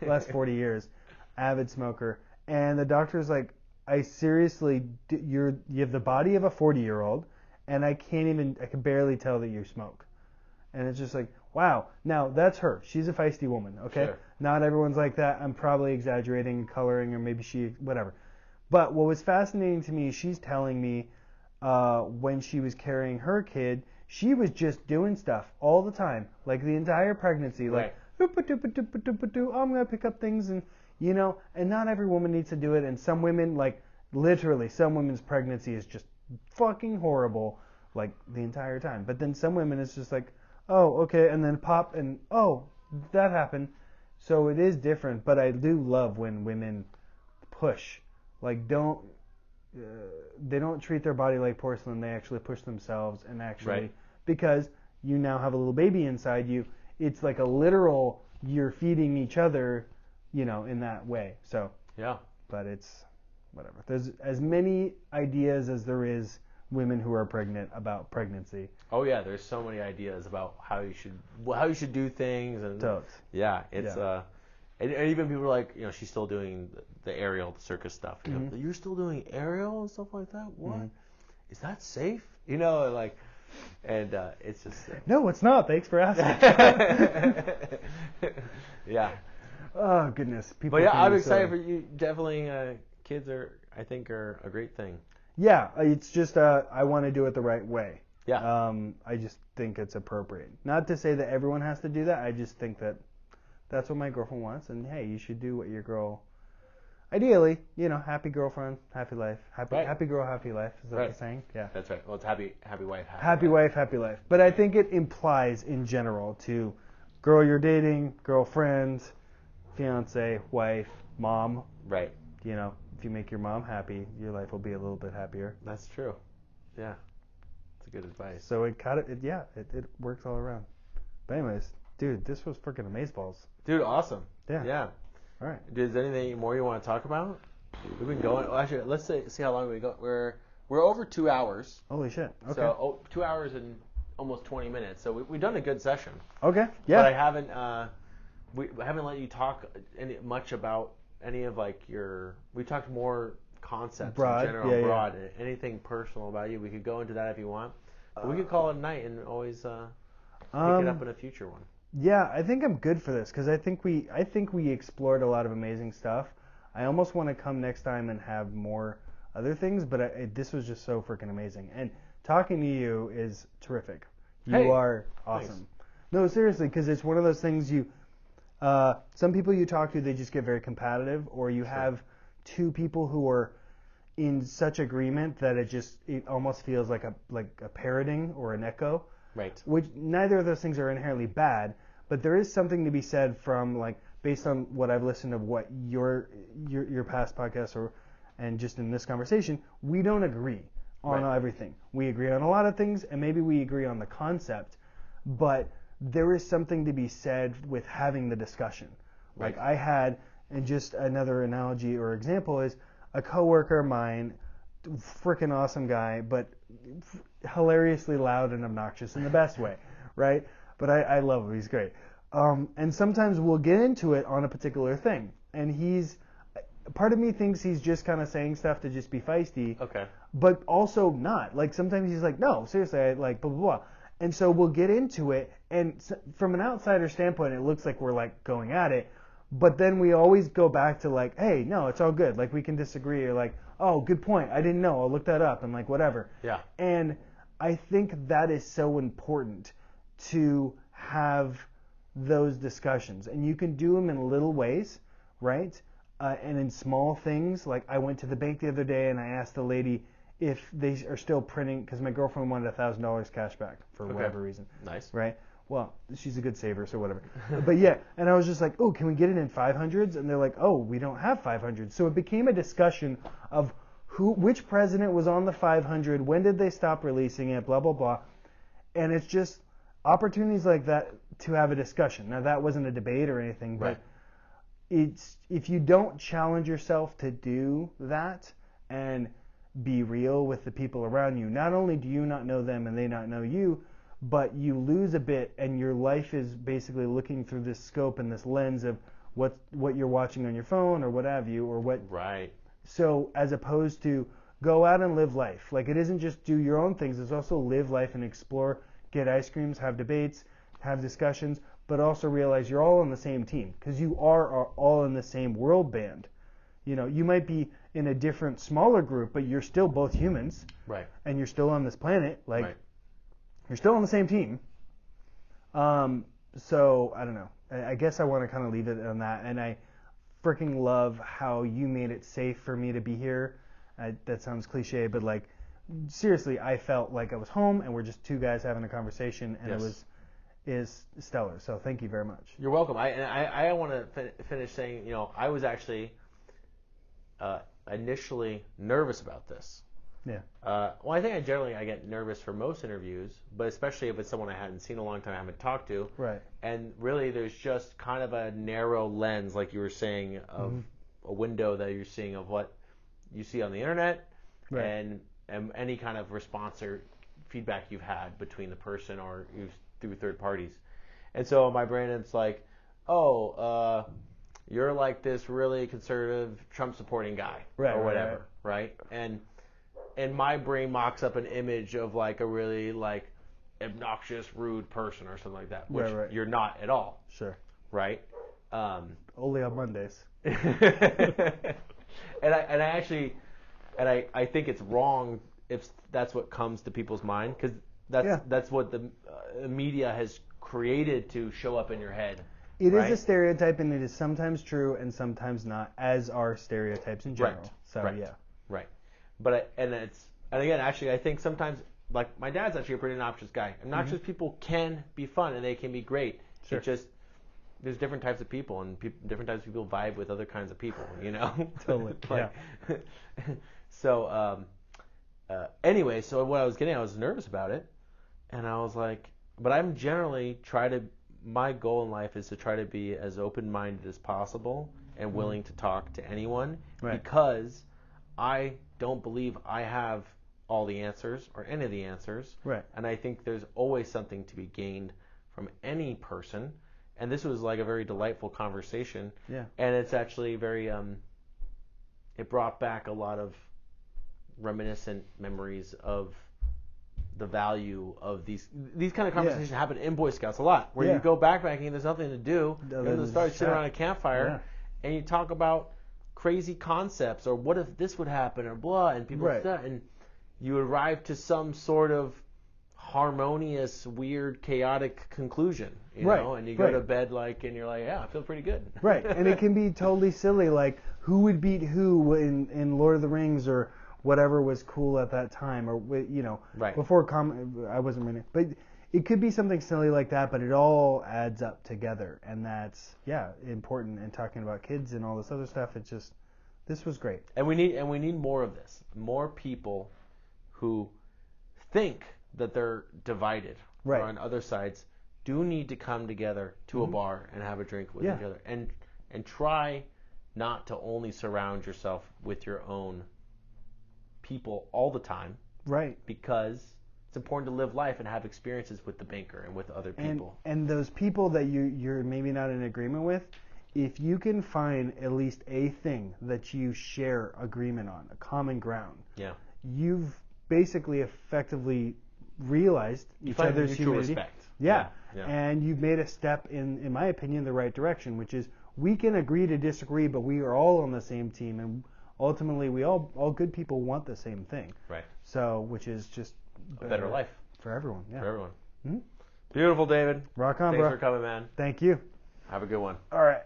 last 40 years, avid smoker. And the doctor's like, I seriously, you have the body of a 40-year-old, and I can barely tell that you smoke. And it's just like, wow. Now, that's her. She's a feisty woman, okay? Sure. Not everyone's like that. I'm probably exaggerating and coloring, or maybe whatever. But what was fascinating to me, she's telling me when she was carrying her kid, she was just doing stuff all the time, like the entire pregnancy, like, I'm going to pick up things, and, and not every woman needs to do it. And some women, like, literally, some women's pregnancy is just fucking horrible, like, the entire time. But then some women, it's just like, oh, okay, and then pop, and oh, that happened. So it is different, but I do love when women push. Like, they don't treat their body like porcelain. They actually push themselves, and actually, because you now have a little baby inside you, it's like a literal, you're feeding each other, in that way. So, yeah, but it's whatever. There's as many ideas as there is women who are pregnant about pregnancy. Oh yeah, there's so many ideas about how you should do things, and and even people are like, she's still doing the aerial, the circus stuff. You're still doing aerial and stuff like that. What? Mm-hmm. Is that safe? Like, and it's just no, it's not. Thanks for asking. Yeah. Oh goodness, people. But yeah, I'm excited for you. Definitely, kids I think are a great thing. Yeah, it's just I want to do it the right way. Yeah. I just think it's appropriate. Not to say that everyone has to do that. I just think that that's what my girlfriend wants, and hey, you should do what your girl. Ideally, happy girlfriend, happy life. Happy girl, happy life. Is that the saying? Yeah. That's right. Well, it's happy wife, happy wife, happy life. But I think it implies in general to girl you're dating, girlfriend, fiance, wife, mom. Right. If you make your mom happy, your life will be a little bit happier. That's true. Yeah. That's good advice. So it works all around. But anyways, dude, this was freaking amazeballs. Dude, awesome. Yeah. All right. Is there anything more you want to talk about? We've been going. Well, actually, let's see how long we go. We're over 2 hours. Holy shit. Okay. So 2 hours and almost 20 minutes. So we've done a good session. Okay. Yeah. But I haven't. We haven't let you talk much about any of like your. We talked more concepts in general, broad. Yeah. Anything personal about you? We could go into that if you want. But we could call it a night and always pick it up in a future one. Yeah, I think I'm good for this because I think we explored a lot of amazing stuff. I almost want to come next time and have more other things, but this was just so freaking amazing. And talking to you is terrific. You are awesome. Thanks. No, seriously, because it's one of those things some people you talk to, they just get very competitive, or you have two people who are in such agreement that it almost feels like a parroting or an echo. Right. Which neither of those things are inherently bad, but there is something to be said from based on what I've listened to, what your past podcasts and just in this conversation, we don't agree on everything. We agree on a lot of things, and maybe we agree on the concept, but there is something to be said with having the discussion. Like I had, and just another analogy or example is a coworker of mine, freaking awesome guy, but hilariously loud and obnoxious in the best way, right? But I love him. He's great. And sometimes we'll get into it on a particular thing. And part of me thinks he's just kind of saying stuff to just be feisty. Okay. But also not. Like sometimes he's like, no, seriously, I like blah, blah, blah. And so we'll get into it. And from an outsider standpoint, it looks like we're like going at it. But then we always go back to like, hey, no, it's all good. Like we can disagree. Or like, oh, good point. I didn't know. I'll look that up and like whatever. Yeah. And I think that is so important to have those discussions. And you can do them in little ways, right? And in small things. Like I went to the bank the other day and I asked the lady if they are still printing, because my girlfriend wanted $1,000 cash back for whatever reason. Nice. Right? Well, she's a good saver, so whatever. But yeah, and I was just like, oh, can we get it in 500s? And they're like, oh, we don't have 500s. So it became a discussion of which president was on the 500, when did they stop releasing it, blah, blah, blah. And it's just opportunities like that to have a discussion. Now, that wasn't a debate or anything, but it's if you don't challenge yourself to do that and be real with the people around you, not only do you not know them and they not know you, but you lose a bit, and your life is basically looking through this scope and this lens of what you're watching on your phone or what have you, or what. Right. So as opposed to go out and live life. Like it isn't just do your own things, it's also live life and explore, get ice creams, have debates, have discussions, but also realize you're all on the same team, because you are all in the same world band. You know, you might be in a different, smaller group, but you're still both humans. Right. And you're still on this planet. Like, you're still on the same team. So, I don't know. I guess I want to kind of leave it on that. And I freaking love how you made it safe for me to be here. That sounds cliche, but like, seriously, I felt like I was home and we're just two guys having a conversation, and it is stellar. So thank you very much. You're welcome. I want to finish saying, I was actually initially nervous about this. Yeah. Well, I think I get nervous for most interviews, but especially if it's someone I hadn't seen a long time, I haven't talked to. Right. And really, there's just kind of a narrow lens, like you were saying, of a window that you're seeing of what you see on the internet, and any kind of response or feedback you've had between the person or through third parties. And so my brain, it's like, you're like this really conservative Trump supporting guy or whatever, right? And my brain mocks up an image of like a really like obnoxious, rude person or something like that, which you're not at all. Sure. Right? Only on Mondays. And I think it's wrong if that's what comes to people's mind, because that's what the media has created to show up in your head. It is a stereotype, and it is sometimes true and sometimes not, as are stereotypes in general. Right. So Right. But again, actually, I think sometimes, like, my dad's actually a pretty obnoxious guy. Obnoxious people can be fun and they can be great. Sure. It's just there's different types of people, and different types of people vibe with other kinds of people. Totally. So anyway, so what I was nervous about it, and I was like, but I'm generally my goal in life is to try to be as open-minded as possible and willing to talk to anyone, because I don't believe I have all the answers or any of the answers. Right. And I think there's always something to be gained from any person. And this was like a very delightful conversation. Yeah. And it's actually very, it brought back a lot of reminiscent memories of the value of these kind of conversations happen in Boy Scouts a lot, where you go backpacking and there's nothing to do. You start sitting around a campfire and you talk about crazy concepts, or what if this would happen, or blah, and people and you arrive to some sort of harmonious, weird, chaotic conclusion, you know, and you go to bed and you're like, I feel pretty good. Right. And it can be totally silly, like who would beat who in Lord of the Rings or whatever was cool at that time, or before I wasn't really, but it could be something silly like that, but it all adds up together, and that's important. And talking about kids and all this other stuff, it's just, this was great. And we need more of this. More people who think that they're divided or on other sides do need to come together to a bar and have a drink with each other, and try not to only surround yourself with your own people all the time, right? Because it's important to live life and have experiences with the banker and with other people. And those people that you're maybe not in agreement with, if you can find at least a thing that you share agreement on, a common ground, you've basically effectively realized each other's humanity. Respect. Yeah. And you've made a step in my opinion, the right direction, which is we can agree to disagree, but we are all on the same team, and ultimately we all good people want the same thing. Right. So, which is just a better life for everyone. Yeah. For everyone. Beautiful, David. Rock on, Thanks bro. for coming, man. Thank you. Have a good one. All right.